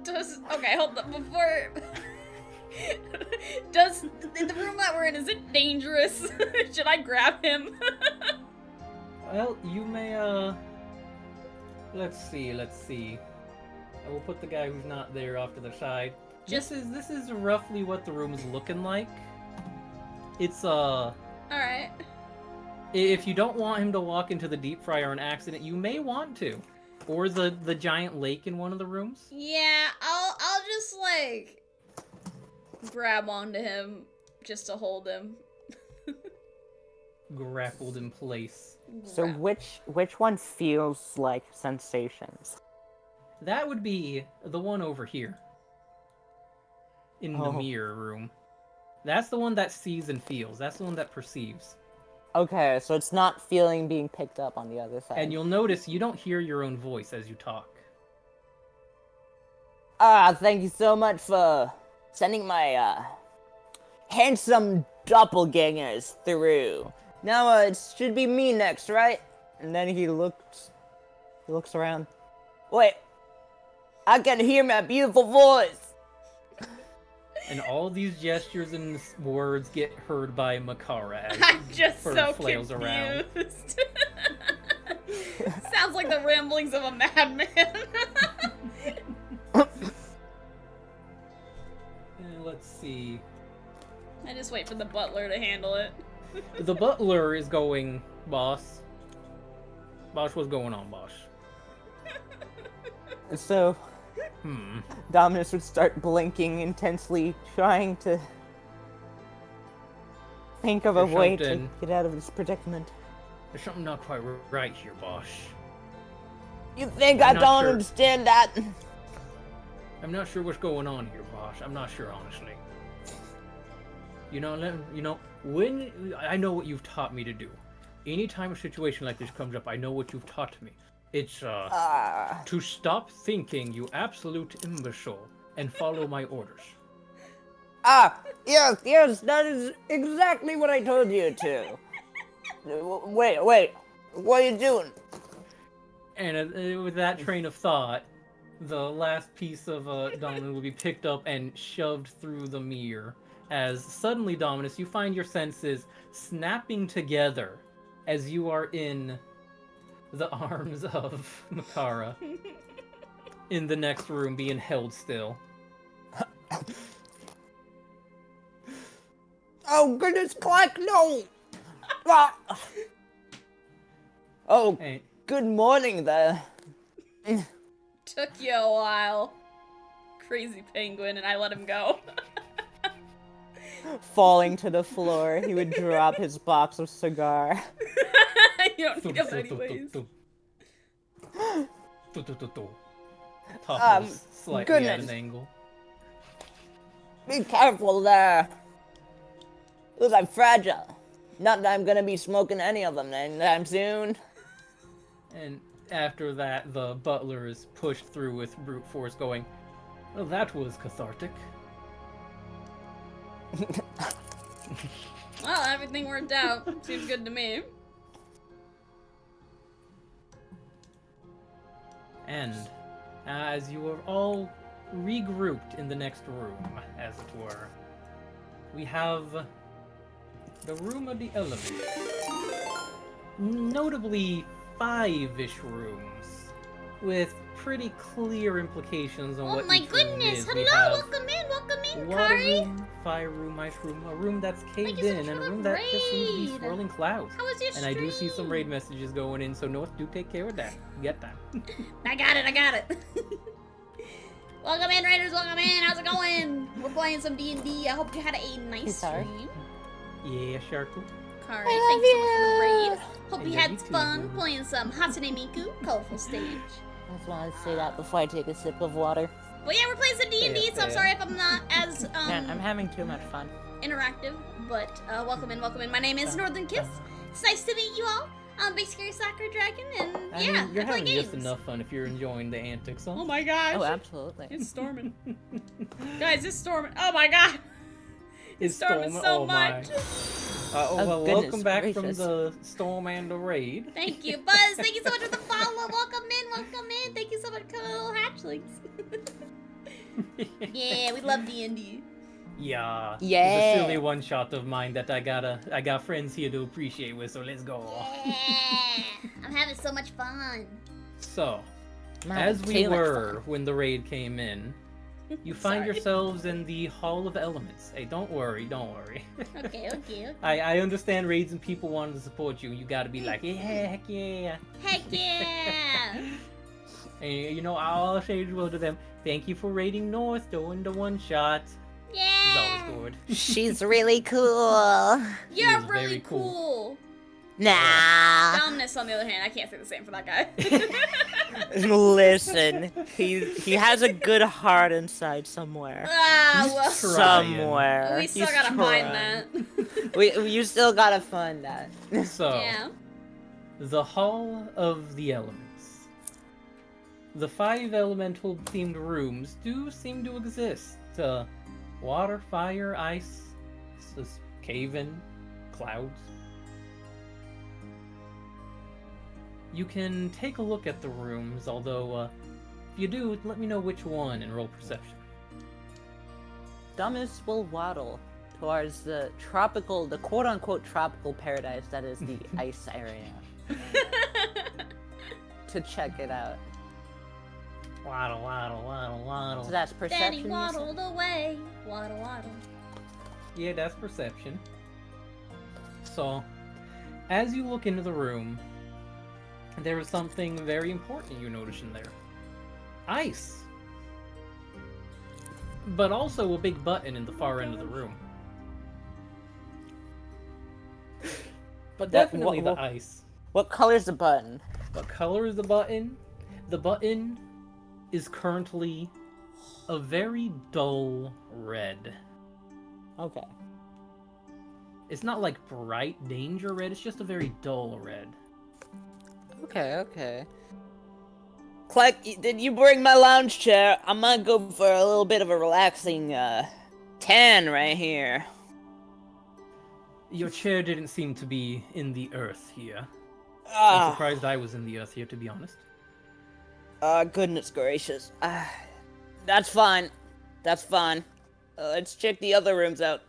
Okay, hold on, before... Does, in the room that we're in, is it dangerous? Should I grab him? Well, you may, let's see. I will put the guy who's not there off to the side. This is roughly what the room is looking like. It's, Alright. if you don't want him to walk into the deep fryer on accident, you may want to. Or the giant lake in one of the rooms. Yeah, I'll just, like, grab onto him just to hold him. Grappled in place. So which one feels like sensations? That would be the one over here. In the Oh. mirror room. That's the one that sees and feels. That's the one that perceives. Okay, so it's not feeling being picked up on the other side. And you'll notice you don't hear your own voice as you talk. Thank you so much for sending my, handsome doppelgangers through. Now, it should be me next, right? And then he looks around. Wait, I can hear my beautiful voice. And all these gestures and words get heard by Makara as I'm just Bird so flails confused. around. Sounds like the ramblings of a madman. Let's see. I just wait for the butler to handle it. The butler is going, boss. Boss, what's going on, boss? So, Dominus would start blinking intensely, trying to think of a There's way to something- get out of this predicament. There's something not quite right here, boss. You think I'm I not don't sure. understand that? I'm not sure what's going on here, boss. I'm not sure, honestly. When I know what you've taught me to do. Anytime a situation like this comes up, I know what you've taught me. It's to stop thinking, you absolute imbecile, and follow my orders. Yes, that is exactly what I told you to. Wait, what are you doing? And with that train of thought, the last piece of Dominus will be picked up and shoved through the mirror. As suddenly, Dominus, you find your senses snapping together as you are in the arms of Makara in the next room, being held still. Oh, goodness, Clark, no! Ah. Oh, Hey, good morning there. Took you a while. Crazy penguin, and I let him go. Falling to the floor, he would drop his box of cigar. You don't need him anyways. Top is slightly at goodness. an angle. Be careful there. Those are fragile. Not that I'm gonna be smoking any of them anytime soon. And after that, the butler is pushed through with brute force going, well, that was cathartic. Well, everything worked out. Seems good to me. And as you are all regrouped in the next room, as it were, we have the Room of the Elements. Notably 5-ish rooms, with pretty clear implications on Oh what my each room goodness! is. We Hello, have welcome in, water Kari. room, fire room, ice room, a room that's Thank caved you so in, much and for a the room that just seems to be raid. swirling clouds. How was your And I do see some stream? raid messages going in, so North, do take care of that. Get that. I got it. Welcome in, Raiders, welcome in. How's it going? We're playing some D&D. I hope you had a nice Sorry. stream. Yeah, Sharku. Kari, I thanks so much for the love raid. Hope I you love had you too, fun boo. playing some Hatsune Miku, colorful stage. I just wanted to say that before I take a sip of water. But yeah, we're playing some D&D, Fair, so I'm fair. sorry if I'm not as Man, I'm having too much fun. interactive, but welcome in. My name is Northern Kiss. It's nice to meet you all. I'm a big scary soccer dragon, and I yeah, mean, you're I play having games. just enough fun if you're enjoying the antics. Huh? Oh my gosh. Oh, absolutely. It's storming. Guys, it's storming. Oh my god. It's storming so oh my. much. Oh, Well, goodness welcome back from gracious. the storm and the raid. Thank you, Buzz. Thank you so much for the follow. Welcome in. Thank you so much for the little hatchlings. Yeah, we love D&D. Yeah. It's Yeah. a silly one shot of mine that I got friends here to appreciate with, so let's go. Yeah. I'm having so much fun. So, Man, as we too much were fun. when the raid came in, you find Sorry. yourselves in the Hall of Elements. Hey, don't worry. Okay. I understand raids and people wanting to support you. You gotta be like, yeah, heck yeah. Heck yeah. And you know, I'll say as well to them, thank you for raiding North, doing the one shot. It's Yeah. always good. She's really cool. You're is really very cool. cool. Nah. Dominus, on the other hand, I can't say the same for that guy. Listen, he has a good heart inside somewhere. Well, Trying. Somewhere. we still He's gotta find trying. that. You still gotta find that. So, Yeah. the Hall of the Elements. The 5 elemental themed rooms do seem to exist. Water, fire, ice, cave-in, clouds. You can take a look at the rooms, although if you do, let me know which one and roll perception. Dumbest will waddle towards the quote-unquote tropical paradise that is the ice area to check it out. Waddle, waddle, waddle, waddle. So that's Then perception. he you said? waddled away. Waddle. Yeah, that's perception. So, as you look into the room, there is something very important you notice in there. Ice! But also a big button in the far end of the room. but That- definitely wha- the ice. What color's the button? What color is the button? The button is currently a very dull red. Okay. It's not like bright danger red, it's just a very dull red. Okay. Clark, did you bring my lounge chair? I'm gonna go for a little bit of a relaxing, tan right here. Your chair didn't seem to be in the earth here. I'm Ah, surprised I was in the earth here, to be honest. goodness gracious. That's fine. That's fine. Let's check the other rooms out.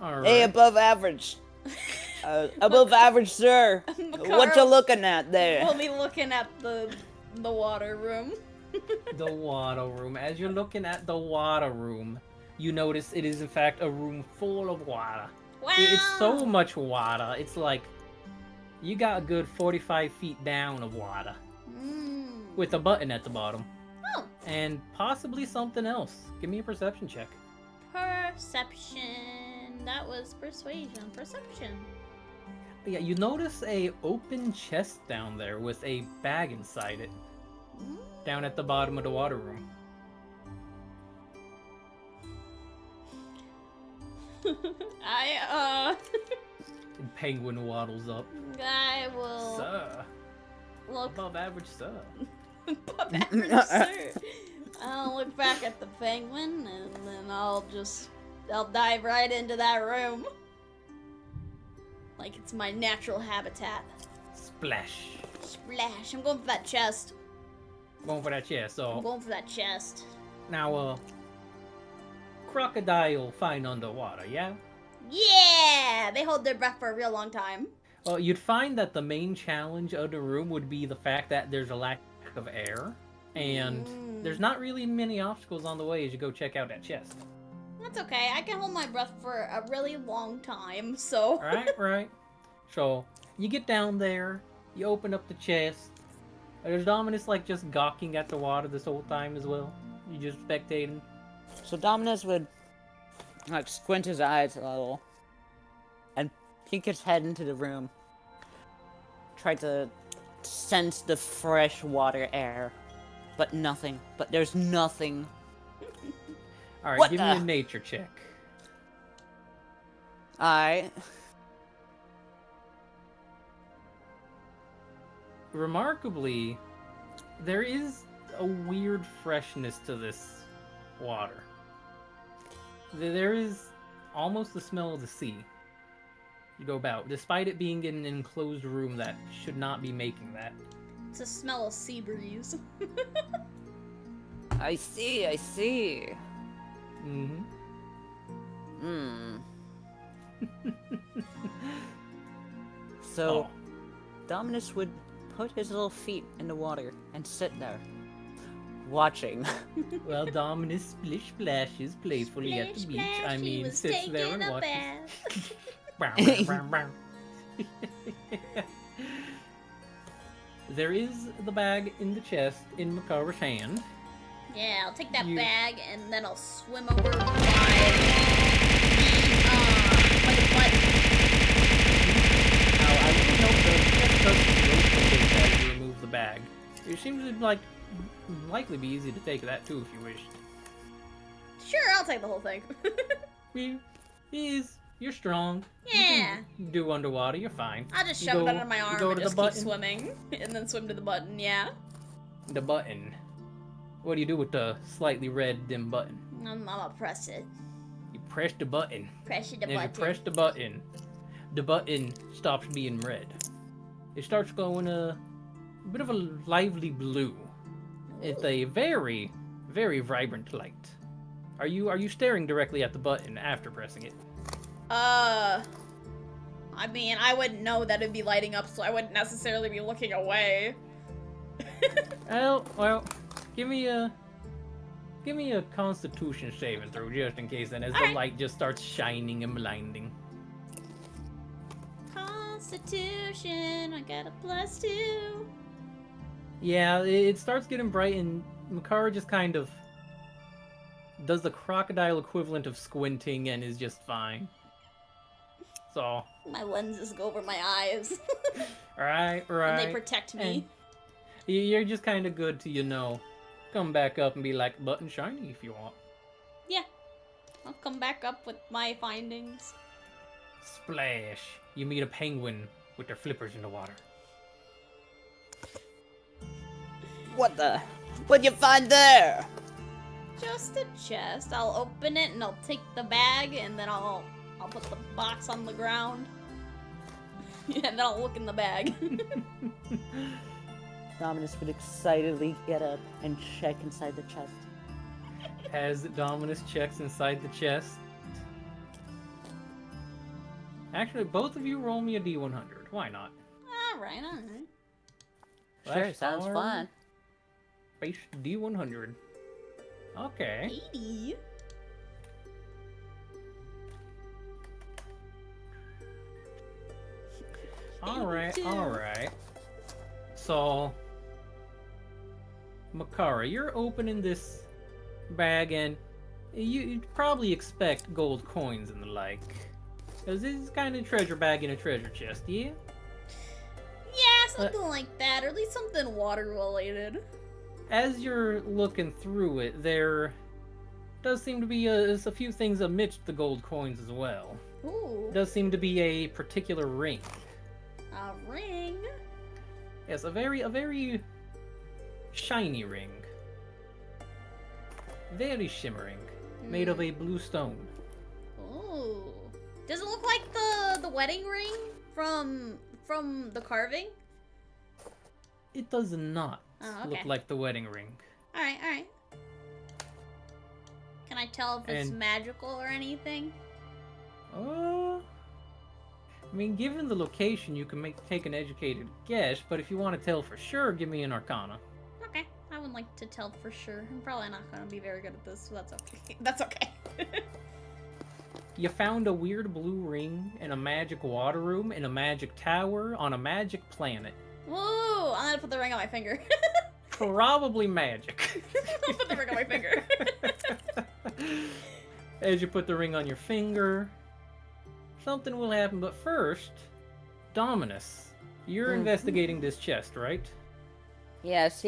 Alright. Hey, above average. Above average, sir. What you looking at there? We'll be looking at the water room. The water room. As you're looking at the water room, you notice it is in fact a room full of water. Wow. It's so much water. It's like you got a good 45 feet down of water with a button at the bottom. Oh. And possibly something else. Give me a perception check. Perception. That was persuasion. Perception. Yeah, you notice a open chest down there with a bag inside it. Down at the bottom of the water room. And Penguin waddles up. I will Sir. look Above average, sir. above average, sir. I'll look back at the penguin and then I'll dive right into that room. Like it's my natural habitat. Splash. Splash. I'm going for that chest. Going for that chest, I'm so going for that chest. now crocodile fine underwater, yeah? Yeah! They hold their breath for a real long time. Well, you'd find that the main challenge of the room would be the fact that there's a lack of air, and there's not really many obstacles on the way as you go check out that chest. That's okay. I can hold my breath for a really long time, so. Right. So, you get down there, you open up the chest. There's Dominus, like, just gawking at the water this whole time as well. You just spectating. So Dominus would, like, squint his eyes a little and peek his head into the room. Try to sense the fresh water air. But nothing. But there's nothing. Alright, What give me the- a nature check. Remarkably, there is a weird freshness to this water. There is almost the smell of the sea. You go about, despite it being in an enclosed room that should not be making that. It's a smell of sea breeze. I see. Mm-hmm. So, Oh. Dominus would put his little feet in the water and sit there, watching. Well, Dominus splish splashes playfully at the beach. I he mean, was sits there taking and a watches. bath. Bow, bow, bow, bow. There is the bag in the chest in Makara's hand. Yeah, I'll take that You- bag and then I'll swim over by the button. Now, I wouldn't know the chest doesn't float a bit as you remove the bag. It seems to like likely be easy to take that too if you wish. Sure, I'll take the whole thing. You're strong. Yeah. You can do underwater. You're fine. I'll just You shove it go- under my you arm go and to just the keep button. swimming. And then swim to the button, yeah. The button. What do you do with the slightly red dim button? I'm gonna press it. You press the button. Press the And as button. you press the button stops being red. It starts glowing a bit of a lively blue. It's a very, very vibrant light. Are you staring directly at the button after pressing it? I mean, I wouldn't know that it'd be lighting up, so I wouldn't necessarily be looking away. Well, give me a Constitution saving throw just in case. Then, as the Alright. light just starts shining and blinding. Constitution, I got a +2. Yeah, it starts getting bright, and Makara just kind of does the crocodile equivalent of squinting and is just fine. So, My lenses go over my eyes. Right. And they protect me. And you're just kind of good to, come back up and be like, button shiny if you want. Yeah. I'll come back up with my findings. Splash. You meet a penguin with their flippers in the water. What'd you find there? Just a chest. I'll open it and I'll take the bag and then I'll put the box on the ground. And then I'll look in the bag. Dominus would excitedly get up and check inside the chest. As Dominus checks inside the chest. Actually, both of you roll me a D100. Why not? Alright. Sure, sounds fun. Base D100. Okay. 80. Alright. So, Makara, you're opening this bag and you'd probably expect gold coins and the like. Because this is kind of treasure bag in a treasure chest, yeah? Yeah, something like that, or at least something water related. As you're looking through it, there does seem to be a few things amidst the gold coins as well. Ooh. Does seem to be a particular ring. A ring? Yes, a very shiny ring. Very shimmering. Made of a blue stone. Ooh. Does it look like the wedding ring from the carving? It does not Oh, look okay. like the wedding ring. Alright. Can I tell if it's magical or anything? I mean, given the location, you can take an educated guess, but if you want to tell for sure, give me an arcana. Okay, I would like to tell for sure. I'm probably not going to be very good at this, so that's okay. That's okay. You found a weird blue ring in a magic water room in a magic tower on a magic planet. Woo! I'm gonna put the ring on my finger. Probably magic. I'll put the ring on my finger. As you put the ring on your finger, something will happen, but first, Dominus, you're investigating this chest, right? Yes.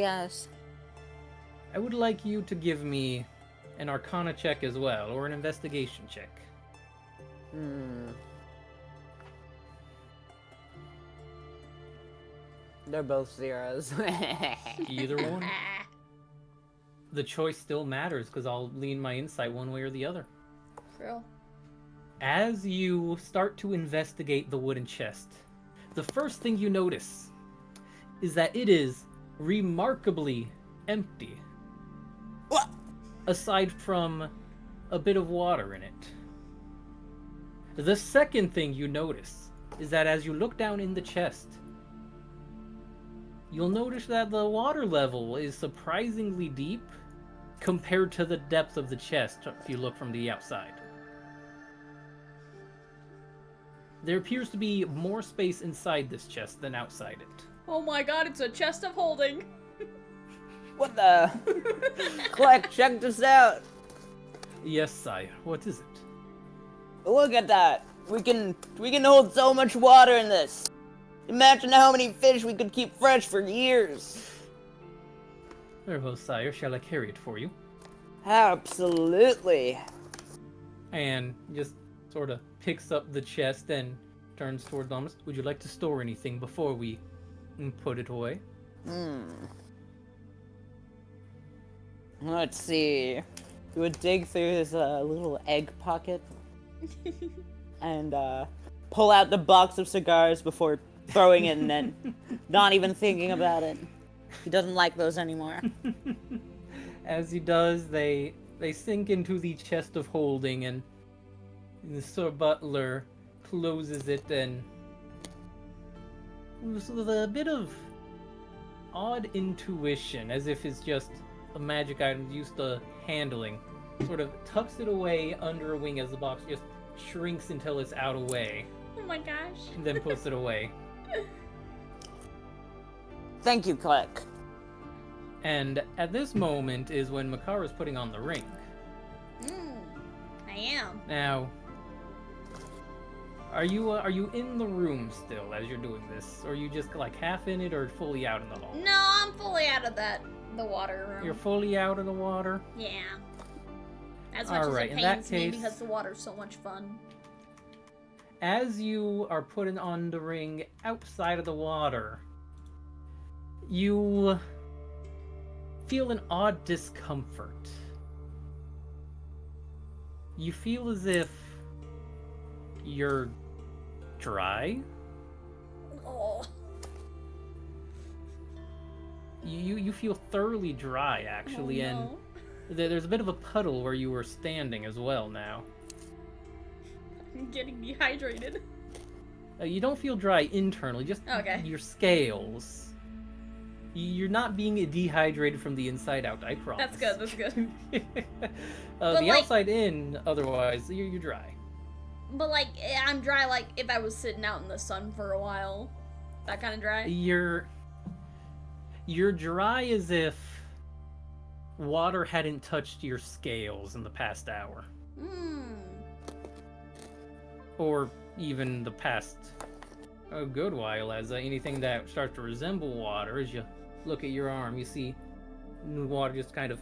I would like you to give me an arcana check as well, or an investigation check. They're both zeros. Either one. The choice still matters, because I'll lean my insight one way or the other. True. As you start to investigate the wooden chest, the first thing you notice is that it is remarkably empty. What? Aside from a bit of water in it. The second thing you notice is that as you look down in the chest, you'll notice that the water level is surprisingly deep compared to the depth of the chest if you look from the outside. There appears to be more space inside this chest than outside it. Oh my god, it's a chest of holding. What the? Click, check this out. Yes, sire. What is it? Look at that. We can hold so much water in this. Imagine how many fish we could keep fresh for years. Very well, sire. Shall I carry it for you? Absolutely. And just sort of picks up the chest and turns toward Dominus. Would you like to store anything before we put it away? Let's see. We would dig through his little egg pocket and pull out the box of cigars before throwing it and then not even thinking about it. He doesn't like those anymore. As he does, they sink into the chest of holding, and the Sir Butler closes it, and with a bit of odd intuition, as if it's just a magic item used to handling, sort of tucks it away under a wing as the box just shrinks until it's out away, Oh my gosh. and then puts it away. Thank you, Click. And at this moment is when Makara's putting on the ring. I am. Now, Are you in the room still as you're doing this, or are you just like half in it or fully out in the hall? No, I'm fully out of the water room. You're fully out of the water. Yeah. As much Alright, as in it that pains me case- because the water's so much fun. As you are putting on the ring outside of the water, you feel an odd discomfort. You feel as if you're dry. Oh. You feel thoroughly dry, actually, Oh, and no. there's a bit of a puddle where you were standing as well now. I'm getting dehydrated. You don't feel dry internally, just Okay. your scales. You're not being dehydrated from the inside out, I promise. That's good. The like- outside in, otherwise, you're dry. But like, I'm dry like if I was sitting out in the sun for a while. That kind of dry? You're dry as if water hadn't touched your scales in the past hour. Mmm. Or even the past a good while, as anything that starts to resemble water, as you look at your arm, you see the water just kind of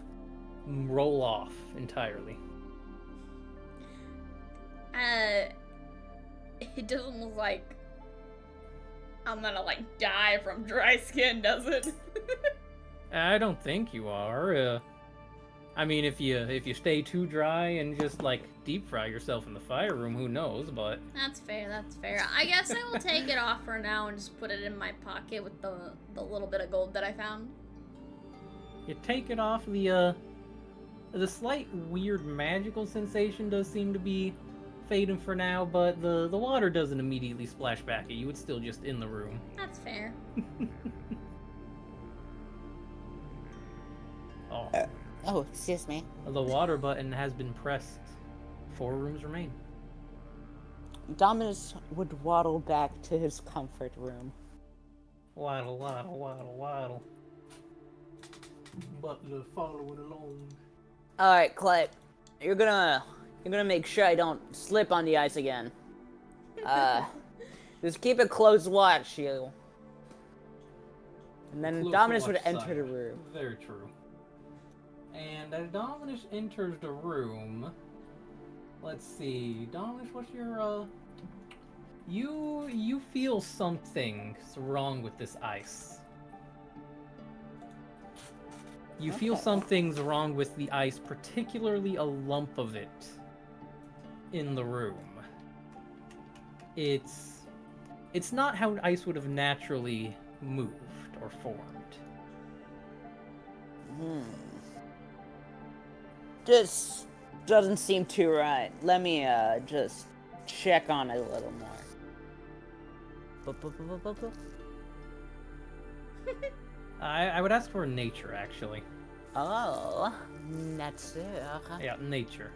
roll off entirely. It doesn't look like I'm gonna like die from dry skin, does it? I don't think you are. I mean, if you stay too dry and just like deep fry yourself in the fire room, who knows? But That's fair. I guess I will take it off for now and just put it in my pocket with the little bit of gold that I found. you take it off. The slight weird magical sensation does seem to be fading for now, but the water doesn't immediately splash back at you. It's still just in the room. That's fair. Oh, Oh, excuse me. the water button has been pressed. 4 rooms remain. Dominus would waddle back to his comfort room. Waddle, waddle, waddle, waddle. Butler following along. All right, Clay, you're gonna make sure I don't slip on the ice again. Just keep a close watch, you. And then Close Dominus would watch, enter sire. the room. Very true. And as Dominus enters the room, let's see, Dominus, what's your you feel something's wrong with this ice. You feel Okay. something's wrong with the ice, particularly a lump of it in the room. It's not how ice would have naturally moved or formed. This doesn't seem too right. Let me just check on it a little more. I would ask for nature, actually. Oh, nature. Yeah, nature.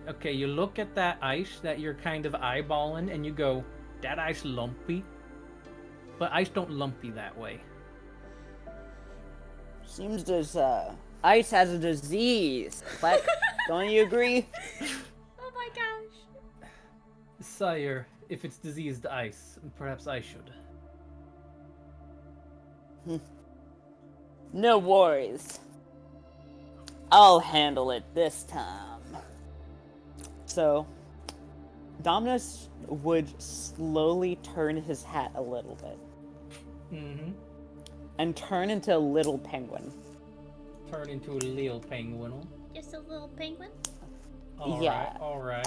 Okay, you look at that ice that you're kind of eyeballing and you go, that ice lumpy. But ice don't lumpy that way. Seems this ice has a disease. But don't you agree? Oh my gosh. Sire, if it's diseased ice, perhaps I should. No worries. I'll handle it this time. So, Dominus would slowly turn his hat a little bit Mm-hmm. and turn into a little penguin. Turn into a little penguin. Just a little penguin? Yeah. Alright.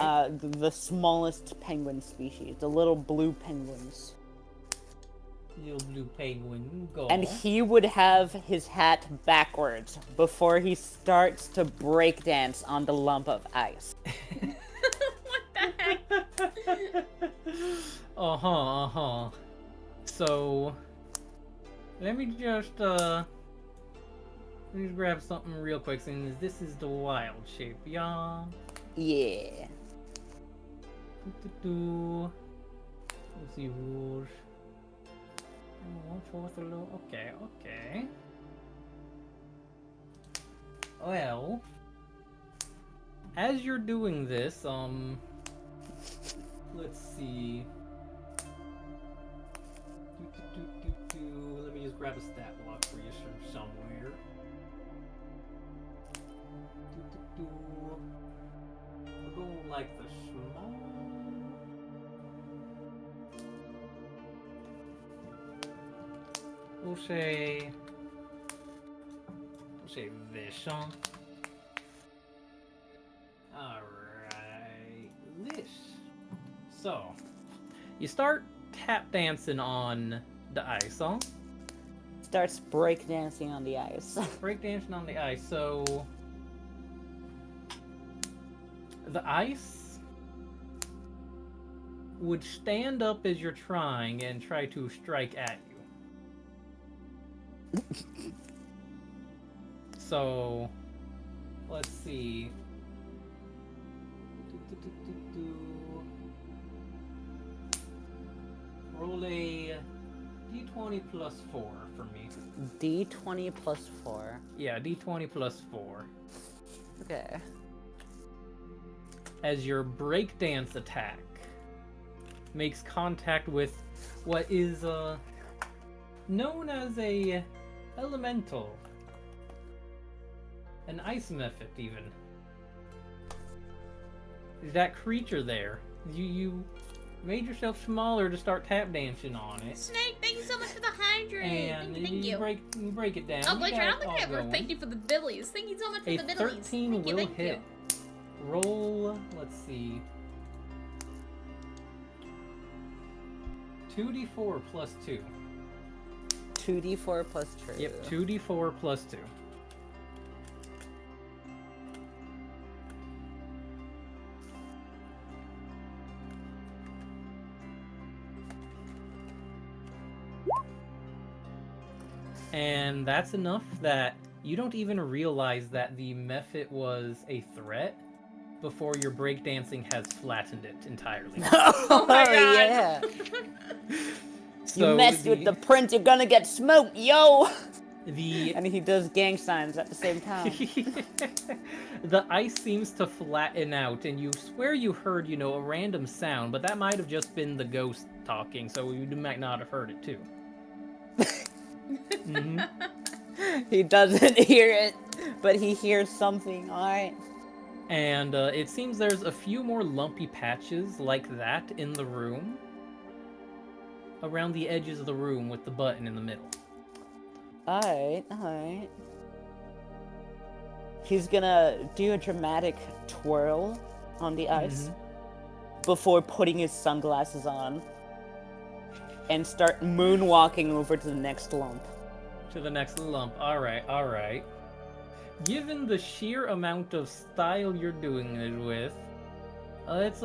The smallest penguin species, the little blue penguins. Little blue penguin, go. And he would have his hat backwards before he starts to breakdance on the lump of ice. What the heck? Uh-huh. So, let me just grab something real quick, since this is the wild shape, y'all. Yeah. Let's see, rules. 1/4 a little. Okay. Well, as you're doing this, let's see. Let me just grab a stat block for you from somewhere. We'll go like the small. We'll say this, huh? Alright, this. So, you start tap dancing on the ice, huh? Starts breakdancing on the ice. Breakdancing on the ice, so... The ice would stand up as you're trying and try to strike at you. So, let's see. Roll a d20 plus 4 for me. D20 plus 4. Yeah, d20 plus 4. Okay. As your breakdance attack makes contact with what is known as a elemental. An ice method, even. That creature there. You made yourself smaller to start tap dancing on it. Snake, thank you so much for the hydrate. And thank you you. break it down. Oh, You pleasure. got I it don't think all I ever going. thank you for the billies. Thank you so much for A the billies. 13 Thank you, will thank hit. Roll, let's see. 2d4 plus 2. 2d4 plus 2. Yep, 2d4 plus 2. And that's enough that you don't even realize that the method was a threat before your breakdancing has flattened it entirely. Oh my God. yeah. So You mess with the prince, you're gonna get smoked, yo! the And he does gang signs at the same time. the ice seems to flatten out, and you swear you heard, a random sound, but that might have just been the ghost talking, so you might not have heard it too. Mm-hmm. He doesn't hear it, but he hears something, alright? And it seems there's a few more lumpy patches like that in the room. Around the edges of the room with the button in the middle. Alright. He's gonna do a dramatic twirl on the ice before putting his sunglasses on and start moonwalking over to the next lump. To the next lump. Alright. Given the sheer amount of style you're doing it with, let's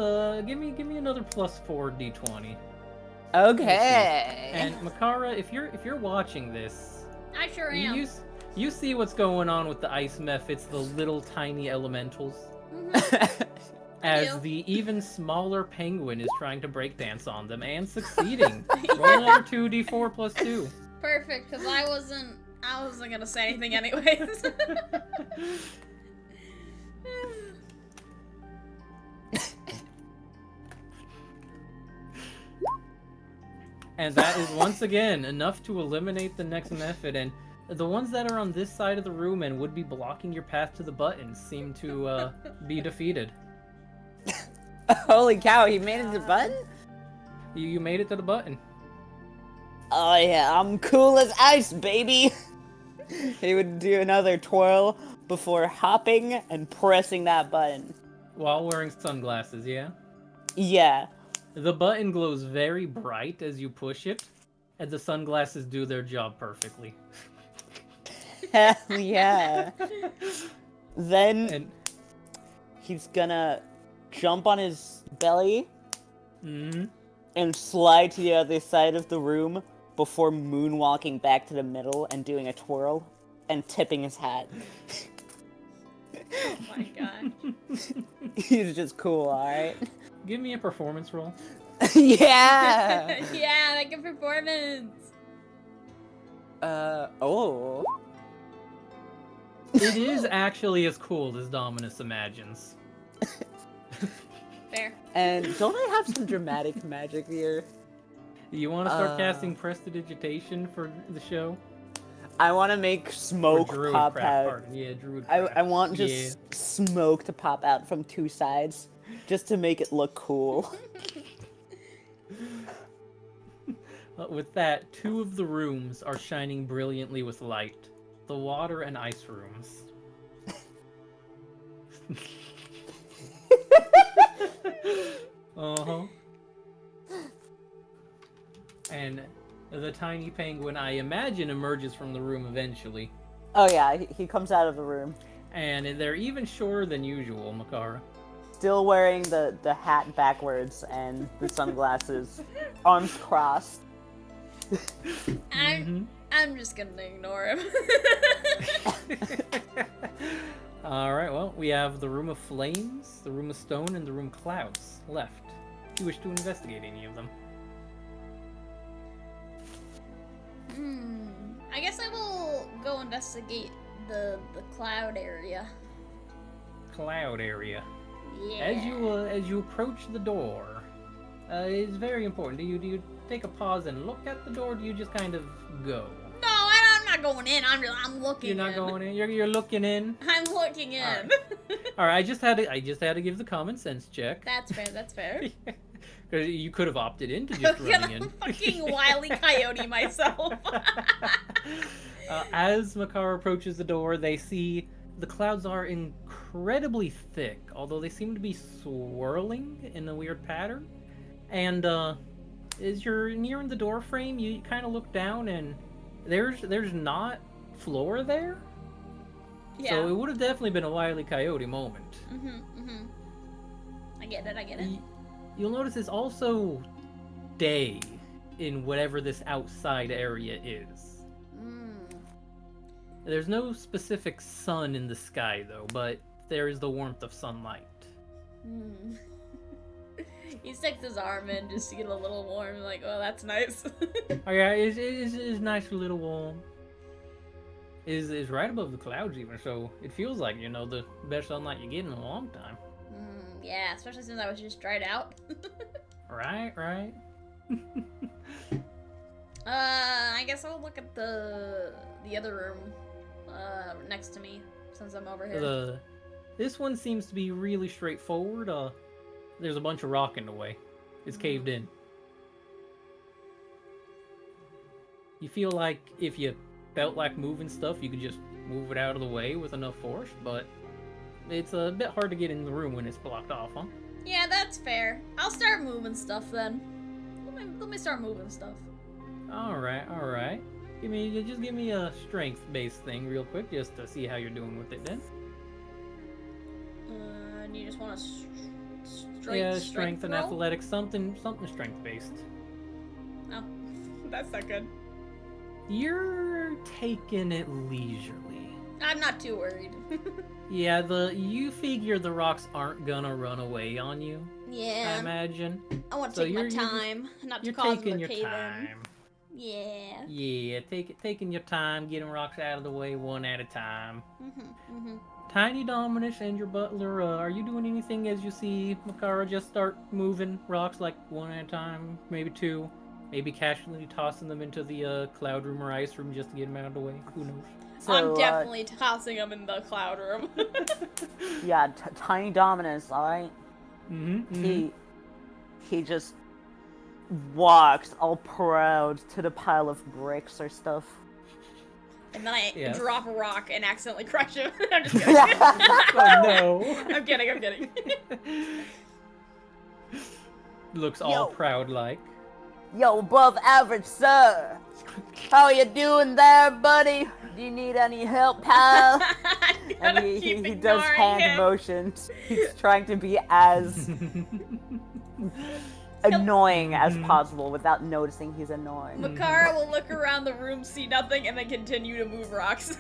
give me another plus 4 d20. Okay. And Makara, if you're watching this, I sure am. you see what's going on with the ice meth. It's the little tiny elementals. As do. the even smaller penguin is trying to breakdance on them and succeeding. Roll another 2d4 plus 2. Perfect, because I wasn't gonna say anything anyways. And that is once again enough to eliminate the next method, and the ones that are on this side of the room and would be blocking your path to the buttons seem to be defeated. Holy cow, he made it to the button? You made it to the button. Oh yeah, I'm cool as ice, baby! He would do another twirl before hopping and pressing that button. While wearing sunglasses, yeah? Yeah. The button glows very bright as you push it, and the sunglasses do their job perfectly. Hell yeah. Then And he's gonna jump on his belly mhm. and slide to the other side of the room before moonwalking back to the middle and doing a twirl and tipping his hat. Oh my god. He's just cool, alright? Give me a performance roll. Yeah! Yeah, make a performance. Oh. It is actually as cool as Dominus imagines. Fair. And don't I have some dramatic magic here? You want to start casting prestidigitation for the show? I want to make smoke Druid pop craft, out. pardon. Yeah, druid I craft. want just smoke to pop out from two sides, just to make it look cool. With that, 2 of the rooms are shining brilliantly with light. The water and ice rooms. Uh-huh. And the tiny penguin, I imagine, emerges from the room eventually. Oh yeah, he comes out of the room. And they're even shorter than usual, Makara. Still wearing the hat backwards and the sunglasses, arms crossed. I'm just gonna ignore him. Alright, well, we have the Room of Flames, the Room of Stone, and the Room of Clouds left. Do you wish to investigate any of them? I guess I will go investigate the cloud area. Cloud area. Yeah. As you approach the door, it's very important. Do you take a pause and look at the door? Or do you just kind of go? No, I'm not going in. I'm looking. You're not going in. You're looking in. I'm looking in. All right. I just had to give the common sense check. That's fair. That's fair. Because you could have opted into just running in. I'm fucking Wile E. Coyote myself. As Makara approaches the door, they see the clouds are incredibly thick, although they seem to be swirling in a weird pattern. And as you're nearing the door frame, you kind of look down, and there's not floor there. Yeah. So it would have definitely been a Wile E. Coyote moment. I get it. You'll notice it's also day in whatever this outside area is. There's no specific sun in the sky, though, but there is the warmth of sunlight. He sticks his arm in just to get a little warm, like, oh, that's nice. Oh yeah, it's nice, a little warm. Is right above the clouds even, so it feels like, the best sunlight you get in a long time. Yeah, especially since I was just dried out. Right. I guess I'll look at the other room next to me since I'm over here. This one seems to be really straightforward. There's a bunch of rock in the way. It's caved in. You feel like if you felt like moving stuff, you could just move it out of the way with enough force, but it's a bit hard to get in the room when it's blocked off, huh? Yeah, that's fair. I'll start moving stuff then. Let me start moving stuff. Alright. Give me a strength-based thing real quick, just to see how you're doing with it then. And you just want to strength and roll? athletics, something strength-based. Oh, that's not good. You're taking it leisurely. I'm not too worried. Yeah, you figure the rocks aren't gonna run away on you. Yeah. I imagine. I want to take my time, not to You're cause taking them to your cave time. in. Yeah. Yeah, taking your time, getting rocks out of the way one at a time. Tiny Dominus and your butler, are you doing anything as you see Makara just start moving rocks like one at a time, maybe 2? Maybe casually tossing them into the cloud room or ice room just to get them out of the way. Who knows? So, I'm definitely tossing them in the cloud room. Yeah, Tiny Dominus, alright? Mm-hmm. He just walks all proud to the pile of bricks or stuff. And then I Yes. drop a rock and accidentally crush him. I'm just kidding. Oh no! I'm kidding. Looks all Yo. proud like. Yo, above average, sir. How you doing there, buddy? Do you need any help, pal? And he does hand him. motions. He's trying to be as annoying as possible without noticing he's annoying. Makara will look around the room, see nothing, and then continue to move rocks.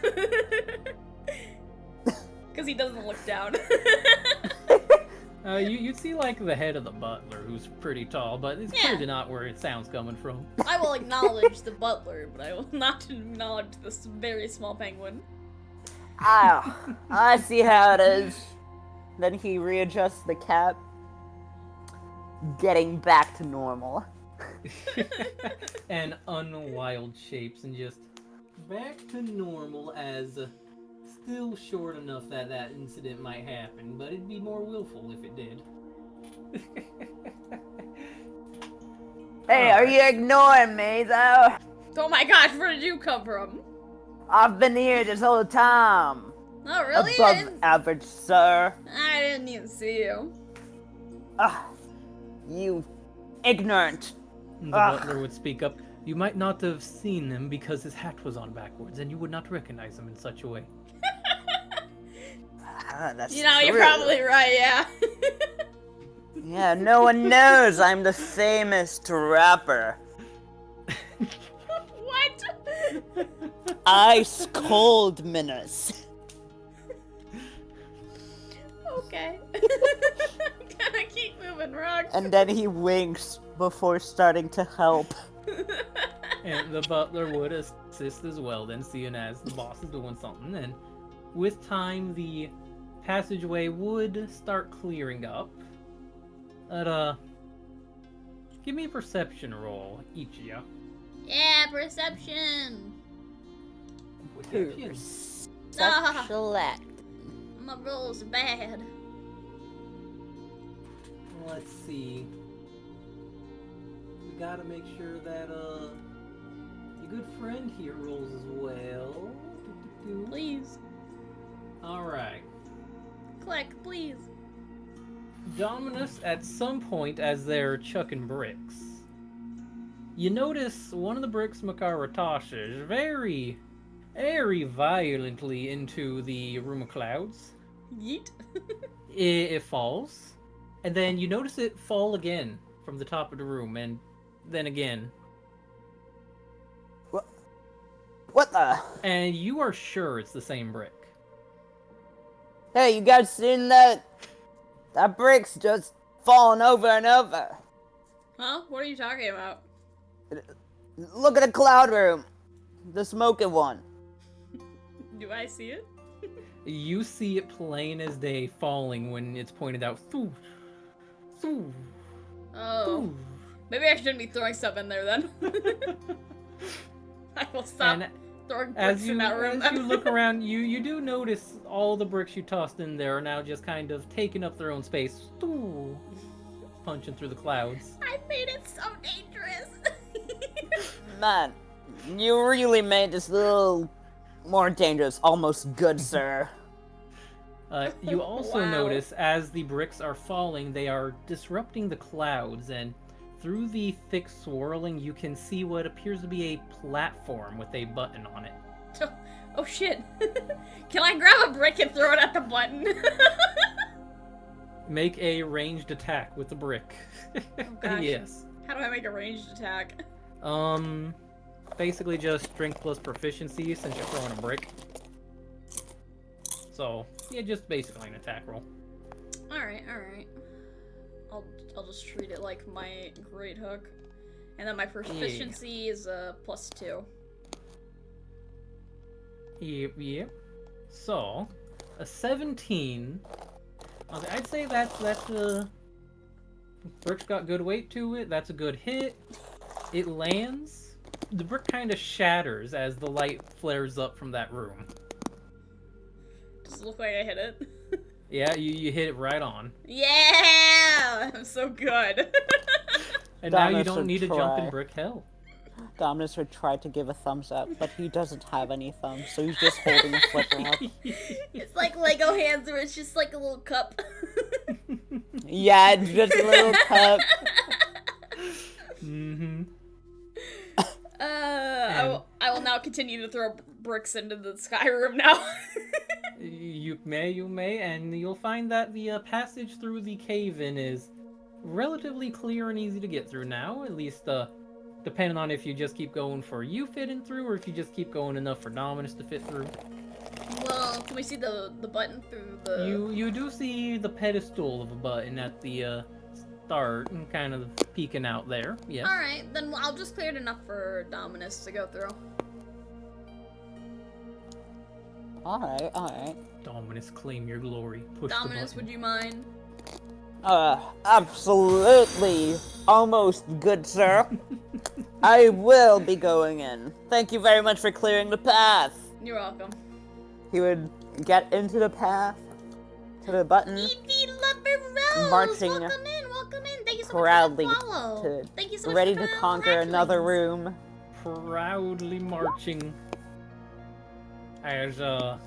Because he doesn't look down. You see like the head of the butler, who's pretty tall, but it's Yeah. clearly not where it sounds coming from. I will acknowledge the butler, but I will not acknowledge this very small penguin. Ah, I see how it is. Then he readjusts the cap, getting back to normal. And unwild shapes and just back to normal as still short enough that that incident might happen, but it'd be more willful if it did. Hey, are you ignoring me, though? Oh my gosh, where did you come from? I've been here this whole time. Oh, really? Above average, sir. I didn't even see you. You ignorant. The butler would speak up. You might not have seen him because his hat was on backwards, and you would not recognize him in such a way. That's You know, true. you're probably right, yeah. Yeah, no one knows I'm the famous rapper. What? Ice cold menace. Okay. Gotta keep moving, Rock. And then he winks before starting to help. And the butler would assist as well, then seeing as the boss is doing something. And with time, the passageway would start clearing up. But, give me a perception roll, each of you. Yeah, perception. Perception. Sexual act. My rolls are bad. Let's see. We gotta make sure that, your good friend here rolls as well. Please. Alright. Click, please. Dominus, at some point as they're chucking bricks, you notice one of the bricks Makara tosses very, very violently into the room of clouds. Yeet. It falls, and then you notice it fall again from the top of the room, and then again. What the? And you are sure it's the same brick. Hey, you guys seen that? That brick's just falling over and over. Huh? What are you talking about? Look at the cloud room. The smoking one. Do I see it? You see it plain as day falling when it's pointed out. Thoo, thoo, Oh. thoo. Maybe I shouldn't be throwing stuff in there then. I will stop And throwing bricks As you, in that room. as you look around, you do notice all the bricks you tossed in there are now just kind of taking up their own space. Ooh, punching through the clouds. I made it so dangerous. Man, you really made this a little more dangerous. Almost good, sir. You also Wow. notice as the bricks are falling, they are disrupting the clouds, and through the thick swirling, you can see what appears to be a platform with a button on it. Oh shit. Can I grab a brick and throw it at the button? Make a ranged attack with the brick. gosh. Yes. How do I make a ranged attack? Basically just strength plus proficiency since you're throwing a brick. So, yeah, just basically an attack roll. Alright, alright. I'll just treat it like my great hook. And then my proficiency is +2. Yep. So, a 17. Okay, I'd say that's brick's got good weight to it. That's a good hit. It lands. The brick kind of shatters as the light flares up from that room. Does it look like I hit it? Yeah, you hit it right on. Yeah! I'm so good. And now you Dominus don't would need to jump in try. brick hell. Dominus would try to give a thumbs up, but he doesn't have any thumbs, so he's just holding a flipper up. It's like Lego hands where it's just like a little cup. Yeah, it's just a little cup. Mm-hmm. I will now continue to throw bricks into the sky room now. You may, and you'll find that the passage through the cave-in is relatively clear and easy to get through now, at least depending on if you just keep going for you fitting through, or if you just keep going enough for Dominus to fit through. Well, can we see the button through the... You do see the pedestal of a button at the start and kind of peeking out there, yes. Alright, then I'll just clear it enough for Dominus to go through. Alright. Dominus, claim your glory. Push Dominus, the would button. you mind? Absolutely. Almost good, sir. I will be going in. Thank you very much for clearing the path. You're welcome. He would get into the path, to the button, Evie Lover Rose! Marching Welcome in! Thank you so proudly much for the follow! to Thank you so much ready for to the conquer another room. Proudly marching. As you're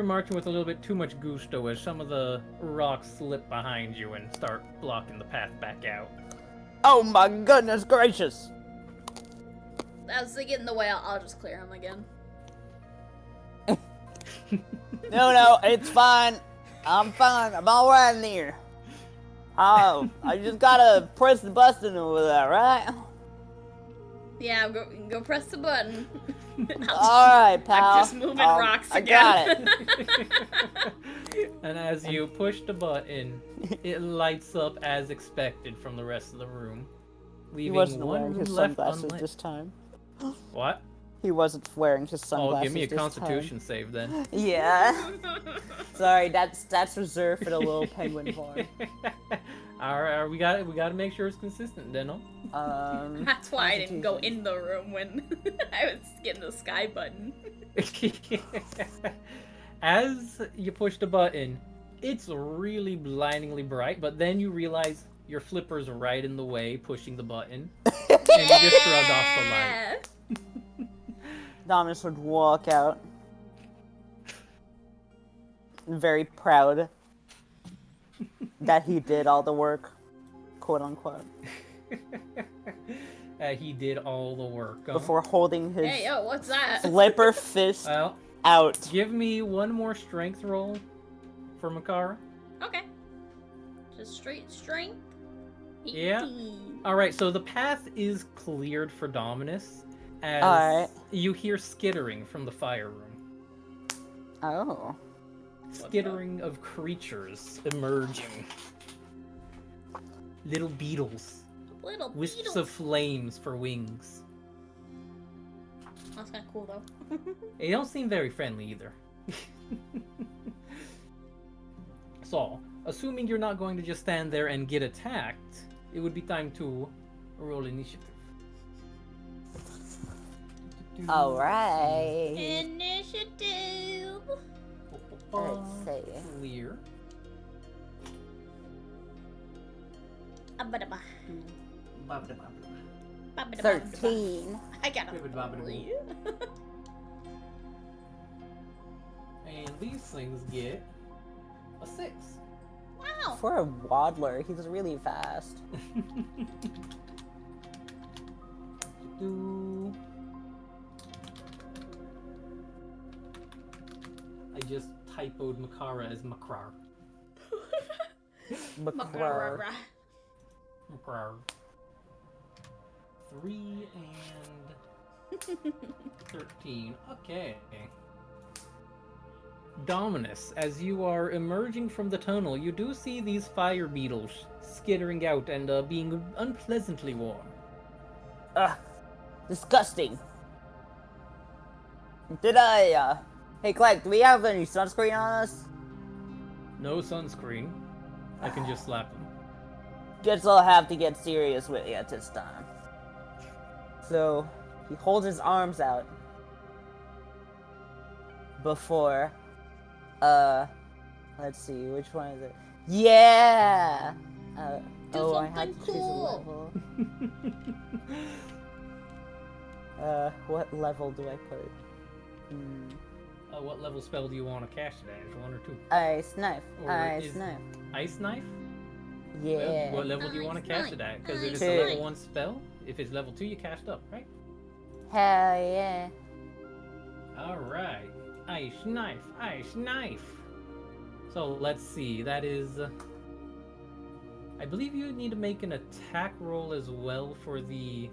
marching with a little bit too much gusto as some of the rocks slip behind you and start blocking the path back out. Oh my goodness gracious! As they get in the way, I'll just clear him again. No, it's fine. I'm fine. I'm alright in here. Oh, I just gotta press the button over there, right? Yeah, go press the button. Alright, pal. I'm just moving rocks I again. got it. And as you push the button, it lights up as expected from the rest of the room, He leaving wasn't one wearing room his left sunglasses unlit. this time. What? He wasn't wearing his sunglasses Oh, give me a this Constitution save then. time. Yeah. Sorry, that's reserved for the little penguin form. Alright, we gotta make sure it's consistent, Deno. That's why I didn't go in the room when I was getting the sky button. As you push the button, it's really blindingly bright, but then you realize your flipper's right in the way, pushing the button, and you just shrug off the light. Dominus would walk out, very proud that he did all the work, quote unquote, He did all the work. before holding his Hey, yo, what's that? flipper fist Well, out. give me one more strength roll for Makara. Okay. Just straight strength. Yeah. 18. Alright, so the path is cleared for Dominus, as Alright. you hear skittering from the fire room. Oh. Skittering of creatures emerging. Little beetles. Little Wisps beetles. of flames for wings. That's kind of cool, though. They don't seem very friendly either. So, assuming you're not going to just stand there and get attacked, it would be time to roll initiative. Alright. Initiative. Let's see. Clear. Abadaba. 13. I got a Bibbidi-bobbidi-boo. 3. And these things get a 6. Wow. For a waddler, he's really fast. I just typoed Makara as Makrar. McCrar. Makrar. 3 and 13. Okay. Dominus, as you are emerging from the tunnel, you do see these fire beetles skittering out and being unpleasantly warm. Ugh. Disgusting. Did I, Hey, Clegg, do we have any sunscreen on us? No sunscreen. I can just slap them. Guess I'll have to get serious with you at this time. So, he holds his arms out before, let's see, which one is it? Yeah! Do I had something to choose a cool. level. What level do I put? What level spell do you want to cast it as? 1 or 2? Ice knife. Or Ice is- knife. Ice knife? Yeah. What level do you want to Ice cast it knife. at? Because if it's Ice a level knife. 1 spell, if it's level 2, you cast up, right? Hell yeah. Alright. Ice knife, ice knife. So let's see, that is... I believe you need to make an attack roll as well for the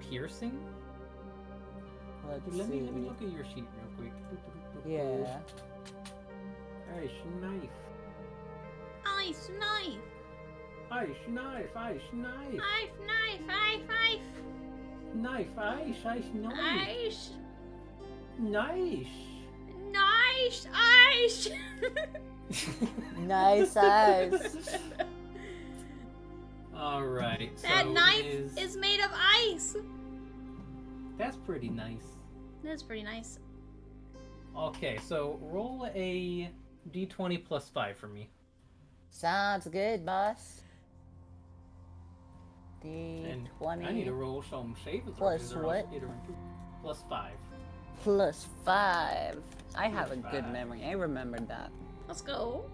piercing. Let's Let see. me look at your sheet real quick. Yeah. Ice knife. Ice knife. Ice knife, ice knife. Knife, knife, knife, Knife, ice, ice, knife. knife. Ice. Nice. Ice! Ice! Nice eyes. Alright, so That knife is... is made of ice! That's pretty nice. That's pretty nice. Okay, so roll a d20 plus 5 for me. Sounds good, boss. And D20 I need to roll some saving Plus throws. what? Plus 5. plus 5. I have a Plus good 5. memory. I remembered that. Let's go.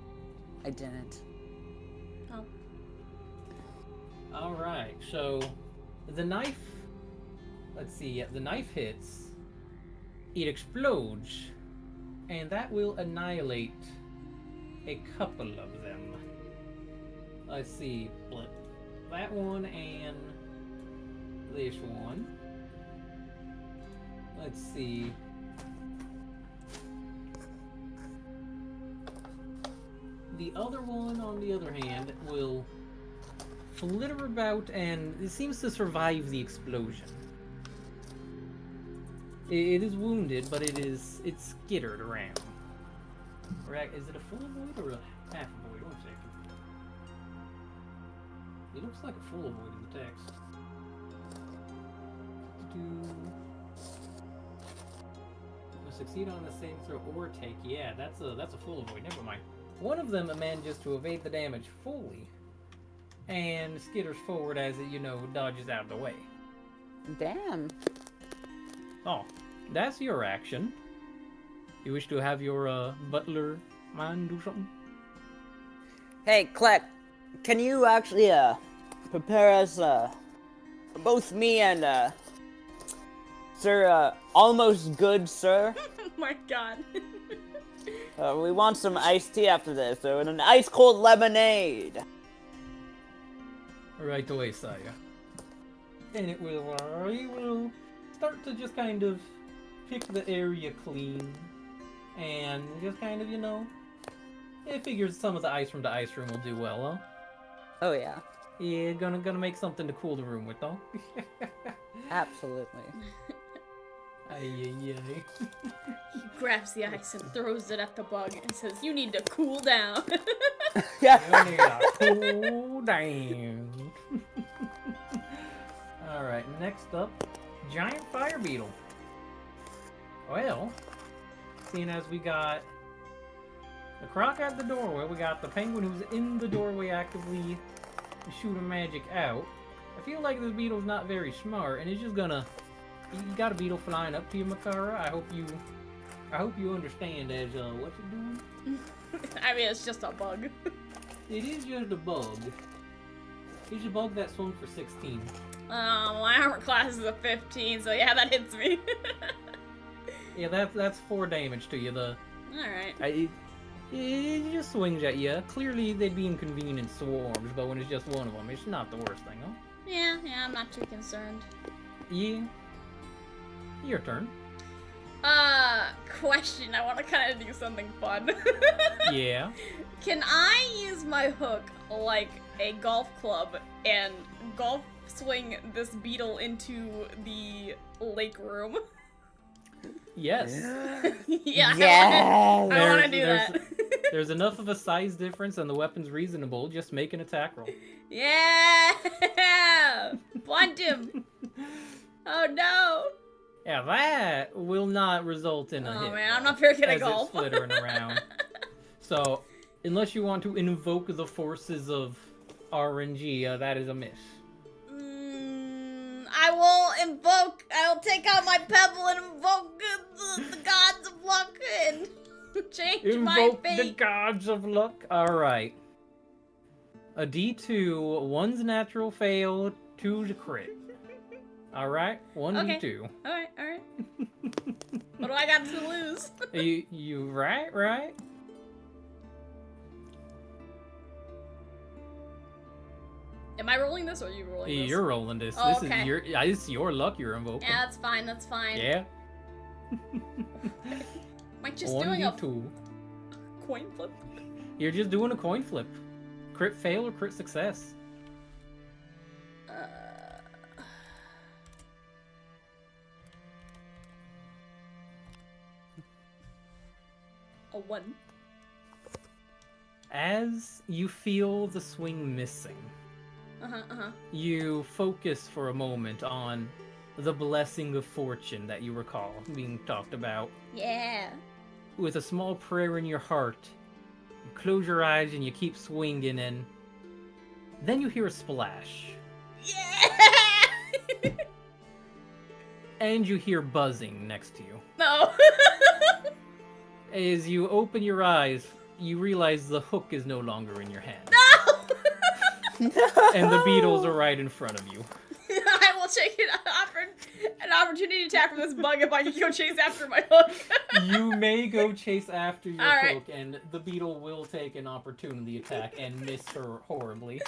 I didn't. Oh. Alright, so the knife, let's see, the knife hits, it explodes, and that will annihilate a couple of them. Let's see, flip that one and this one. Let's see. The other one, on the other hand, will flitter about and it seems to survive the explosion. It is wounded, but it's skittered around. Is it a full void or a half a void? One second. It looks like a full void in the text. Must succeed on the same throw or take. Yeah, that's a full void. Never mind. One of them manages to evade the damage fully and skitters forward as it, dodges out of the way. Damn. Oh, that's your action. You wish to have your butler man do something? Hey, Kleck, can you actually prepare us both me and Sir Almost Good Sir? Oh my god. We want some iced tea after this, so and an ice cold lemonade. Right away, Saya. And it will start to just kind of pick the area clean and just kind of, it figures some of the ice from the ice room will do well, huh? Oh yeah, Yeah, gonna make something to cool the room with, though. absolutely. Ay, ay, ay. He grabs the ice and throws it at the bug and says, "You need to cool down." You need to cool down. Alright, next up, giant fire beetle. Well, seeing as we got the croc at the doorway, we got the penguin who's in the doorway actively shooting magic out. I feel like this beetle's not very smart, and it's just gonna. You got a beetle flying up to you, Makara. I hope you understand as what you're doing. I mean, it's just a bug. It is just a bug. It's a bug that swung for 16. My armor class is a 15, so yeah, that hits me. Yeah, that's 4 damage to you. Alright. It just swings at you. Clearly, they'd be in convenient swarms, but when it's just one of them, it's not the worst thing, huh? Yeah, I'm not too concerned. Yeah. Your turn. Question. I want to kind of do something fun. Yeah. Can I use my hook like a golf club and golf swing this beetle into the lake room? Yes. Yeah. Yes. I want to do There's- that. There's enough of a size difference and the weapon's reasonable. Just make an attack roll. Yeah! Blind him! Oh no! Yeah, that will not result in a hit. Oh man, I'm not very good at as golf. it's flittering around. So, unless you want to invoke the forces of RNG, that is a miss. I will take out my pebble and invoke the gods of luck and change my Invoke the fate. gods of luck. Alright. A D2, 1's natural fail, 2's a crit. Alright? 1 Okay. D2. Alright. What do I got to lose? You right? Am I rolling this or are you rolling this? You're rolling this. Oh, This okay. is your luck you're invoking. Yeah, that's fine. Yeah. Am I just 1 doing a D2. coin flip? You're just doing a coin flip. Crit fail or crit success. A 1. As you feel the swing missing, you focus for a moment on the blessing of fortune that you recall being talked about. Yeah. With a small prayer in your heart, you close your eyes and you keep swinging, and then you hear a splash. Yeah! And you hear buzzing next to you. No. As you open your eyes, you realize the hook is no longer in your hand. No! And the beetles are right in front of you. I will take an opportunity attack from this bug if I can go chase after my hook. You may go chase after your Alright. hook, and the beetle will take an opportunity attack and miss her horribly.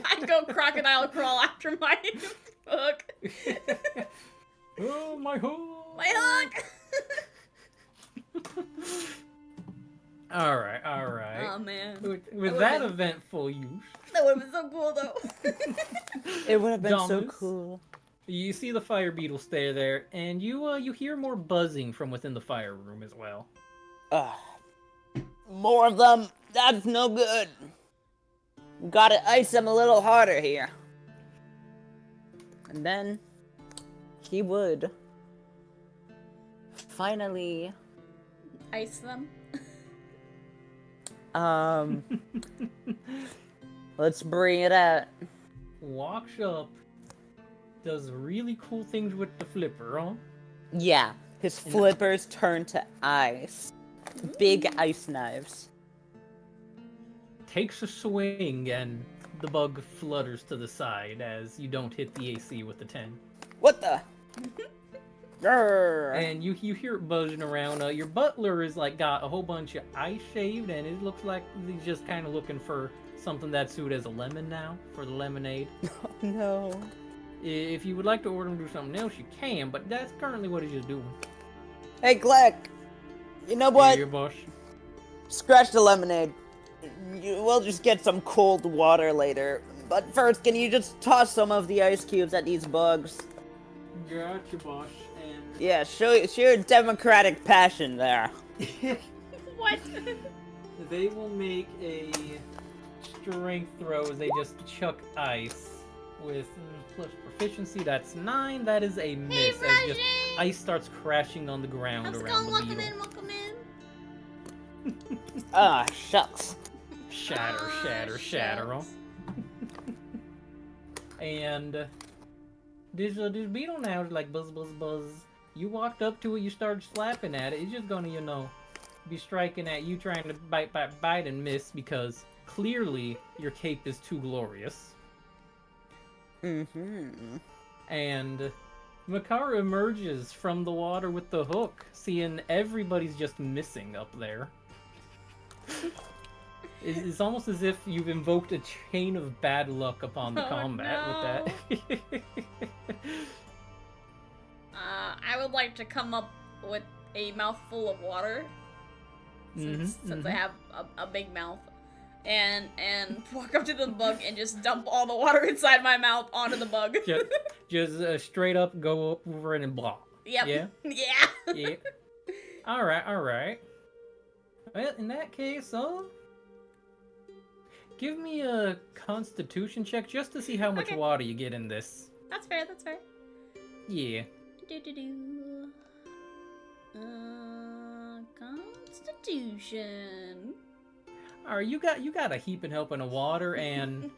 I go crocodile crawl after my hook. Oh, my hook! My hook! Alright. Oh man. With that eventful use, That would have been so cool though. It would have been so Thomas? cool. you see the fire beetle stay there, and you hear more buzzing from within the fire room as well. More of them. That's no good. Gotta ice them a little harder here. And then he would finally Ice them. let's bring it out. Walks up, does really cool things with the flipper, huh? Yeah, his flippers turn to ice. Big ice knives. Takes a swing, and the bug flutters to the side as you don't hit the AC with the 10. What the? Grr. And you hear it buzzing around. Your butler is like got a whole bunch of ice shaved, and it looks like he's just kind of looking for something that suit as a lemon now for the lemonade. Oh, no. If you would like to order him to do something else, you can, but that's currently what he's just doing. Hey, Gleck. You know what? Here, boss. Scratch the lemonade. We'll just get some cold water later. But first, can you just toss some of the ice cubes at these bugs? Gotcha, boss. And Yeah, show your democratic passion there. What? they will make a strength throw as they just chuck ice with plus proficiency. That's 9. That is a miss. As just ice starts crashing on the ground How's it around going? the Welcome beetle. in, welcome in. Ah, shucks. Shatter, shatter, shatter. Shucks. And this beetle now is like buzz, buzz, buzz. You walked up to it, you started slapping at it. It's just gonna, be striking at you, trying to bite, and miss because clearly your cape is too glorious. Mm-hmm. And Makara emerges from the water with the hook, seeing everybody's just missing up there. It's almost as if you've invoked a chain of bad luck upon the combat with that. I would like to come up with a mouthful of water, since I have a big mouth, and walk up to the bug and just dump all the water inside my mouth onto the bug. just straight up go over it and blah. Yep. Yeah? Yeah. Yeah. Alright. Well, in that case, give me a constitution check just to see how much Okay. water you get in this. That's fair, that's fair. Yeah. Constitution. Alright, you got a heaping helping of water, and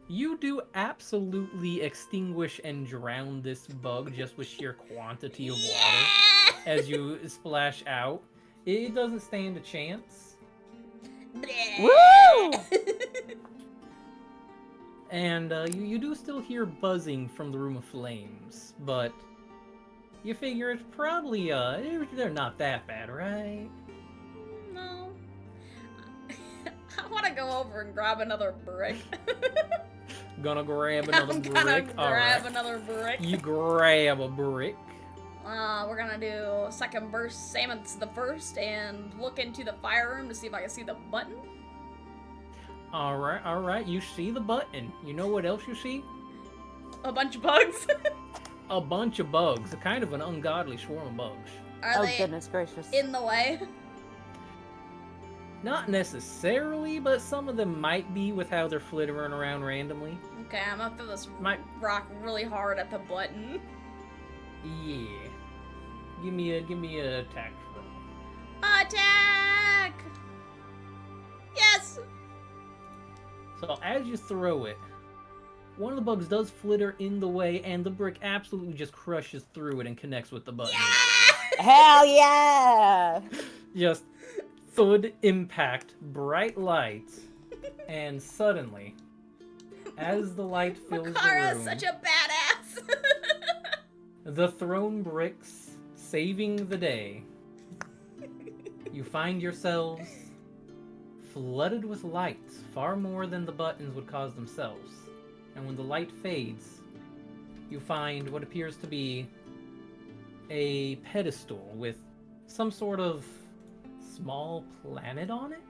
you do absolutely extinguish and drown this bug just with sheer quantity of water as you splash out. It doesn't stand a chance. Woo! And you do still hear buzzing from the Room of Flames, but you figure it's probably, they're not that bad, right? No. I want to go over and grab another brick. Gonna grab another I'm brick. gonna grab Alright. another brick. You grab a brick. We're gonna do second burst, same as the first, and look into the fire room to see if I can see the button. Alright, you see the button. You know what else you see? A bunch of bugs. A bunch of bugs. A kind of an ungodly swarm of bugs. Are Oh, they goodness gracious. in the way? Not necessarily, but some of them might be with how they're flittering around randomly. Okay, I'm gonna throw this Might- rock really hard at the button. Yeah. Give me a attack roll. Attack! Yes! So as you throw it, one of the bugs does flitter in the way, and the brick absolutely just crushes through it and connects with the button. Hell yeah! Just thud impact, bright lights, and suddenly, as the light fills Makara's the room, such a badass! the thrown bricks saving the day, you find yourselves flooded with light, far more than the buttons would cause themselves. And when the light fades, you find what appears to be a pedestal with some sort of small planet on it.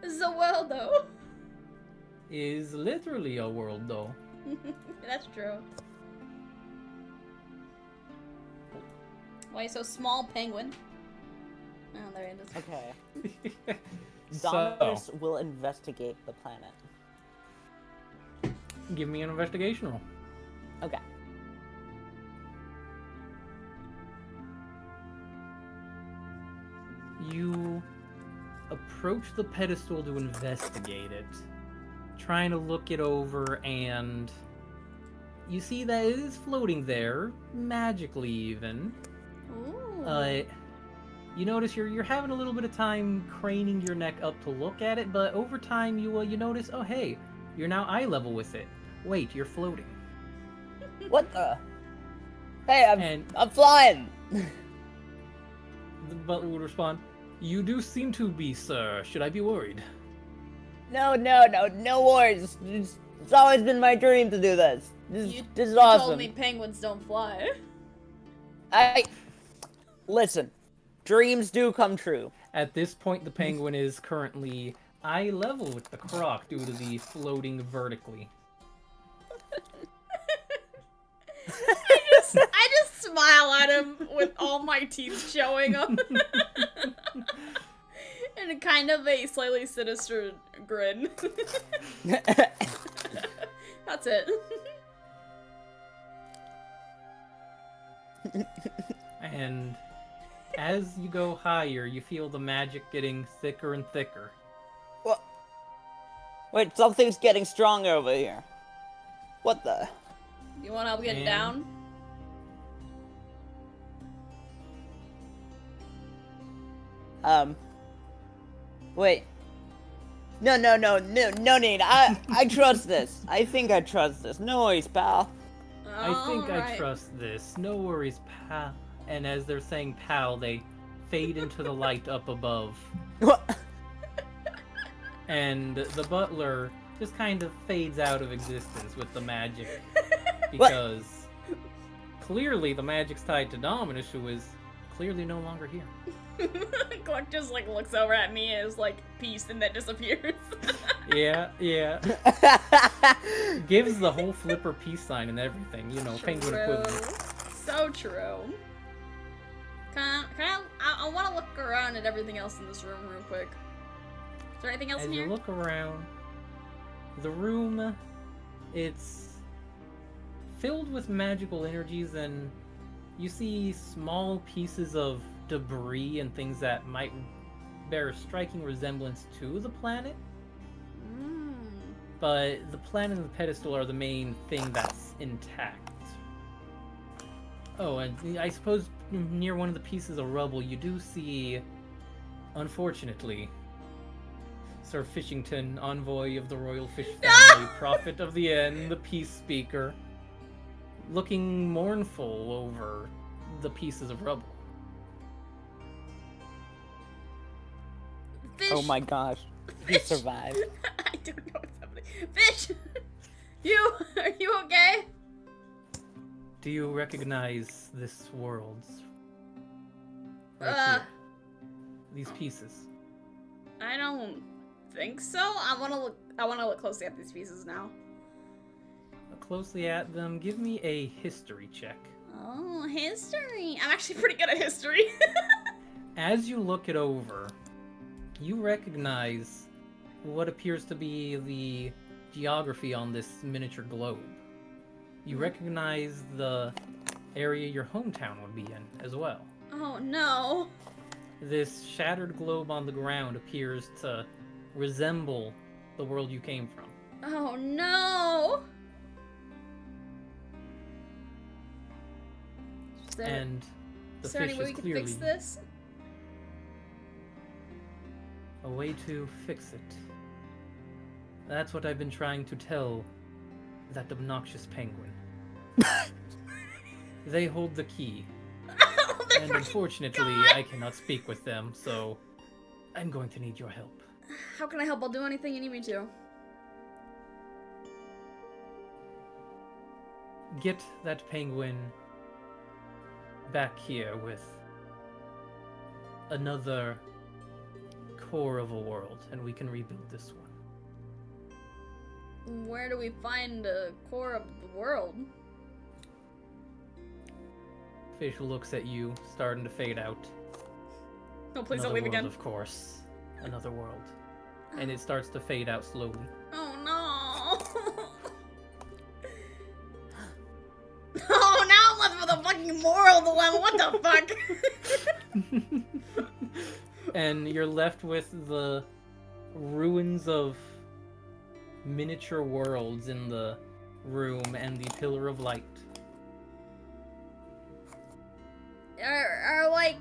This is a world, though. Is literally a world, though. That's true. Why so small, penguin? Oh, there it is. Okay. So, Dominus will investigate the planet. give me an investigation roll. Okay. You approach the pedestal to investigate it, trying to look it over, and you see that it is floating there, magically even. Ooh. You notice you're having a little bit of time craning your neck up to look at it, but over time you notice, oh hey, you're now eye level with it. Wait, you're floating. What the? Hey, And I'm flying! the butler would respond, "You do seem to be, sir. Should I be worried?" No worries. It's always been my dream to do this. This is You awesome. told me penguins don't fly. Listen, dreams do come true. At this point, the penguin is currently eye level with the croc due to the floating vertically. I just smile at him with all my teeth showing up. And a kind of a slightly sinister grin. That's it. And as you go higher, you feel the magic getting thicker and thicker. Wait, something's getting stronger over here. What the? You want help getting And- down? Wait. No need. I trust this. I think I trust this. No worries, pal. I think I Alright. trust this. No worries, pal. And as they're saying pal, they fade into the light up above. What? And the butler just kind of fades out of existence with the magic. Because clearly the magic's tied to Dominus, who is clearly no longer here. Clark just like looks over at me as like peace and then disappears. Yeah. Gives the whole flipper peace sign and everything, penguin equivalent. So true. I want to look around at everything else in this room real quick. Is there anything else As in you here? look around, the room, it's filled with magical energies, and you see small pieces of debris and things that might bear a striking resemblance to the planet. Mm. But the planet and the pedestal are the main thing that's intact. Oh, and I suppose near one of the pieces of rubble, you do see, unfortunately, Sir Fishington, envoy of the royal fish family, prophet of the end, the peace speaker, looking mournful over the pieces of rubble. Fish. Oh my gosh. He Fish. survived. I don't know what's happening. Fish! Are you okay? Do you recognize this world? Right Uh. here. These pieces. I don't think so. I want to look closely at these pieces now. Look closely at them. Give me a history check. Oh, history. I'm actually pretty good at history. As you look it over, you recognize what appears to be the geography on this miniature globe. You recognize the area your hometown would be in as well. Oh no. This shattered globe on the ground appears to resemble the world you came from. Oh no. And the is there any fish way is we can clearly fix this? a way to fix it. That's what I've been trying to tell that obnoxious penguin. They hold the key. Oh my And freaking unfortunately, God. I cannot speak with them, so I'm going to need your help. How can I help? I'll do anything you need me to. Get that penguin back here with another core of a world, and we can rebuild this one. Where do we find a core of the world? Fish looks at you, starting to fade out. Oh, please Another don't leave world, again. of course. Another world. And it starts to fade out slowly. Oh no. Oh, now I'm left with a fucking moral dilemma. What the fuck? And you're left with the ruins of miniature worlds in the room and the pillar of light. Are like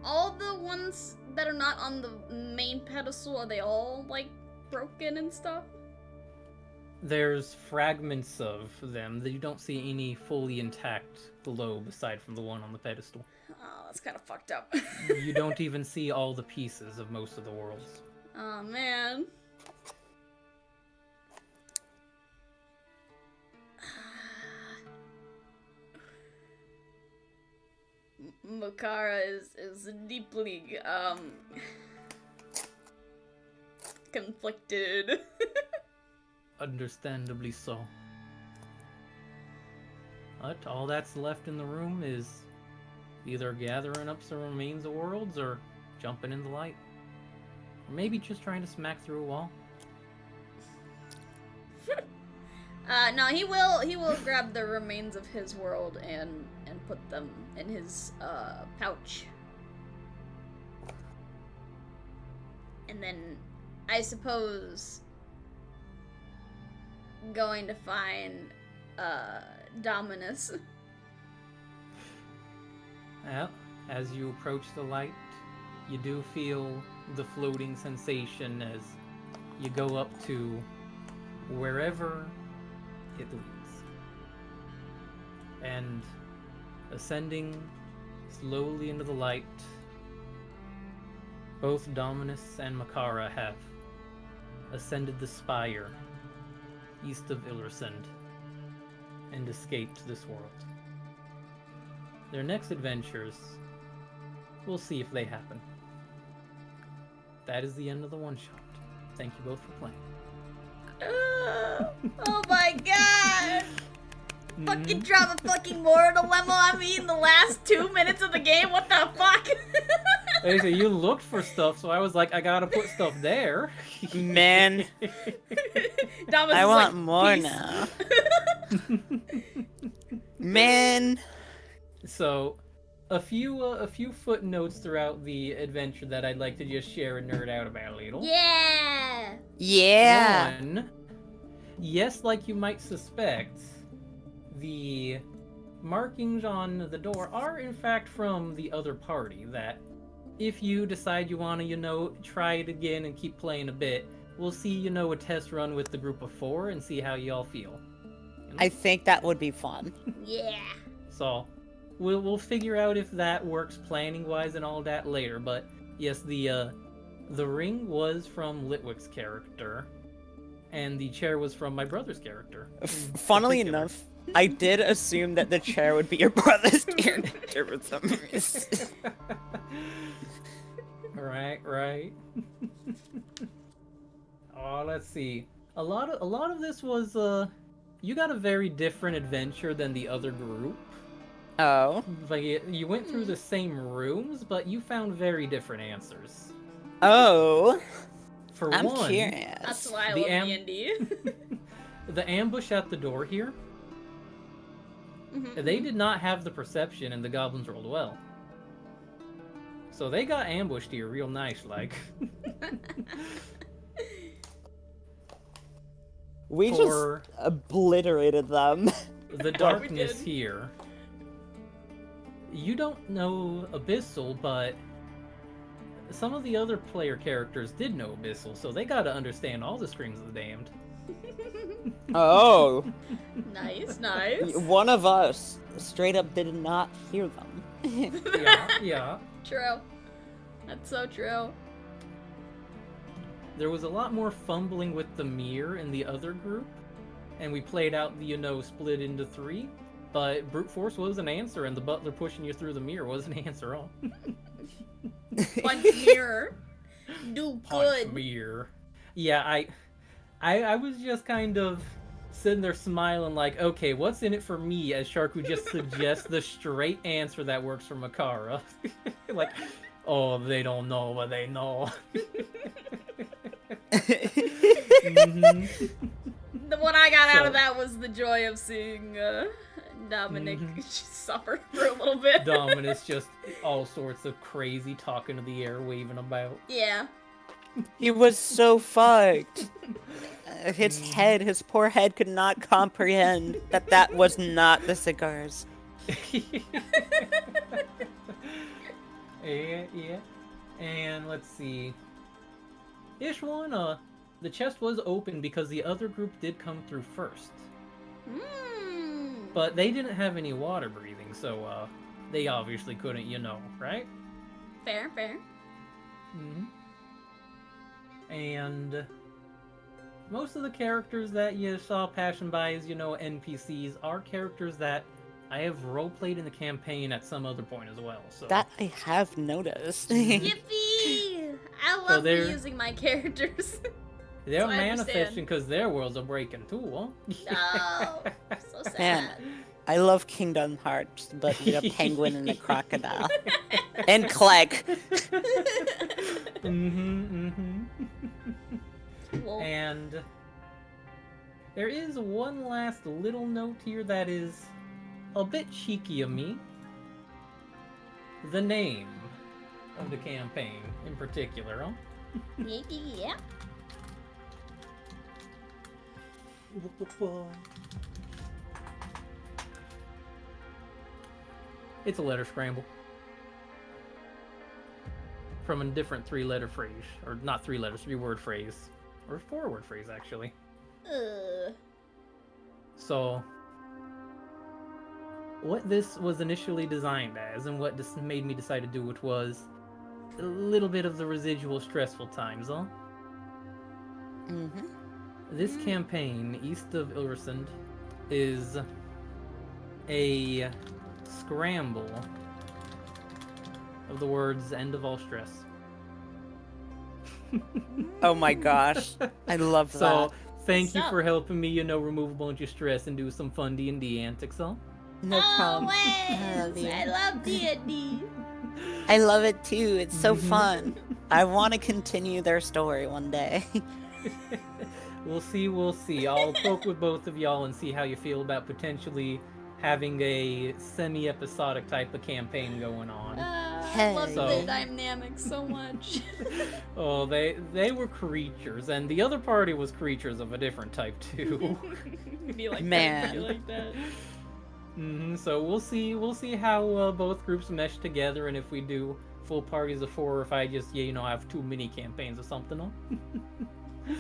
all the ones that are not on the main pedestal, are they all like broken and stuff? There's fragments of them that you don't see any fully intact globe aside from the one on the pedestal. Oh, that's kind of fucked up. You don't even see all the pieces of most of the worlds. Oh man. Makara is deeply conflicted. Understandably so. But all that's left in the room is either gathering up some remains of worlds or jumping in the light. Or maybe just trying to smack through a wall. No, he will grab the remains of his world and put them in his pouch. And then I suppose going to find Dominus. Well, as you approach the light, you do feel the floating sensation as you go up to wherever it leads. And ascending slowly into the light, both Dominus and Makara have ascended the spire east of Illersund and escaped this world. Their next adventures, we'll see if they happen. That is the end of the one-shot. Thank you both for playing. Oh my god! Fucking drop a fucking moral dilemma on me in the last 2 minutes of the game? What the fuck? Hey, so you looked for stuff, so I was like, I gotta put stuff there. Man, Dominus I is want like, more "Peace." now. Man. So, a few footnotes throughout the adventure that I'd like to just share and nerd out about a little. Yeah! Yeah. One, yes, like you might suspect, the markings on the door are in fact from the other party. That if you decide you want to, try it again and keep playing a bit, we'll see, a test run with the group of 4 and see how y'all feel. I think that would be fun. Yeah. So, we'll figure out if that works planning-wise and all that later, but yes, the ring was from Litwick's character, and the chair was from my brother's character. Funnily particular. enough, I did assume that the chair would be your brother's character for some reason. Right. Oh, let's see. A lot of this was you got a very different adventure than the other group. Oh. Like you went through the same rooms, but you found very different answers. Oh, For I'm one, curious. That's why I The love D&D. the ambush at the door here, they did not have the perception, and the goblins rolled well. So they got ambushed here real nice, like. We For- just obliterated them. The We darkness did. here. You don't know Abyssal, but some of the other player characters did know Abyssal, so they gotta understand all the screams of the damned. Oh, Nice, nice. one of us straight up did not hear them. Yeah. True. That's so true. There was a lot more fumbling with the mirror in the other group, and we played out the, split into 3. But brute force was an answer, and the butler pushing you through the mirror was an answer. Oh. Punch mirror. Do Punch good. mirror. Yeah, I was just kind of sitting there smiling like, okay, what's in it for me, as Sharku just suggests the straight answer that works for Makara. Like, oh, they don't know what they know. The one I got out So- of that was the joy of seeing Dominic Mhm. suffer for a little bit. Dominus just all sorts of crazy talking to the air, waving about. Yeah. He was so fucked. His poor head could not comprehend that was not the cigars. Yeah. And let's see. Ishwan, the chest was open because the other group did come through first. But they didn't have any water breathing, so they obviously couldn't, right? Fair, fair. And most of the characters that you saw passing by as, NPCs are characters that I have roleplayed in the campaign at some other point as well. So That I have noticed. Yippee! I So love they're- using my characters. they're so I manifesting understand. because their worlds are breaking too, huh? No. So sad. Man. I love Kingdom Hearts, but with a penguin and a crocodile. And Clegg. Well, And there is one last little note here that is a bit cheeky of me. The name of the campaign in particular, huh? yeah. It's a letter scramble. From a different 3-letter phrase. Or not 3 letters, 3-word phrase. Or 4-word phrase, actually. So, what this was initially designed as, and what this made me decide to do it, was a little bit of the residual stressful times, huh? Mm-hmm. This campaign, east of Ilresund, is a scramble of the words "end of all stress." Oh my gosh. I love So, that. thank you What's for up? helping me, remove a bunch of stress and do some fun D&D antics, huh? No problem. I love D&D. I love it too. It's so fun. I want to continue their story one day. We'll see. I'll poke with both of y'all and see how you feel about potentially having a semi-episodic type of campaign going on. I love So- the dynamics so much. Oh, they were creatures, and the other party was creatures of a different type too. Be like Man. that, be like that. So we'll see how both groups mesh together, and if we do full parties of 4, or if I just have too many campaigns or something. Huh?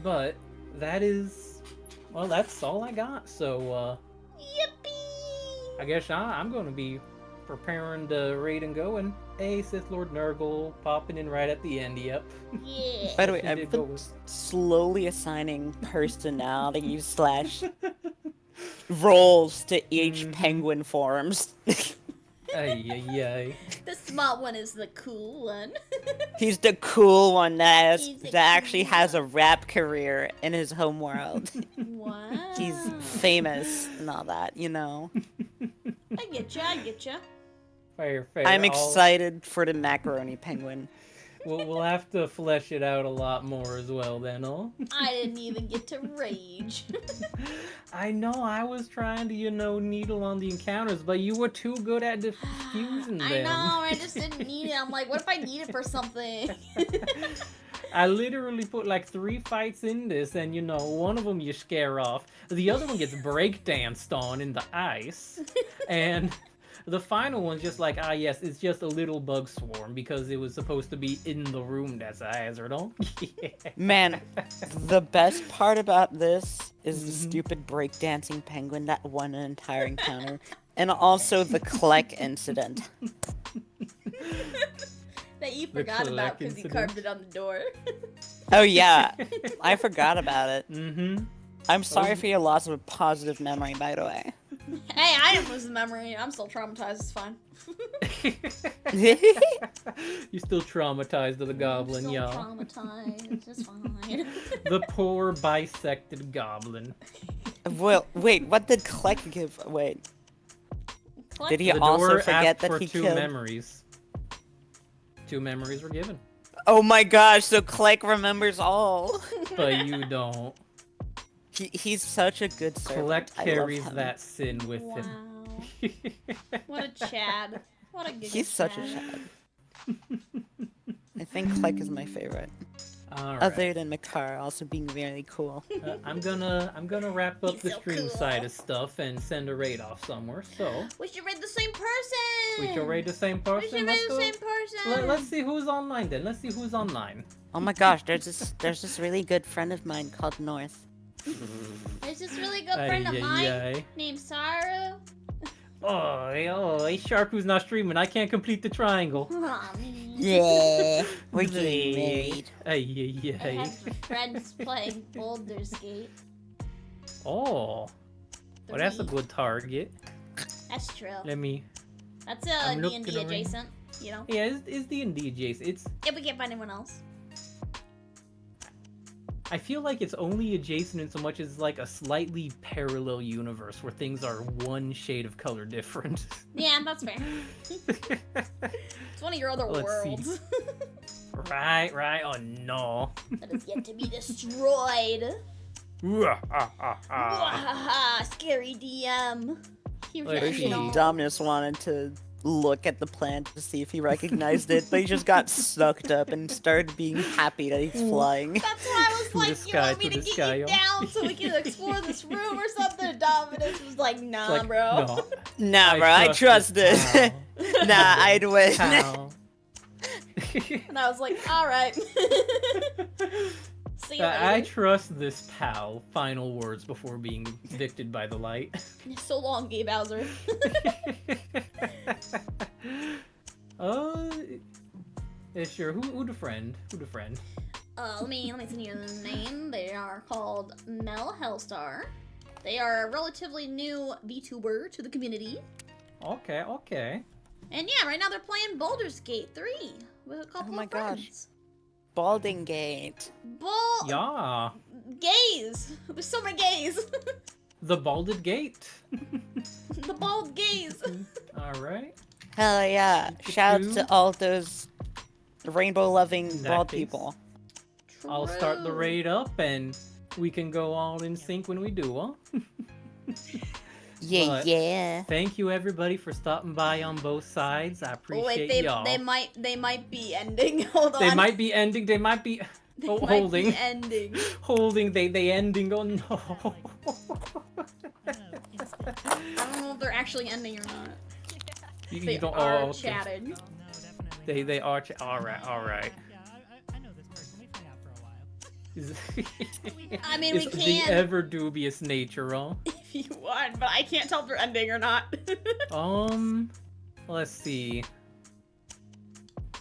But that's all I got. So Yippee! I guess I'm going to be preparing to raid and go, and Sith Lord Nurgle popping in right at the end. Yep. Yeah. By the way, He I've did go been with- slowly assigning personalities / roles to each penguin forms. Ay. The smart one is the cool one. He's the cool one that He's the actually cool has a rap career in his home world. Wow. He's famous and all that, I get ya. Fair. I'm I'll- excited for the macaroni penguin. We'll have to flesh it out a lot more as well then, oh? I didn't even get to rage. I know, I was trying to, needle on the encounters, but you were too good at diffusing them. I know, I just didn't need it. I'm like, what if I need it for something? I literally put like 3 fights in this, and one of them you scare off. The other one gets breakdanced on in the ice, and the final one's just like, yes, it's just a little bug swarm because it was supposed to be in the room. That's a hazard, oh? Yeah. Man, the best part about this is the stupid breakdancing penguin that won an entire encounter, and also the Kleck incident. That you forgot about because you carved it on the door. Oh yeah, I forgot about it. Mm-hmm. I'm sorry for your loss of a positive memory, by the way. Hey, I didn't lose the memory. I'm still traumatized. It's fine. You're still traumatized of the goblin, I'm y'all. still traumatized. It's fine. The poor bisected goblin. Well, wait, what did Kleck give? Wait, did he The also door forget asked that for he 2 killed? memories. 2 memories were given, Oh my gosh, so Kleck remembers all. but you don't. He's such a good servant. Kleck I love carries him. that sin with Wow. him. What a Chad. What a good He's such a Chad. I think Kleck is my favorite. All Other right. than Makar also being very cool. I'm gonna wrap up He's the so stream cool. side of stuff and send a raid off somewhere. So We should raid the same person. we can raid the same We person. should raid Let's the go. same person. Let's see who's online then. Let's see who's online. Oh my gosh, there's this really good friend of mine called North. There's this really good friend of mine named Saru. Oh, Shark who's not streaming. I can't complete the triangle. Aw, man. Yeah, we're getting married. I have friends playing Baldur's Gate. Oh, well, that's a 3. good target. That's true. Let me. That's I'm D&D looking around. adjacent, you know? Yeah, it's D&D adjacent. If we can't find anyone else. I feel like it's only adjacent in so much as like a slightly parallel universe where things are one shade of color different. Yeah, that's fair. It's one of your other Let's see. worlds. Right. Oh no. That is yet to be destroyed. Wahaha, scary DM. He was Let's gonna see. hit all- Dominus wanted to look at the plant to see if he recognized it, but he just got sucked up and started being happy that he's flying. That's why I was To the like, you sky, want me to to the get sky, you yo." down so we can explore this room or something? Dominus was like, nah, Like, bro. no. Nah, bro, I trust this it. Nah, I'd win. pal. And I was like, alright. See you I later. trust this pal. Final words before being evicted by the light. So long, Gay Bowser. Yeah, sure. Who the friend? Who the friend? Let me send you the name. They are called Mel Hellstar. They are a relatively new VTuber to the community. Okay. And yeah, right now they're playing Baldur's Gate 3 with a couple Oh my of gosh. friends. Balding Gate. Yeah. Gays! There's so many gays! The Balded Gate. The bald gays! Alright. Hell yeah. Shout out True. to all those rainbow-loving In that bald case. people. I'll start the True. raid up and we can go all in sync when we do, huh? Yeah, But- yeah. Thank you everybody for stopping by on both sides. I Oh, appreciate wait, y'all. they might be ending. Hold on. They might be ending. They might be They oh, might holding. be ending. Holding. They ending. Oh no. I don't know if they're actually ending or not. You, They you don't. are Oh, okay. chatted. They are. All right. Yeah, I know this person. We've hung out for a while. I mean, we It's can the ever dubious nature, huh? if you want, but I can't tell if they're ending or not. Let's see.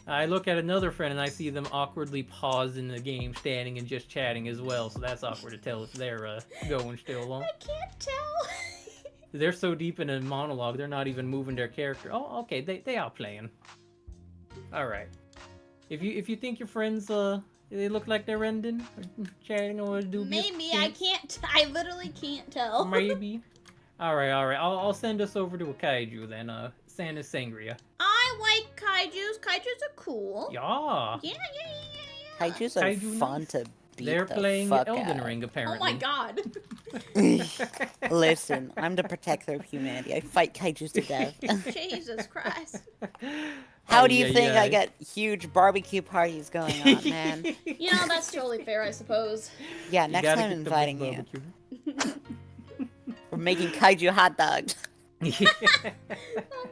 I look at another friend and I see them awkwardly paused in the game, standing and just chatting as well. So that's awkward to tell if they're going still on. I can't tell. They're so deep in a monologue, they're not even moving their character. Oh, okay, they are playing. All right. If you think your friends they look like they're ending, or chatting, or dubious. Maybe I can't. I literally can't tell. Maybe. All right. I'll send us over to a kaiju then. Santa Sangria. I I like kaijus. Kaijus are cool. Yeah. Yeah. Kaijus are Kaiju fun knife. to beat They're the playing fuck Elden out. Ring, Oh apparently. my god. Listen, I'm the protector of humanity. I fight kaijus to death. Jesus Christ. How do you Ay, think ay, I ay. got huge barbecue parties going on, man? You know, that's totally fair, I suppose. Yeah, You next gotta time I'm get the inviting big you. barbecue. We're making kaiju hot dogs. Oh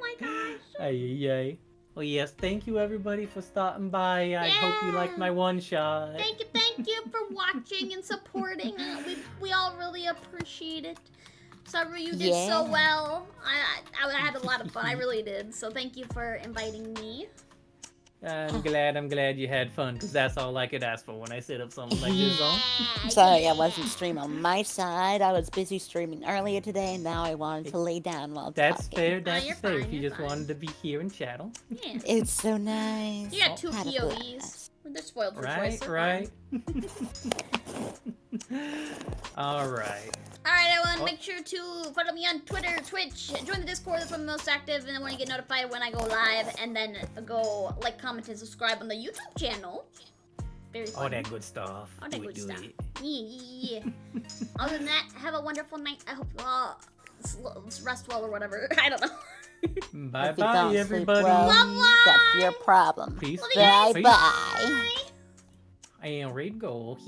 my gosh. Ay, ay, ay. Well, yes, thank you everybody for stopping by. I hope you liked my one shot. Thank you for watching and supporting. We all really appreciate it. Saru, you did so Yeah. well. I had a lot of fun. I really did. So thank you for inviting me. I'm glad you had fun, because that's all I could ask for when I set up something like this on. I'm sorry I wasn't streaming on my side. I was busy streaming earlier today, and now I wanted to lay down while That's talking. fair, that's you're fair. fine, If you you're just fine. wanted to be here and chattel. Yeah. It's so nice. You got two Had a POEs. blast. They're spoiled for choice. Right, They're right. fine. Alright. Alright, everyone, Oh. make sure to follow me on Twitter, Twitch, join the Discord, that's where I'm most active, and then when you get notified when I go live, and then go like, comment, and subscribe on the YouTube channel. Very fun. All that good stuff. All that Do it, good do stuff. it. Yeah. Other than that, have a wonderful night. I hope you all rest well or whatever. I don't know. If you Bye-bye, don't sleep everybody. well, Bye-bye. that's your problem. Peace, Love you guys. peace, Bye bye. peace. And Raid Goal.